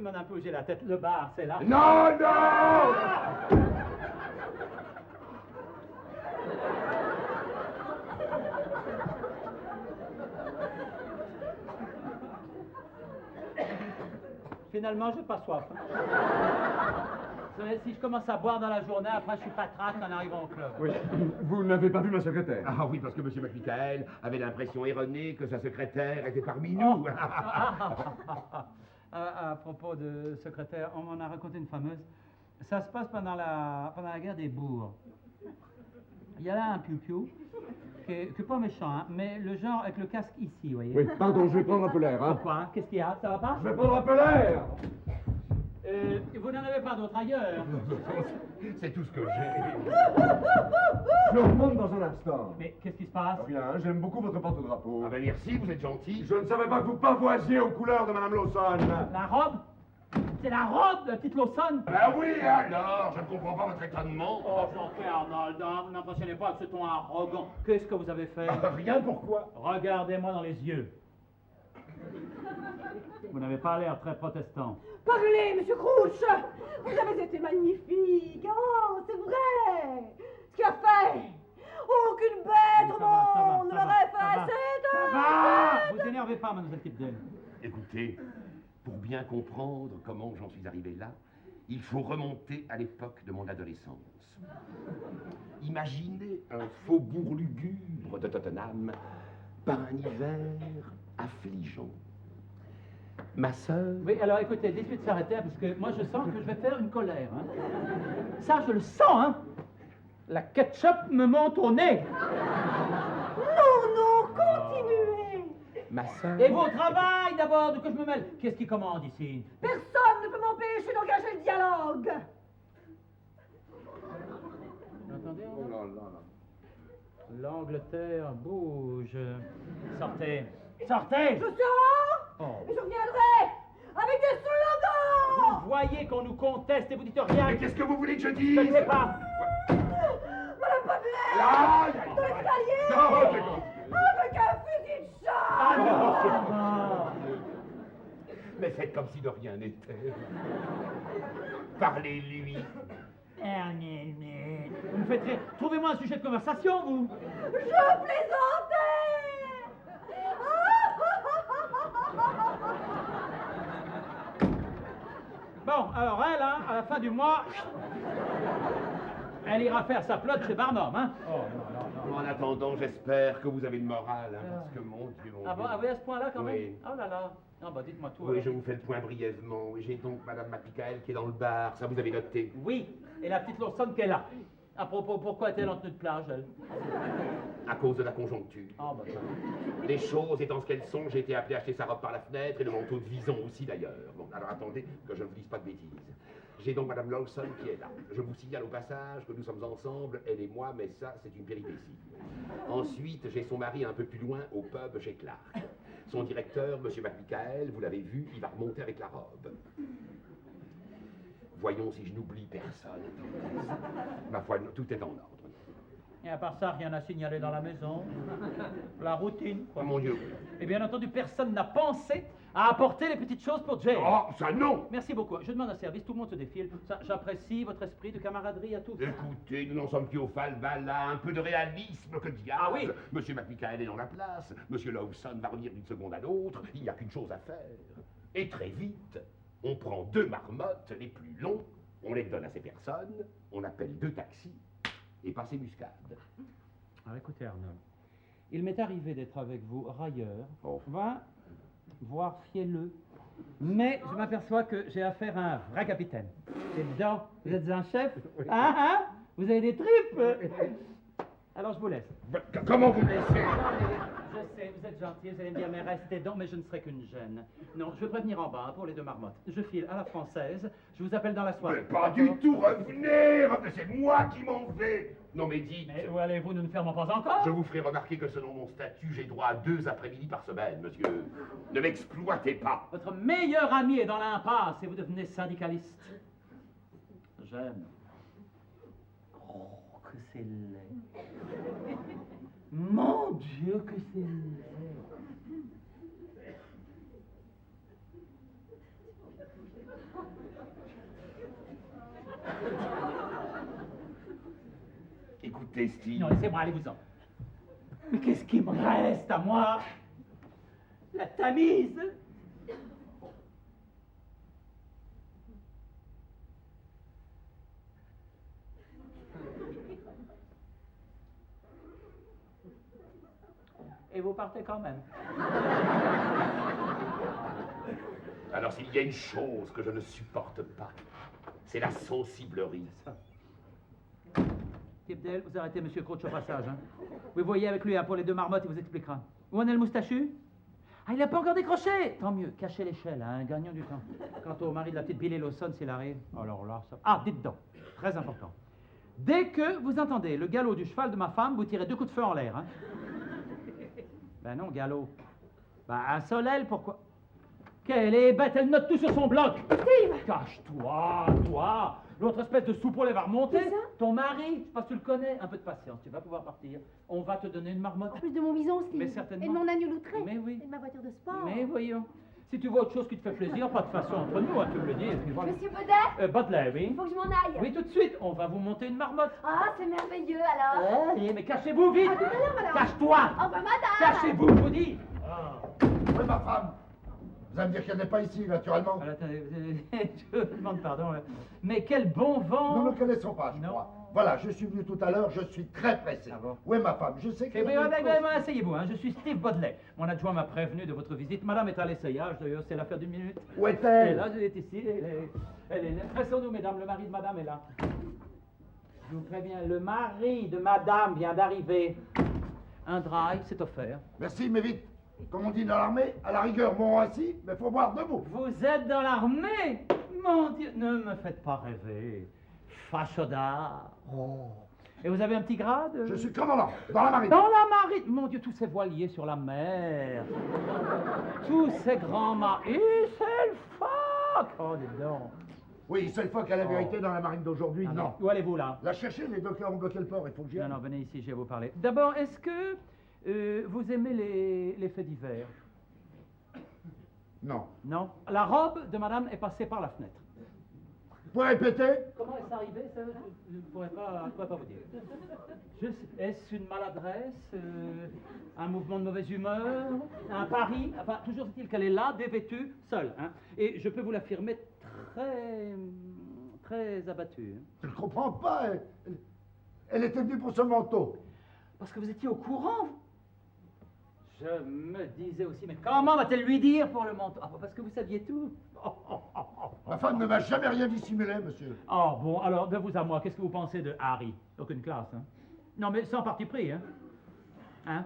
[SPEAKER 4] demande un peu où j'ai la tête. Le bar, c'est là.
[SPEAKER 1] Non, non!
[SPEAKER 4] Finalement, j'ai pas soif. Vous savez, si je commence à boire dans la journée, après je suis patraque en arrivant au club.
[SPEAKER 6] Oui. Vous n'avez pas vu ma secrétaire?
[SPEAKER 1] Ah oui, parce que M. McMichael avait l'impression erronée que sa secrétaire était parmi nous.
[SPEAKER 4] À propos de secrétaire, on m'en a raconté une fameuse. Ça se passe pendant la guerre des bourgs. Il y a là un piou-piou qui est pas méchant, hein, mais le genre avec le casque ici, vous voyez.
[SPEAKER 6] Oui, pardon, je vais prendre un peu l'air. Hein.
[SPEAKER 4] Pourquoi hein? Qu'est-ce qu'il y a? Ça va pas?
[SPEAKER 6] Je vais prendre un peu l'air.
[SPEAKER 4] Vous n'en avez pas d'autres ailleurs?
[SPEAKER 1] C'est tout ce que j'ai.
[SPEAKER 6] Je remonte dans un instant.
[SPEAKER 4] Mais qu'est-ce qui se passe?
[SPEAKER 6] Rien, j'aime beaucoup votre porte-drapeau.
[SPEAKER 1] Ah ben merci, vous êtes gentil.
[SPEAKER 6] Je ne savais pas que vous pavoisiez aux couleurs de Madame Lawson.
[SPEAKER 4] La robe? C'est la robe de la petite Lawson?
[SPEAKER 1] Ben oui, alors, je ne comprends pas votre étonnement.
[SPEAKER 4] Oh, Jean-Pierre Arnold, hein, vous n'impressionnez pas avec ce ton arrogant. Qu'est-ce que vous avez fait?
[SPEAKER 1] Rien, pourquoi?
[SPEAKER 4] Regardez-moi dans les yeux. Vous n'avez pas l'air très protestant.
[SPEAKER 2] Parlez, monsieur Crouch! Vous avez été magnifique! Oh, c'est vrai! Ce qu'il a fait! Aucune bête au monde ne l'aurait fait assez de...
[SPEAKER 4] Ça va! Vous énervez pas, mademoiselle Tipdale.
[SPEAKER 1] Écoutez, pour bien comprendre comment j'en suis arrivé là, il faut remonter à l'époque de mon adolescence. Imaginez un faubourg lugubre de Tottenham par un hiver affligeant. Ma sœur...
[SPEAKER 4] Oui, alors écoutez, dites-lui de s'arrêter, parce que moi je sens que je vais faire une colère. Hein. Ça, je le sens, hein! La ketchup me monte au nez!
[SPEAKER 2] Non, continuez!
[SPEAKER 1] Ma sœur...
[SPEAKER 4] Et vos travail d'abord, de que je me mêle. Qu'est-ce qui commande ici?
[SPEAKER 2] Personne ne peut m'empêcher d'engager le dialogue!
[SPEAKER 4] Attendez, l'Angleterre bouge. Sortez! Sortez!
[SPEAKER 2] Je sors!
[SPEAKER 4] Oh.
[SPEAKER 2] Et je reviendrai avec des slogans!
[SPEAKER 4] Vous voyez qu'on nous conteste et vous dites rien.
[SPEAKER 1] Mais qu'est-ce que vous voulez que je dise?
[SPEAKER 4] Je ne sais pas.
[SPEAKER 2] Madame Baudelaire!
[SPEAKER 1] Aïe, aïe,
[SPEAKER 2] Dans
[SPEAKER 1] aïe.
[SPEAKER 2] l'escalier!
[SPEAKER 1] Non, c'est bon.
[SPEAKER 2] Avec un fusil de chat!
[SPEAKER 4] Ah non!
[SPEAKER 1] Mais faites comme si de rien n'était. Parlez-lui.
[SPEAKER 4] Vous me faites rire. Trouvez-moi un sujet de conversation, vous.
[SPEAKER 2] Je plaisantais!
[SPEAKER 4] Bon, alors elle, hein, à la fin du mois, elle ira faire sa plotte chez Barnum, hein. Oh, non.
[SPEAKER 1] En attendant, j'espère que vous avez le moral, hein, parce que mon Dieu, mon
[SPEAKER 4] Ah bon,
[SPEAKER 1] Dieu.
[SPEAKER 4] ah oui, à ce point-là, quand
[SPEAKER 1] Oui.
[SPEAKER 4] même? Oh là là. Non, bah dites-moi tout.
[SPEAKER 1] Oui,
[SPEAKER 4] alors.
[SPEAKER 1] je vous fais le point brièvement. J'ai donc Madame McMichael qui est dans le bar, ça vous avez noté.
[SPEAKER 4] Oui, et la petite Lawson qu'elle a. À propos, pourquoi est-elle en tenue de plage, elle?
[SPEAKER 1] À cause de la conjoncture.
[SPEAKER 4] Ah bah ça.
[SPEAKER 1] Les choses étant ce qu'elles sont, j'ai été appelé à acheter sa robe par la fenêtre et le manteau de Vison aussi d'ailleurs. Bon, alors attendez que je ne vous dise pas de bêtises. J'ai donc Madame Lawson qui est là. Je vous signale au passage que nous sommes ensemble, elle et moi, mais ça, c'est une péripétie. Ensuite, j'ai son mari un peu plus loin, au pub chez Clark. Son directeur, Monsieur McMichael, vous l'avez vu, il va remonter avec la robe. Voyons si je n'oublie personne. Ma foi, tout est en ordre.
[SPEAKER 4] Et à part ça, rien à signaler dans la maison. La routine, quoi.
[SPEAKER 1] Oh mon Dieu.
[SPEAKER 4] Et bien entendu, personne n'a pensé à apporter les petites choses pour Jane.
[SPEAKER 1] Oh, ça non!
[SPEAKER 4] Merci beaucoup. Je demande un service, tout le monde se défile. Ça, j'apprécie votre esprit de camaraderie à tous.
[SPEAKER 1] Écoutez, nous n'en sommes plus au falbala, un peu de réalisme, que diable.
[SPEAKER 4] Ah oui.
[SPEAKER 1] Monsieur McMichael est dans la place, Monsieur Lawson va revenir d'une seconde à l'autre, il n'y a qu'une chose à faire. Et très vite, on prend 2 marmottes, les plus longs, on les donne à ces personnes, on appelle 2 taxis, et passez Muscade.
[SPEAKER 4] Alors écoutez Arnold, il m'est arrivé d'être avec vous railleur,
[SPEAKER 1] Oh.
[SPEAKER 4] voire fielleux, mais je m'aperçois que j'ai affaire à un vrai capitaine. C'est dedans, vous êtes un chef? Hein? Vous avez des tripes? Alors je vous laisse.
[SPEAKER 1] Comment vous me laissez?
[SPEAKER 4] Je sais, vous êtes gentil, vous allez me dire, mais restez donc, mais je ne serai qu'une gêne. Non, je veux prévenir en bas hein, pour les 2 marmottes. Je file à la française, je vous appelle dans la soirée.
[SPEAKER 1] Mais pas du tout, revenez! C'est moi qui m'en vais! Non mais dites,
[SPEAKER 4] Mais où allez-vous? Nous ne fermons pas encore.
[SPEAKER 1] je vous ferai remarquer que selon mon statut, j'ai droit à 2 après-midi par semaine, monsieur. Ne m'exploitez pas!
[SPEAKER 4] Votre meilleur ami est dans l'impasse et vous devenez syndicaliste. J'aime. Oh, que c'est laid. Mon Dieu, que c'est laid.
[SPEAKER 1] écoutez, Steve.
[SPEAKER 4] Non, laissez-moi, allez-vous-en. Mais qu'est-ce qui me reste à moi? La Tamise. Et vous partez quand même.
[SPEAKER 1] Alors s'il y a une chose que je ne supporte pas, c'est la sensiblerie.
[SPEAKER 4] Tibdel, vous arrêtez Monsieur Crouch au passage. Hein. Vous voyez avec lui hein, pour les 2 marmottes, il vous expliquera. Où en est le moustachu? Ah, il n'a pas encore décroché. Tant mieux, cachez l'échelle, hein, gagnons du temps. Quant au mari de la petite Billy Lawson, s'il arrive, alors là, ça... Ah, dites donc, très important. Dès que vous entendez le galop du cheval de ma femme, vous tirez 2 coups de feu en l'air. Hein. Ben non, galop. Ben, un seul aile, pourquoi? Qu'elle est bête, elle note tout sur son bloc.
[SPEAKER 3] Steve!
[SPEAKER 4] Cache-toi, toi. L'autre espèce de soupeau, elle va remonter.
[SPEAKER 3] Qui ça?
[SPEAKER 4] Ton mari, je sais pas si tu le connais. Un peu de patience, tu vas pouvoir partir. On va te donner une marmotte.
[SPEAKER 8] En plus de mon bison, Steve.
[SPEAKER 4] Mais certainement.
[SPEAKER 8] Et de mon agneau loutré.
[SPEAKER 4] Mais oui.
[SPEAKER 8] Et de ma voiture de sport.
[SPEAKER 4] Mais voyons. Si tu vois autre chose qui te fait plaisir, pas de façon entre nous, hein, tu me le dis. Et puis voilà.
[SPEAKER 3] Monsieur Baudet,
[SPEAKER 4] Butler, oui.
[SPEAKER 3] il faut que je m'en aille.
[SPEAKER 4] Oui, tout de suite, on va vous monter une marmotte.
[SPEAKER 3] Ah, c'est merveilleux alors.
[SPEAKER 4] Allez, mais cachez-vous vite.
[SPEAKER 3] À tout à l'heure, madame.
[SPEAKER 4] Cache-toi.
[SPEAKER 3] Au revoir, madame.
[SPEAKER 4] Cachez-vous, je vous dis.
[SPEAKER 7] Oui, ma femme. Vous allez me dire qu'elle n'est pas ici, naturellement.
[SPEAKER 4] Alors, attendez, je vous demande pardon. Mais quel bon vent.
[SPEAKER 7] Nous ne connaissons pas, je
[SPEAKER 4] Non.
[SPEAKER 7] crois. Voilà, je suis venu tout à l'heure, je suis très pressé.
[SPEAKER 4] Ah bon?
[SPEAKER 7] Où est ma femme? Je sais
[SPEAKER 4] Eh
[SPEAKER 7] qu'elle
[SPEAKER 4] bien,
[SPEAKER 7] a une course.
[SPEAKER 4] asseyez-vous, hein. Je suis Steve Bodley. Mon adjoint m'a prévenu de votre visite. Madame est à l'essayage, d'ailleurs, c'est l'affaire d'une minute.
[SPEAKER 7] Où
[SPEAKER 4] Elle
[SPEAKER 7] est-elle?
[SPEAKER 4] est là, elle est ici, elle est là. Pressons-nous, mesdames, le mari de madame est là. Je vous préviens, le mari de madame vient d'arriver. Un drive, c'est offert.
[SPEAKER 7] Merci, mais vite. Comme on dit dans l'armée, à la rigueur, bon assis, mais faut boire debout.
[SPEAKER 4] Vous êtes dans l'armée? Mon Dieu, ne me faites pas rêver. Fachada.
[SPEAKER 7] Oh.
[SPEAKER 4] Et vous avez un petit grade?
[SPEAKER 7] Je suis commandant, dans la marine.
[SPEAKER 4] Dans la marine. Mon Dieu, tous ces voiliers sur la mer. Tous ces grands maris. C'est le fuck. Oh, dis donc.
[SPEAKER 7] Oui, seule fois qu'à la vérité dans la marine d'aujourd'hui,
[SPEAKER 4] Ah,
[SPEAKER 7] non.
[SPEAKER 4] mais où allez-vous là?
[SPEAKER 7] La chercher, les dockers ont bloqué le port, il faut que j'y aille.
[SPEAKER 4] Non, non, venez ici, je vais vous parler. D'abord, est-ce que vous aimez les faits divers?
[SPEAKER 7] Non.
[SPEAKER 4] Non? La robe de madame est passée par la fenêtre.
[SPEAKER 7] Vous pouvez répéter?
[SPEAKER 4] Comment est-ce arrivé, ça? Je ne pourrais pas vous dire. Est-ce une maladresse, un mouvement de mauvaise humeur, un pari? Enfin, toujours est-il qu'elle est là, dévêtue, seule. Hein? Et je peux vous l'affirmer, très abattue. Hein?
[SPEAKER 7] Je ne comprends pas. Elle était venue pour ce manteau.
[SPEAKER 4] Parce que vous étiez au courant. Je me disais aussi, mais comment va-t-elle lui dire pour le manteau? Ah, parce que vous saviez tout.
[SPEAKER 7] Ma femme ne m'a jamais rien dissimulé, monsieur.
[SPEAKER 4] Oh, bon, alors, de vous à moi, qu'est-ce que vous pensez de Harry? Aucune classe, hein? Non, mais sans parti pris, hein? Hein?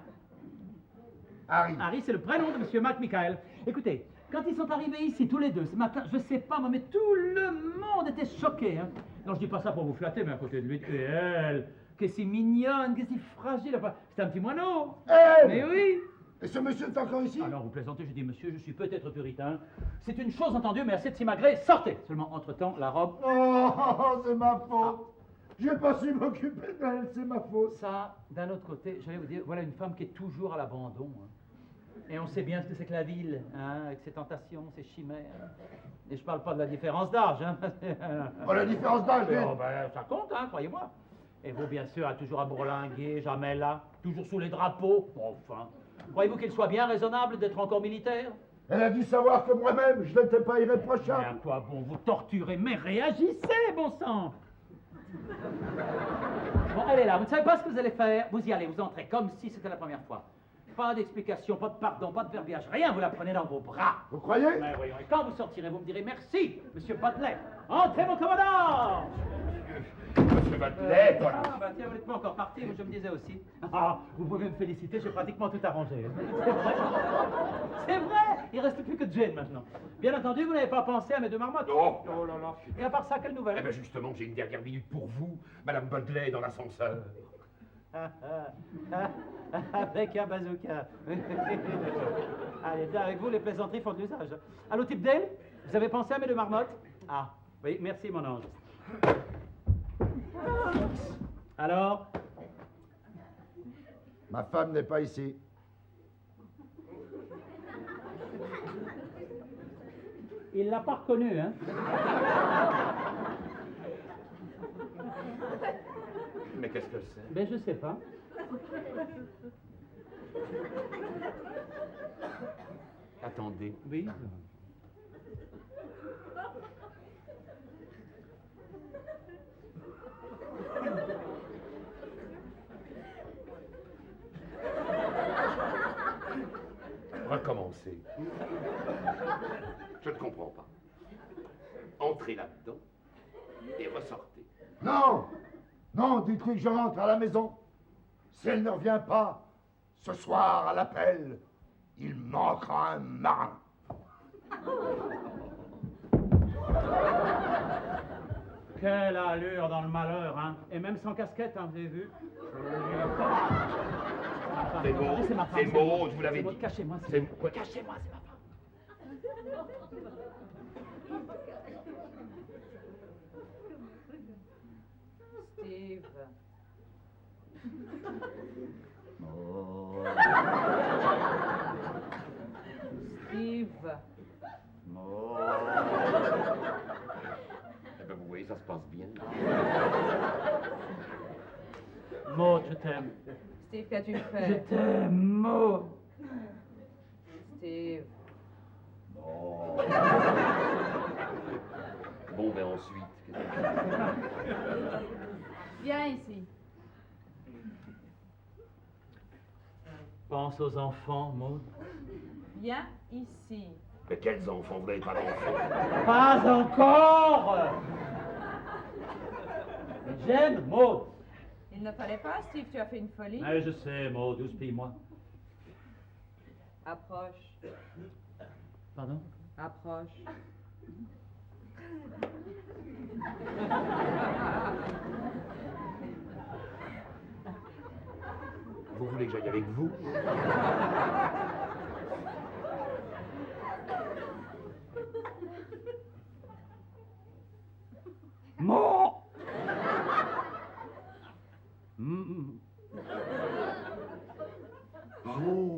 [SPEAKER 7] Harry.
[SPEAKER 4] Harry, c'est le prénom de monsieur McMichael. Écoutez, quand ils sont arrivés ici, tous les deux, ce matin, je sais pas, moi, mais tout le monde était choqué, hein? Non, je dis pas ça pour vous flatter, mais à côté de lui, et elle, qu'est-ce si mignonne, qu'est-ce si fragile, enfin, c'est un petit moineau.
[SPEAKER 7] Elle!
[SPEAKER 4] Mais oui!
[SPEAKER 7] Et ce monsieur est encore ici?
[SPEAKER 4] Alors, vous plaisantez, je dis, monsieur, je suis peut-être puritain. C'est une chose entendue, mais assez de simagrée, sortez! Seulement, entre-temps, la robe...
[SPEAKER 7] Oh, c'est ma faute. J'ai pas su m'occuper d'elle, c'est ma faute.
[SPEAKER 4] Ça, d'un autre côté, j'allais vous dire, voilà une femme qui est toujours à l'abandon. Hein. Et on sait bien ce que c'est que la ville, hein, avec ses tentations, ses chimères. Et je parle pas de la différence d'âge, hein.
[SPEAKER 7] Oh, la différence d'âge,
[SPEAKER 4] Oh, ben, ça compte, hein, croyez-moi. Et vous, bien sûr, toujours à bourlinguer, jamais là, toujours sous les drapeaux. Enfin, croyez-vous qu'il soit bien raisonnable d'être encore militaire?
[SPEAKER 7] Elle a dû savoir que moi-même, je n'étais pas
[SPEAKER 4] Mais
[SPEAKER 7] irréprochable.
[SPEAKER 4] à quoi bon vous torturer? Mais réagissez, bon sang! Bon, elle est là, vous ne savez pas ce que vous allez faire? Vous y allez, vous entrez comme si c'était la première fois. Pas d'explication, pas de pardon, pas de verbiage, rien, vous la prenez dans vos bras.
[SPEAKER 7] Vous croyez?
[SPEAKER 4] Mais voyons, et quand vous sortirez, vous me direz merci, monsieur Butler. Entrez, mon commandant!
[SPEAKER 1] Monsieur Butler, voilà.
[SPEAKER 4] Ah, bah tiens, vous n'êtes pas encore parti, je me disais aussi. Ah, vous pouvez me féliciter, j'ai pratiquement tout arrangé. C'est vrai. C'est vrai, il ne reste plus que Jane maintenant. Bien entendu, vous n'avez pas pensé à mes 2 marmottes.
[SPEAKER 1] Non.
[SPEAKER 4] Oh là là. Et à part ça, quelle nouvelle?
[SPEAKER 1] Eh bien justement, j'ai une dernière minute pour vous. Madame Butler est dans l'ascenseur.
[SPEAKER 4] Avec un bazooka. Allez, bien avec vous, les plaisanteries font de l'usage. Allô, Tipdale? Vous avez pensé à mes 2 marmottes? Ah, oui, merci, mon ange. Alors?
[SPEAKER 7] Ma femme n'est pas ici.
[SPEAKER 4] Il l'a pas reconnu, hein?
[SPEAKER 1] Mais qu'est-ce que c'est?
[SPEAKER 4] Ben, je sais pas.
[SPEAKER 1] Attendez.
[SPEAKER 4] Oui.
[SPEAKER 1] Recommencez. Je ne comprends pas. Entrez là-dedans et ressortez.
[SPEAKER 7] Non! Non, dites-lui que je rentre à la maison. Si elle ne revient pas, ce soir à l'appel, il manquera un marin.
[SPEAKER 4] Quelle allure dans le malheur, hein. Et même sans casquette, hein, vous avez vu?
[SPEAKER 1] C'est Maud,
[SPEAKER 4] C'est ma femme.
[SPEAKER 1] c'est Maud, vous l'avez
[SPEAKER 4] C'est Maud,
[SPEAKER 1] dit.
[SPEAKER 4] cachez-moi,
[SPEAKER 1] C'est-
[SPEAKER 4] c'est Maud. Cachez-moi, c'est ma femme.
[SPEAKER 10] Steve. Steve.
[SPEAKER 1] Eh ben, vous voyez, ça se passe bien.
[SPEAKER 4] Maud, je t'aime.
[SPEAKER 10] Steve, qu'as-tu
[SPEAKER 4] Je
[SPEAKER 10] fait?
[SPEAKER 4] t'aime, Maud.
[SPEAKER 10] Steve.
[SPEAKER 1] Bon, ben ensuite.
[SPEAKER 3] Viens ici.
[SPEAKER 4] Pense aux enfants, Maud.
[SPEAKER 10] Viens ici.
[SPEAKER 1] Mais quels enfants? Vous n'avez pas d'enfants.
[SPEAKER 4] Pas encore. J'aime, Maud.
[SPEAKER 10] Il ne fallait pas, Steve, tu as fait une folie.
[SPEAKER 4] Ah, je sais, Maud, douce-moi.
[SPEAKER 10] Approche.
[SPEAKER 4] Pardon?
[SPEAKER 10] Approche.
[SPEAKER 1] Vous voulez que j'aille avec vous?
[SPEAKER 4] Maud!
[SPEAKER 7] Oh.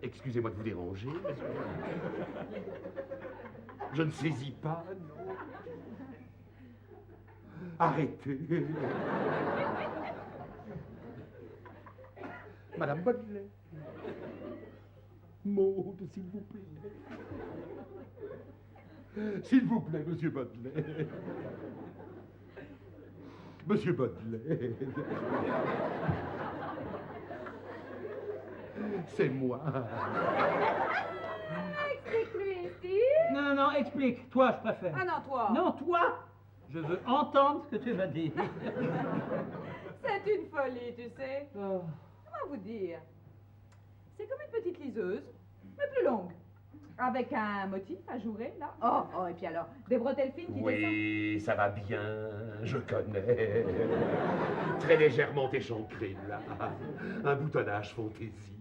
[SPEAKER 1] Excusez-moi de vous déranger, monsieur. Je ne saisis pas, non. Arrêtez. Madame Baudelaire. Maud, s'il vous plaît. S'il vous plaît, monsieur Baudelaire. Monsieur Baudelaire. C'est moi.
[SPEAKER 10] Explique-lui, Steve.
[SPEAKER 4] Non, non, explique. Toi, je préfère.
[SPEAKER 10] Ah non, toi.
[SPEAKER 4] Non, toi. Je veux entendre ce que tu vas dire.
[SPEAKER 10] C'est une folie, tu sais.
[SPEAKER 4] Oh.
[SPEAKER 10] Comment vous dire? C'est comme une petite liseuse, mais plus longue. Avec un motif ajouré, là. Oh, et puis alors, des bretelles fines qui descendent.
[SPEAKER 1] Oui, ça va bien, je connais. Très légèrement échancré, là. Un boutonnage fantaisie,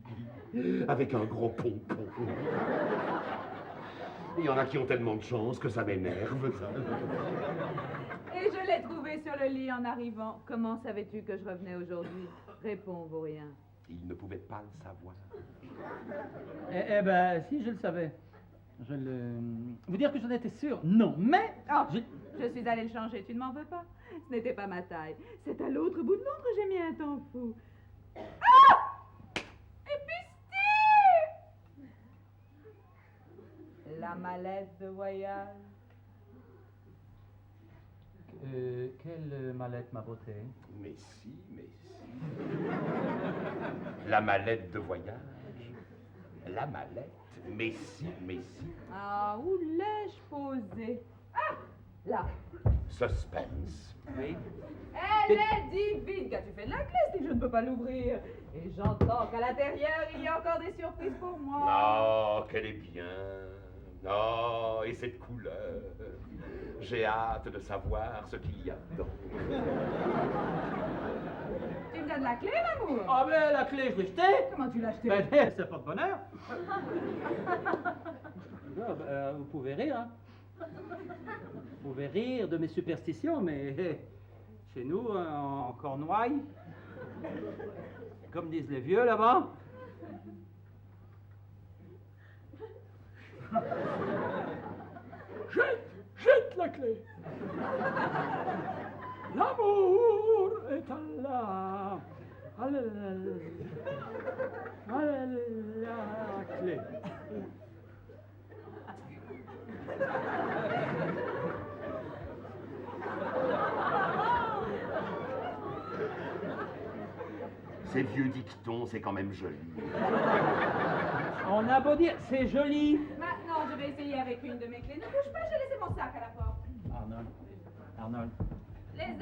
[SPEAKER 1] avec un gros pompon. Il y en a qui ont tellement de chance que ça m'énerve, ça.
[SPEAKER 10] Et je l'ai trouvé sur le lit en arrivant. Comment savais-tu que je revenais aujourd'hui? Réponds, Vaurien.
[SPEAKER 1] Il ne pouvait pas le savoir.
[SPEAKER 4] Eh ben, si je le savais. Vous dire que j'en étais sûr? Non, mais...
[SPEAKER 10] Oh, je suis allée le changer, tu ne m'en veux pas? Ce n'était pas ma taille. C'est à l'autre bout de Londres que j'ai mis un temps fou. Ah! Et puis Steve! La mallette de voyage.
[SPEAKER 4] Quelle mallette, ma beauté?
[SPEAKER 1] Mais si, mais si. La mallette de voyage. La mallette. Mais si, mais si.
[SPEAKER 10] Ah, où l'ai-je posée? Ah! Là.
[SPEAKER 1] Suspense.
[SPEAKER 4] Oui.
[SPEAKER 10] Elle est divine! Qu'as-tu fait de la clé si je ne peux pas l'ouvrir? Et j'entends qu'à l'intérieur, il y a encore des surprises pour moi.
[SPEAKER 1] Oh, qu'elle est bien. Oh, et cette couleur. J'ai hâte de savoir ce qu'il y a dedans.
[SPEAKER 10] Tu me donnes la clé, l'amour?
[SPEAKER 4] Ah ben, la clé, je l'ai jetée.
[SPEAKER 10] Comment tu l'as achetée?
[SPEAKER 4] Ben, c'est pas de bonheur. vous pouvez rire, hein. Vous pouvez rire de mes superstitions, mais chez nous, en Cornouailles, comme disent les vieux là-bas, jette la clé. L'amour est Allah. La clé.
[SPEAKER 1] Ces vieux dictons, c'est quand même joli.
[SPEAKER 4] On a beau dire, c'est joli.
[SPEAKER 10] Maintenant, je vais essayer avec une de mes clés. Ne bouge pas, j'ai laissé mon sac à la porte.
[SPEAKER 4] Arnold, Arnold.
[SPEAKER 10] Les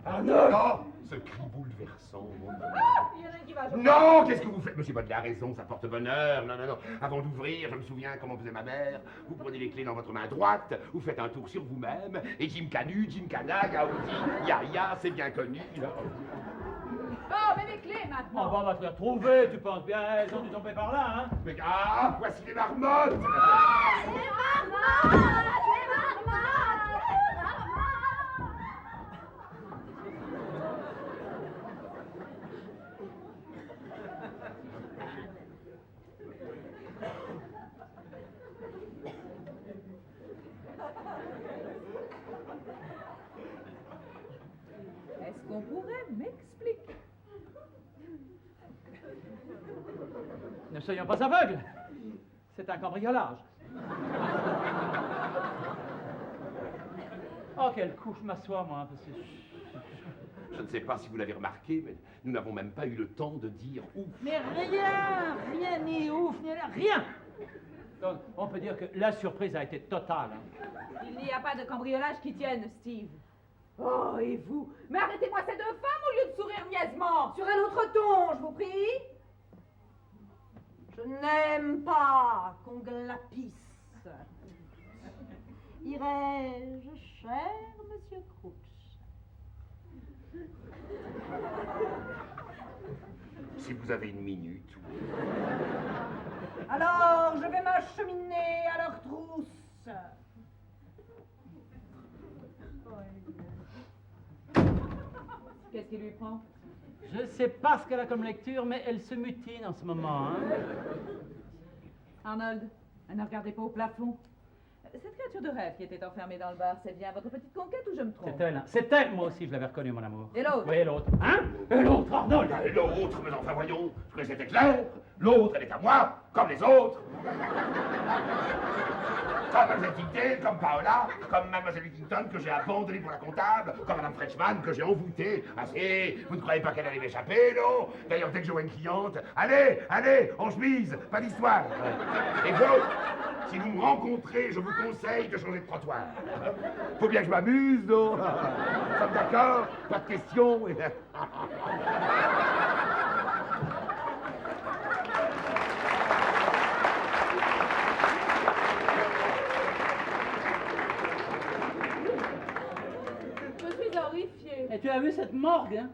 [SPEAKER 1] Arnold! Oh, ce cri bouleversant, mon Dieu.
[SPEAKER 10] il y en a un qui va jouer.
[SPEAKER 1] Non, qu'est-ce que vous faites? Monsieur Baudelaire a raison, ça porte bonheur. Non, non, non. Avant d'ouvrir, je me souviens comment faisait ma mère. Vous prenez les clés dans votre main droite, vous faites un tour sur vous-même, et Jim Canu, Jim Cana, Gaudi, Ya, c'est bien connu.
[SPEAKER 10] Oh, mais mes clés maintenant.
[SPEAKER 4] On va te les retrouver, tu penses bien, elles ont dû tomber par là, hein?
[SPEAKER 1] Mais ah, voici les marmottes!
[SPEAKER 10] Est-ce qu'on pourrait m'expliquer?
[SPEAKER 4] Ne soyons pas aveugles. C'est un cambriolage. Oh, quelle couche, je m'assois, moi, parce que...
[SPEAKER 1] Je ne sais pas si vous l'avez remarqué, mais nous n'avons même pas eu le temps de dire ouf.
[SPEAKER 4] Mais rien, ni ouf, ni rien. Donc, on peut dire que la surprise a été totale. Hein.
[SPEAKER 10] Il n'y a pas de cambriolage qui tienne, Steve. Oh, et vous? Mais arrêtez-moi ces deux femmes au lieu de sourire niaisement.
[SPEAKER 2] Sur un autre ton, je vous prie. Je n'aime pas qu'on glapisse. Irais-je, cher monsieur Crouch?
[SPEAKER 1] Si vous avez une minute.
[SPEAKER 2] Alors, je vais m'acheminer à leur trousse.
[SPEAKER 10] Qu'est-ce qui lui prend?
[SPEAKER 4] Je ne sais pas ce qu'elle a comme lecture, mais elle se mutine en ce moment. Hein.
[SPEAKER 10] Arnold, ne regardez pas au plafond. Cette créature de rêve qui était enfermée dans le bar, c'est bien votre petite conquête ou je me trompe?
[SPEAKER 4] C'est elle, hein. C'est elle, moi aussi, je l'avais reconnue, mon amour.
[SPEAKER 10] Et l'autre?
[SPEAKER 4] Oui, l'autre. Hein? Et l'autre, Arnold?
[SPEAKER 1] Et l'autre, mais enfin voyons, que c'était clair. L'autre, elle est à moi, comme les autres. Comme Mademoiselle Tigdale, comme Paola, comme Mademoiselle Whittington que j'ai abandonnée pour la comptable, comme Madame Frenchman que j'ai envoûtée. Assez, vous ne croyez pas qu'elle allait m'échapper, non? D'ailleurs, dès que je vois une cliente, allez, en chemise, pas d'histoire. Et vous, si vous me rencontrez, je vous conseille de changer de trottoir. Faut bien que je m'amuse, non? Nous sommes d'accord? Pas de questions?
[SPEAKER 10] Je suis horrifiée.
[SPEAKER 4] Et tu as vu cette morgue, hein?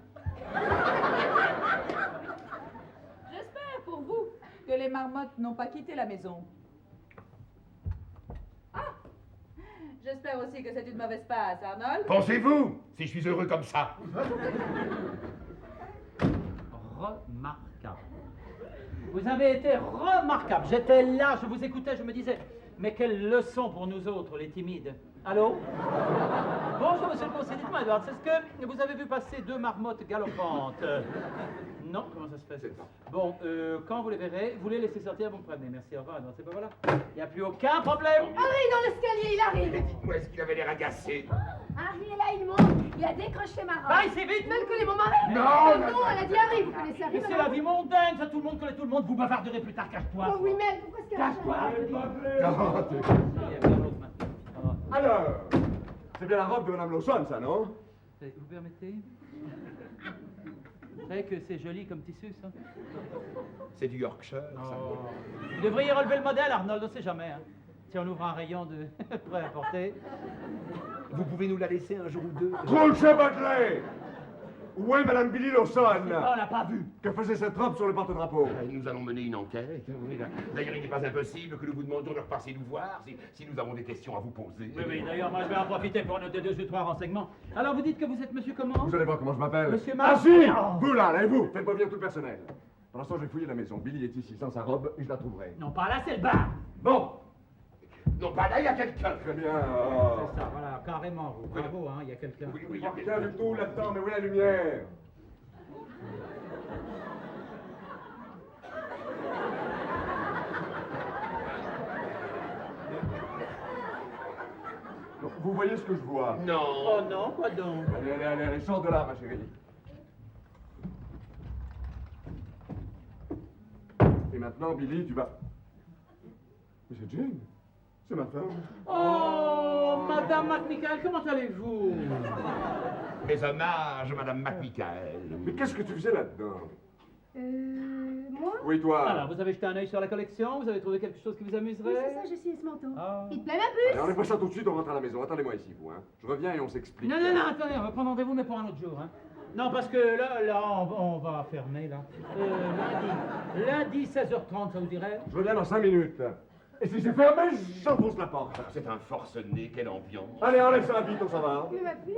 [SPEAKER 10] J'espère pour vous que les marmottes n'ont pas quitté la maison. Ah! J'espère aussi que c'est une mauvaise passe, Arnold.
[SPEAKER 1] Pensez-vous, si je suis heureux comme ça?
[SPEAKER 4] Remarquable. Vous avez été remarquable. J'étais là, je vous écoutais, je me disais, mais quelle leçon pour nous autres, les timides. Allô? Bonjour, monsieur le conseiller. Dites-moi, Edward, est-ce que vous avez vu passer deux marmottes galopantes? Non, comment ça se fait? Bon, quand vous les verrez, vous les laissez sortir, vous me prévenez. Merci, au revoir, Edward. C'est pas voilà? Il n'y a plus aucun problème.
[SPEAKER 3] Harry, dans l'escalier, il arrive.
[SPEAKER 1] Mais dites-moi, est-ce qu'il avait l'air agacé?
[SPEAKER 3] Harry est là, il monte. Il a décroché ma robe.
[SPEAKER 4] Ah, il s'est vite!
[SPEAKER 3] Même connaît mon mari.
[SPEAKER 1] Non,
[SPEAKER 3] Non, elle a dit Harry, vous connaissez Harry.
[SPEAKER 4] Mais c'est la vie mondaine, ça, tout le monde connaît tout le monde. Vous bavarderez plus tard, cache-toi.
[SPEAKER 3] Oh oui, mais pourquoi est-ce qu'elle a
[SPEAKER 4] Cache-toi, je dis.
[SPEAKER 6] Non, t'es-
[SPEAKER 4] Il y a bien l'autre maintenant.
[SPEAKER 6] Alors, c'est bien la robe de Madame Lawson, ça, non?
[SPEAKER 4] Vous permettez? Vous savez que c'est joli comme tissu, ça?
[SPEAKER 1] C'est du Yorkshire, ça.
[SPEAKER 4] Vous devriez relever le modèle, Arnold, on ne sait jamais. Hein. Si on ouvre un rayon de prêt à porter.
[SPEAKER 1] Vous pouvez nous la laisser un jour ou deux?
[SPEAKER 6] Crouch et Batley! Où est Madame Billy Lawson?
[SPEAKER 4] On l'a pas vu.
[SPEAKER 6] Que faisait cette robe sur le porte-drapeau?
[SPEAKER 1] Nous allons mener une enquête. Oui, là. D'ailleurs, il n'est pas impossible que nous vous demandions de repasser nous voir si nous avons des questions à vous poser.
[SPEAKER 4] Oui, oui, d'ailleurs, moi je vais en profiter pour noter 2 ou 3 renseignements. Alors vous dites que vous êtes monsieur comment?
[SPEAKER 6] Vous allez voir comment je m'appelle.
[SPEAKER 4] Monsieur
[SPEAKER 6] Ah
[SPEAKER 4] Marc.
[SPEAKER 6] si! Vous là, et vous, faites pas venir tout le personnel. Pour l'instant, je vais fouiller la maison. Billy est ici sans sa robe et je la trouverai.
[SPEAKER 4] Non, pas là, c'est le bar.
[SPEAKER 6] Bon!
[SPEAKER 1] Non, pas là, il y a quelqu'un.
[SPEAKER 6] Très bien.
[SPEAKER 4] C'est ça, voilà, carrément, vous. Bravo, hein, il y a quelqu'un.
[SPEAKER 1] Oui,
[SPEAKER 6] Il
[SPEAKER 1] il
[SPEAKER 6] n'y
[SPEAKER 1] y
[SPEAKER 6] a
[SPEAKER 1] a
[SPEAKER 6] rien du tout là-dedans, mais où est la lumière? Donc, vous voyez ce que je vois?
[SPEAKER 1] Non.
[SPEAKER 4] Oh non, quoi donc?
[SPEAKER 6] Allez, allez, allez, allez, sors de là, ma chérie. Et maintenant, Billy, tu vas... Mais c'est Jane. C'est ma femme.
[SPEAKER 4] Oh, Madame McMichael, comment allez-vous?
[SPEAKER 1] Mes hommages, Madame McMichael.
[SPEAKER 6] Mais qu'est-ce que tu faisais là-dedans?
[SPEAKER 8] Moi?
[SPEAKER 6] Oui, toi.
[SPEAKER 4] Alors, vous avez jeté un œil sur la collection? Vous avez trouvé quelque chose qui vous
[SPEAKER 8] Oui,
[SPEAKER 4] amuserait?
[SPEAKER 8] c'est ça, j'ai signé ce manteau.
[SPEAKER 4] Ah.
[SPEAKER 8] Il te plaît ma
[SPEAKER 6] Allez,
[SPEAKER 8] puce?
[SPEAKER 6] enlève-moi ça tout de suite, on rentre à la maison. Attendez-moi ici, vous, hein. Je reviens et on s'explique.
[SPEAKER 4] Non, non, non, attendez, on va prendre rendez-vous, mais pour un autre jour, hein. Non, parce que là, on va fermer, là. Lundi, 16h30, ça vous dirait?
[SPEAKER 6] Je reviens dans 5 minutes. Et si c'est fermé, j'enfonce la porte.
[SPEAKER 1] C'est un forcené, quelle ambiance.
[SPEAKER 6] Allez, enlève ça vite, on s'en va.
[SPEAKER 8] Mais ma puce?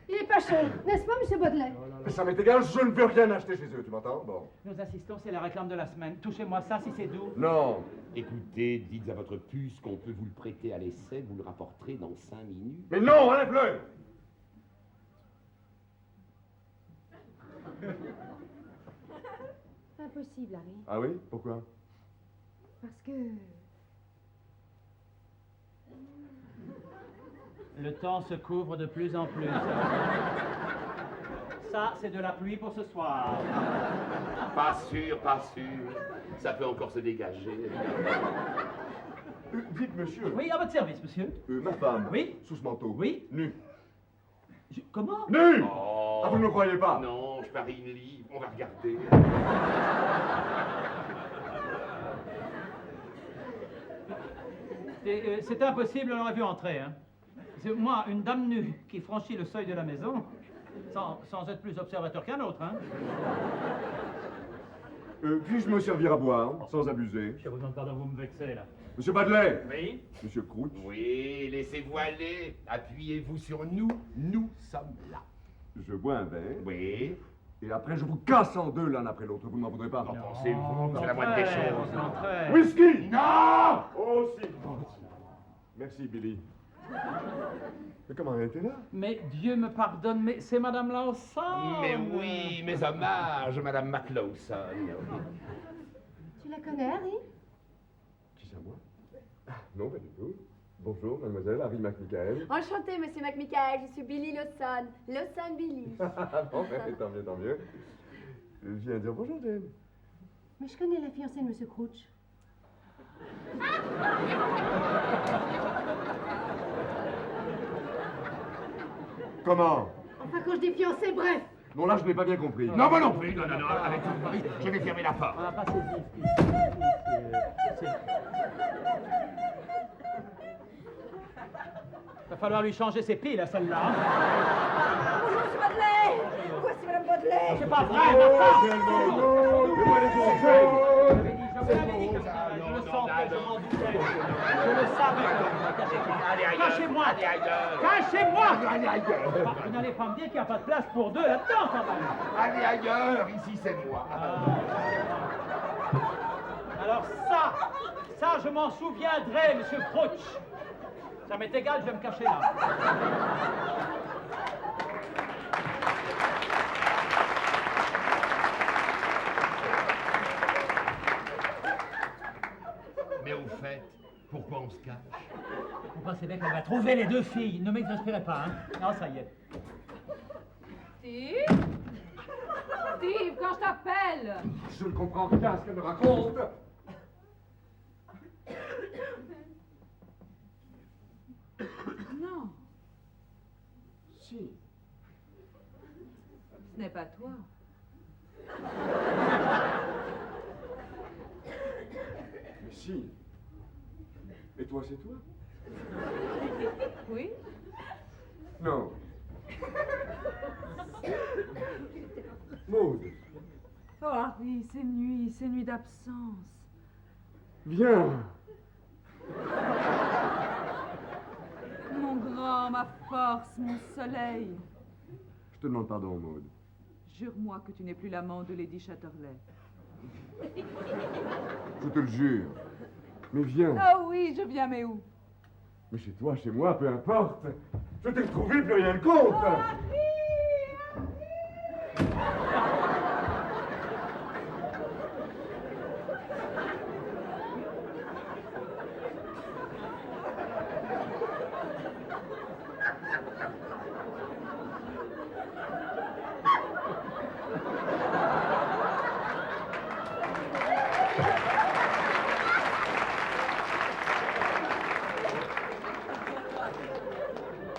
[SPEAKER 8] Il est pas cher, n'est-ce pas, monsieur Baudelaire?
[SPEAKER 6] Mais ça m'est égal, je ne veux rien acheter chez eux, tu m'entends? Bon.
[SPEAKER 4] Nous insistons, c'est la réclame de la semaine. Touchez-moi ça si c'est doux.
[SPEAKER 6] Non.
[SPEAKER 1] Écoutez, dites à votre puce qu'on peut vous le prêter à l'essai, vous le rapporterez dans 5 minutes.
[SPEAKER 6] Mais non, enlève-le.
[SPEAKER 8] Impossible, Harry.
[SPEAKER 6] Ah oui? Pourquoi?
[SPEAKER 8] Parce que...
[SPEAKER 4] Le temps se couvre de plus en plus. Ça, c'est de la pluie pour ce soir.
[SPEAKER 1] Pas sûr, pas sûr. Ça peut encore se dégager.
[SPEAKER 6] Dites, monsieur.
[SPEAKER 4] Oui, à votre service, monsieur.
[SPEAKER 6] Ma femme.
[SPEAKER 4] Oui?
[SPEAKER 6] Sous ce manteau.
[SPEAKER 4] Oui?
[SPEAKER 6] Nue.
[SPEAKER 4] Comment?
[SPEAKER 6] Nue!
[SPEAKER 1] Oh.
[SPEAKER 6] Ah, vous ne me croyez pas?
[SPEAKER 1] Non, je parie une livre, on va regarder.
[SPEAKER 4] C'est impossible, on l'aurait vu entrer, hein. C'est moi, une dame nue qui franchit le seuil de la maison, sans être plus observateur qu'un autre, hein.
[SPEAKER 6] Puis-je me servir à boire, sans abuser?
[SPEAKER 4] Je vous demande pardon, vous me vexez, là.
[SPEAKER 6] Monsieur Badley!
[SPEAKER 4] Oui?
[SPEAKER 6] Monsieur Crouch?
[SPEAKER 1] Oui, laissez-vous aller. Appuyez-vous sur nous, nous sommes là.
[SPEAKER 6] Je bois un verre.
[SPEAKER 1] Oui.
[SPEAKER 6] Et après, je vous casse en deux l'un après l'autre. Vous ne m'en voudrez pas?
[SPEAKER 1] Qu'en pensez-vous? C'est la moindre des choses.
[SPEAKER 6] Whisky!
[SPEAKER 1] Non!
[SPEAKER 6] Oh, si! Merci, Billy. Mais comment elle était là?
[SPEAKER 4] Mais Dieu me pardonne, mais c'est Madame Lawson!
[SPEAKER 1] Mais oui, mes hommages, Madame McLawson.
[SPEAKER 8] Tu la connais, Harry?
[SPEAKER 6] Qui ça, moi? Ah, non, pas du tout. Bonjour, mademoiselle, Harry McMichael.
[SPEAKER 2] Enchantée, monsieur McMichael, je suis Billy Lawson. Lawson Billy.
[SPEAKER 6] Bon, ben, tant mieux, tant mieux. Je viens dire bonjour, Jane.
[SPEAKER 8] Mais je connais la fiancée de monsieur Crouch.
[SPEAKER 6] Comment?
[SPEAKER 8] Enfin, quand je dis fiancée, bref.
[SPEAKER 6] Non, là, je n'ai pas bien compris.
[SPEAKER 1] Non, moi non plus. Non, non, non, avec tout le bruit, je vais fermer la porte.
[SPEAKER 4] On n'a pas saisi. Va falloir lui changer ses piles à celle-là.
[SPEAKER 2] Bonjour, monsieur Baudelaire. Voici madame Baudelaire.
[SPEAKER 4] C'est pas vrai, ma femme! Je le sentais, je m'en doutais. Je le savais. Cachez-moi! Cachez-moi!
[SPEAKER 1] Allez ailleurs!
[SPEAKER 4] Vous n'allez pas me dire qu'il n'y a pas de place pour deux là-dedans, quand même.
[SPEAKER 1] Allez ailleurs! Ici, c'est moi.
[SPEAKER 4] Alors ça, je m'en souviendrai, monsieur Crouch. Ça m'est égal, je vais me cacher là.
[SPEAKER 1] Mais au fait, pourquoi on se cache?
[SPEAKER 4] Vous pensez bien qu'elle va trouver les deux filles. Ne m'exaspérez pas, hein. Non, ça y est.
[SPEAKER 10] Steve? Steve, quand je t'appelle!
[SPEAKER 6] Je ne comprends rien à ce qu'elle me raconte.
[SPEAKER 10] Non,
[SPEAKER 6] Si.
[SPEAKER 10] ce n'est pas toi.
[SPEAKER 6] Mais si. Et toi, c'est toi?
[SPEAKER 10] Oui?
[SPEAKER 6] Non. Maud,
[SPEAKER 10] Oh Harry, c'est nuit d'absence.
[SPEAKER 6] viens.
[SPEAKER 10] Mon grand, ma force, mon soleil.
[SPEAKER 6] Je te demande pardon, Maud.
[SPEAKER 10] Jure-moi que tu n'es plus l'amant de Lady Chatterley.
[SPEAKER 6] Je te le jure. Mais viens.
[SPEAKER 10] Ah oui, je viens, mais où?
[SPEAKER 6] Mais chez toi, chez moi, peu importe. Je t'ai retrouvé, plus rien ne compte.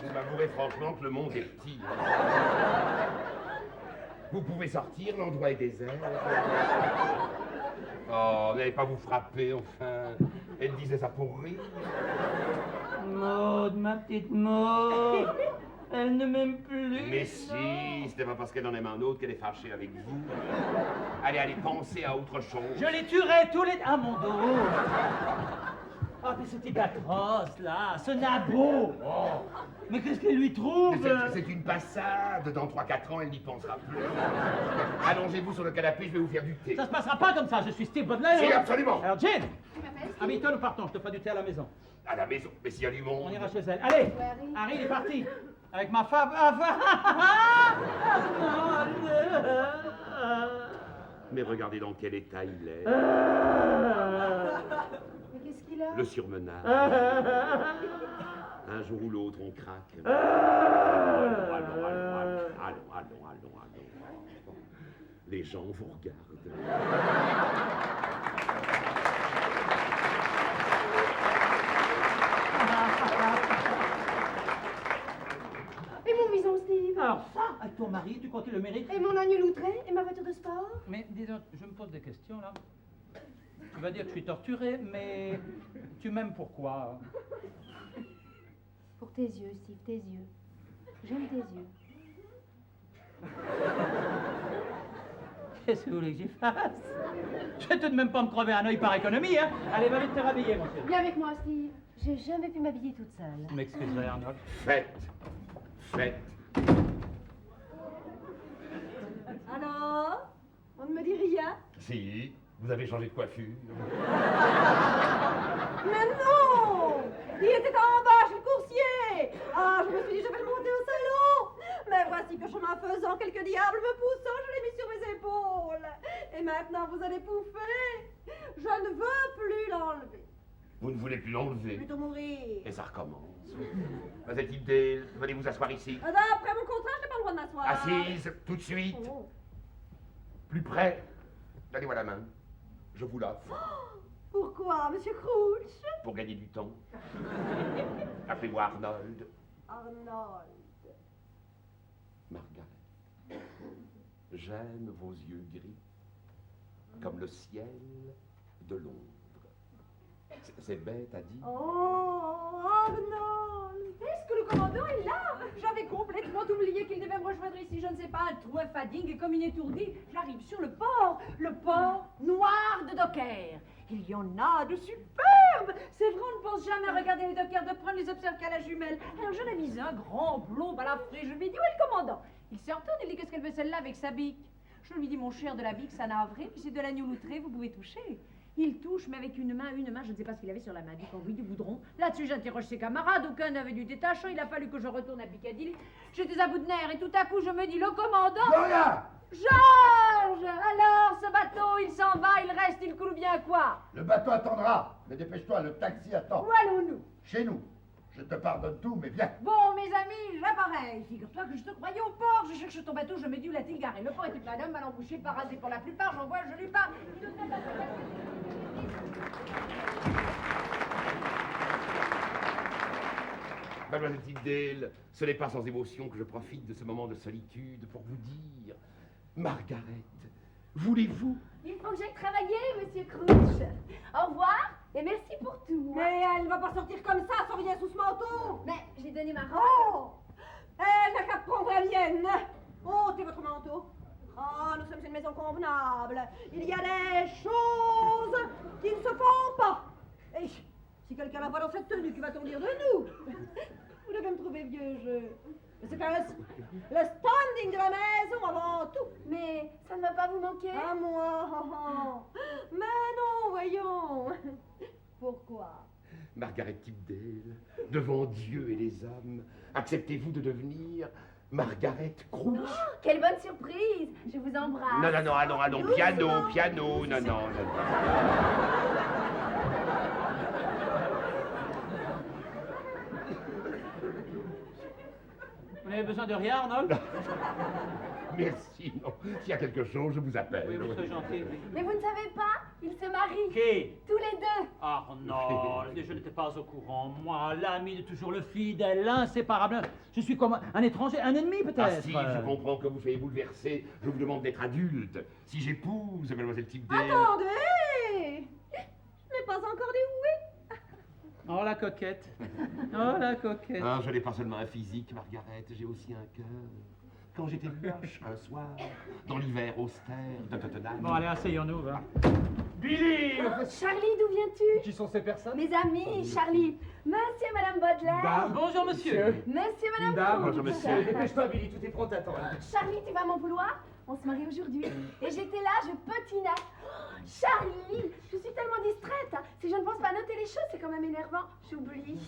[SPEAKER 1] Vous m'avouerez franchement que le monde est petit. Vous pouvez sortir, l'endroit est désert. Oh, n'allez pas vous frapper, enfin. Elle disait ça pour rire.
[SPEAKER 4] Maud, ma petite Maud, elle ne m'aime plus.
[SPEAKER 1] Mais si, ce n'est pas parce qu'elle en aime un autre qu'elle est fâchée avec vous. Allez, pensez à autre chose.
[SPEAKER 4] Je les tuerai tous les... Ah, mon dos. Ah, mais ce type atroce, là, ce nabot. Oh. Mais qu'est-ce qu'il lui trouve?
[SPEAKER 1] C'est une passade. Dans 3-4 ans, elle n'y pensera plus. Allongez-vous sur le canapé, je vais vous faire du thé.
[SPEAKER 4] Ça se passera pas comme ça, je suis Steve Baudelaire.
[SPEAKER 1] Si, absolument.
[SPEAKER 4] Alors, Jane, habille-toi, nous partons, je te ferai du thé à la maison.
[SPEAKER 1] À la maison, mais s'il y a du monde.
[SPEAKER 4] On ira chez elle. Allez,
[SPEAKER 8] Ouais, Harry.
[SPEAKER 4] Harry, il est parti. Avec ma femme.
[SPEAKER 1] Mais regardez dans quel état il est.
[SPEAKER 8] Mais qu'est-ce qu'il a?
[SPEAKER 1] Le surmenage. Un jour ou l'autre, on craque. Allons. Les gens vous regardent.
[SPEAKER 8] Et mon vison, Steve?
[SPEAKER 4] Alors ça, avec ton mari, tu crois qu'il le mérite?
[SPEAKER 8] Et mon agneau loutré? Et ma voiture de sport?
[SPEAKER 4] Mais dis donc, je me pose des questions là. Tu vas dire que je suis torturé, mais tu m'aimes pourquoi?
[SPEAKER 8] Pour tes yeux, Steve, tes yeux. J'aime tes yeux.
[SPEAKER 4] Qu'est-ce que vous voulez que j'y fasse? Je vais tout de même pas me crever un œil par économie, hein? Allez, va vite te rhabiller, mon chéri.
[SPEAKER 8] Viens avec moi, Steve. J'ai jamais pu m'habiller toute seule.
[SPEAKER 4] Vous m'excuserez, Arnold.
[SPEAKER 1] Faites.
[SPEAKER 2] Alors? On ne me dit rien?
[SPEAKER 1] Si, vous avez changé de coiffure.
[SPEAKER 2] Mais non! Il était en bas chez le coursier! Ah, je me suis dit, je vais le monter au salon! Mais voici que chemin faisant, quelques diables me poussant, je l'ai mis sur mes épaules. Et maintenant, vous allez pouffer! Je ne veux plus l'enlever.
[SPEAKER 1] Vous ne voulez plus l'enlever.
[SPEAKER 2] Plutôt mourir.
[SPEAKER 1] Et ça recommence. Mademoiselle, venez vous asseoir ici.
[SPEAKER 2] D'après mon contrat, je n'ai pas le droit de m'asseoir.
[SPEAKER 1] Assise, tout de suite.
[SPEAKER 2] Oh.
[SPEAKER 1] Plus près. Donnez-moi la main. Je vous l'offre.
[SPEAKER 2] Pourquoi, monsieur Crouch?
[SPEAKER 1] Pour gagner du temps. Appelez-moi Arnold.
[SPEAKER 2] Arnold.
[SPEAKER 1] Margaret. J'aime vos yeux gris, comme le ciel de Londres. C'est bête à dire.
[SPEAKER 2] Oh, Arnold!
[SPEAKER 3] Est-ce que le commandant est là? J'avais complètement oublié qu'il devait me rejoindre ici, je ne sais pas, un trou, un fading, et comme une étourdie, j'arrive sur le port noir de Docker. Il y en a de superbes! C'est vrai, on ne pense jamais à regarder les Dockers, de prendre les observes qu'à la jumelle. Alors j'en ai mis un grand blond balafré, je lui ai dit, où est le commandant? Il se retourne, il dit, qu'est-ce qu'elle veut celle-là avec sa bique? Je lui dis, mon cher, de la bique, ça navré, puis c'est de l'agneau loutré, vous pouvez toucher. Il touche, mais avec une main, je ne sais pas ce qu'il avait sur la main, du cambouis, du boudron. Là-dessus, j'interroge ses camarades, aucun n'avait du détachant, il a fallu que je retourne à Piccadilly. J'étais à bout de nerfs, et tout à coup, je me dis, le commandant...
[SPEAKER 7] Gloria!
[SPEAKER 3] Georges! Alors, ce bateau, il s'en va, il reste, il coule bien quoi?
[SPEAKER 7] Le bateau attendra. Mais dépêche-toi, le taxi attend.
[SPEAKER 3] Où allons-nous?
[SPEAKER 7] Chez nous. Je te pardonne tout, mais viens.
[SPEAKER 3] Bon, mes amis, j'appareille. Figure-toi que je te croyais au port. Je cherche ton bateau, je me dis où l'a-t-il garé. Le port était plein d'hommes, mal embouché, parasé pour la plupart. J'en vois, je lui parle. Il ne devrait pas se passer.
[SPEAKER 1] Mademoiselle Tyndale, ce n'est pas sans émotion que je profite de ce moment de solitude pour vous dire... Margaret, voulez-vous...
[SPEAKER 3] Il faut que j'aille travailler, monsieur Crouch. Au revoir et merci pour tout.
[SPEAKER 2] Mais elle ne va pas sortir comme ça, sans rien sous ce manteau.
[SPEAKER 3] Mais j'ai donné ma robe.
[SPEAKER 2] Oh! Elle n'a qu'à prendre la mienne. ôtez votre manteau. Ah, nous sommes une maison convenable. Il y a des choses qui ne se font pas. Et si quelqu'un la voit dans cette tenue, que va-t-on dire de nous? Vous devez me trouver vieux jeu. Mais c'est le standing de la maison avant tout.
[SPEAKER 8] Mais ça ne va pas vous manquer?
[SPEAKER 2] À moi. Mais non, voyons. Pourquoi?
[SPEAKER 1] Margaret Tipdale, devant Dieu et les hommes, acceptez-vous de devenir Margaret Crouch?
[SPEAKER 8] Oh, quelle bonne surprise! Je vous embrasse.
[SPEAKER 1] Non, non, non, allons,
[SPEAKER 8] Doucement.
[SPEAKER 1] piano, non.
[SPEAKER 4] Vous n'avez besoin de rien, Arnold?
[SPEAKER 1] Merci, non. S'il y a quelque chose, je vous appelle.
[SPEAKER 4] Oui, vous serez gentil.
[SPEAKER 8] Mais vous ne savez pas? Ils se marient.
[SPEAKER 4] Qui?
[SPEAKER 8] Tous les deux.
[SPEAKER 4] Arnold, je n'étais pas au courant. Moi, l'ami de toujours, le fidèle, l'inséparable. Je suis comme un étranger, un ennemi peut-être.
[SPEAKER 1] Ah si, je comprends que vous soyez bouleversé. Je vous demande d'être adulte. Si j'épouse mademoiselle Tipdale...
[SPEAKER 2] Attendez! Je n'ai pas encore dévoué.
[SPEAKER 4] Oh, la coquette. Oh, la coquette.
[SPEAKER 1] Ah, je n'ai pas seulement un physique, Margaret, j'ai aussi un cœur. Quand j'étais moche, un soir, dans l'hiver austère de Tottenham...
[SPEAKER 4] Bon, allez, asseyons-nous, va. Billy!
[SPEAKER 8] Charlie, d'où viens-tu?
[SPEAKER 9] Qui sont ces personnes?
[SPEAKER 8] Mes amis, Charlie. Monsieur et Madame Baudelaire.
[SPEAKER 4] Bonjour, monsieur.
[SPEAKER 8] Monsieur et Madame
[SPEAKER 9] Dame,
[SPEAKER 8] Crouch.
[SPEAKER 1] bonjour, monsieur.
[SPEAKER 9] Dépêche-toi, Billy, tout est prêt à t'attendre.
[SPEAKER 8] Charlie, tu vas m'en vouloir? On se marie aujourd'hui. Et j'étais là, je patinais. Oh, Charlie, je suis tellement distraite. Hein. Si je ne pense pas noter les choses, c'est quand même énervant. J'oublie.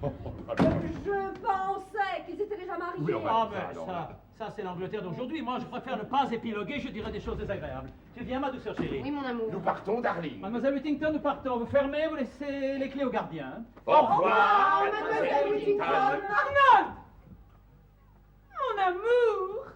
[SPEAKER 2] Je pensais qu'ils étaient déjà mariés.
[SPEAKER 1] Oui, on va-
[SPEAKER 4] Ah, ben,
[SPEAKER 1] alors,
[SPEAKER 4] ça c'est l'Angleterre d'aujourd'hui. Moi, je préfère ne pas épiloguer, je dirais des choses désagréables. Tu viens, ma douceur chérie?
[SPEAKER 8] Oui, mon amour.
[SPEAKER 1] Nous partons, darling.
[SPEAKER 4] Mademoiselle Whittington, nous partons. Vous fermez, vous laissez les clés au gardien. Hein.
[SPEAKER 1] Au revoir,
[SPEAKER 8] Mademoiselle Whittington.
[SPEAKER 10] Arnold! Mon amour!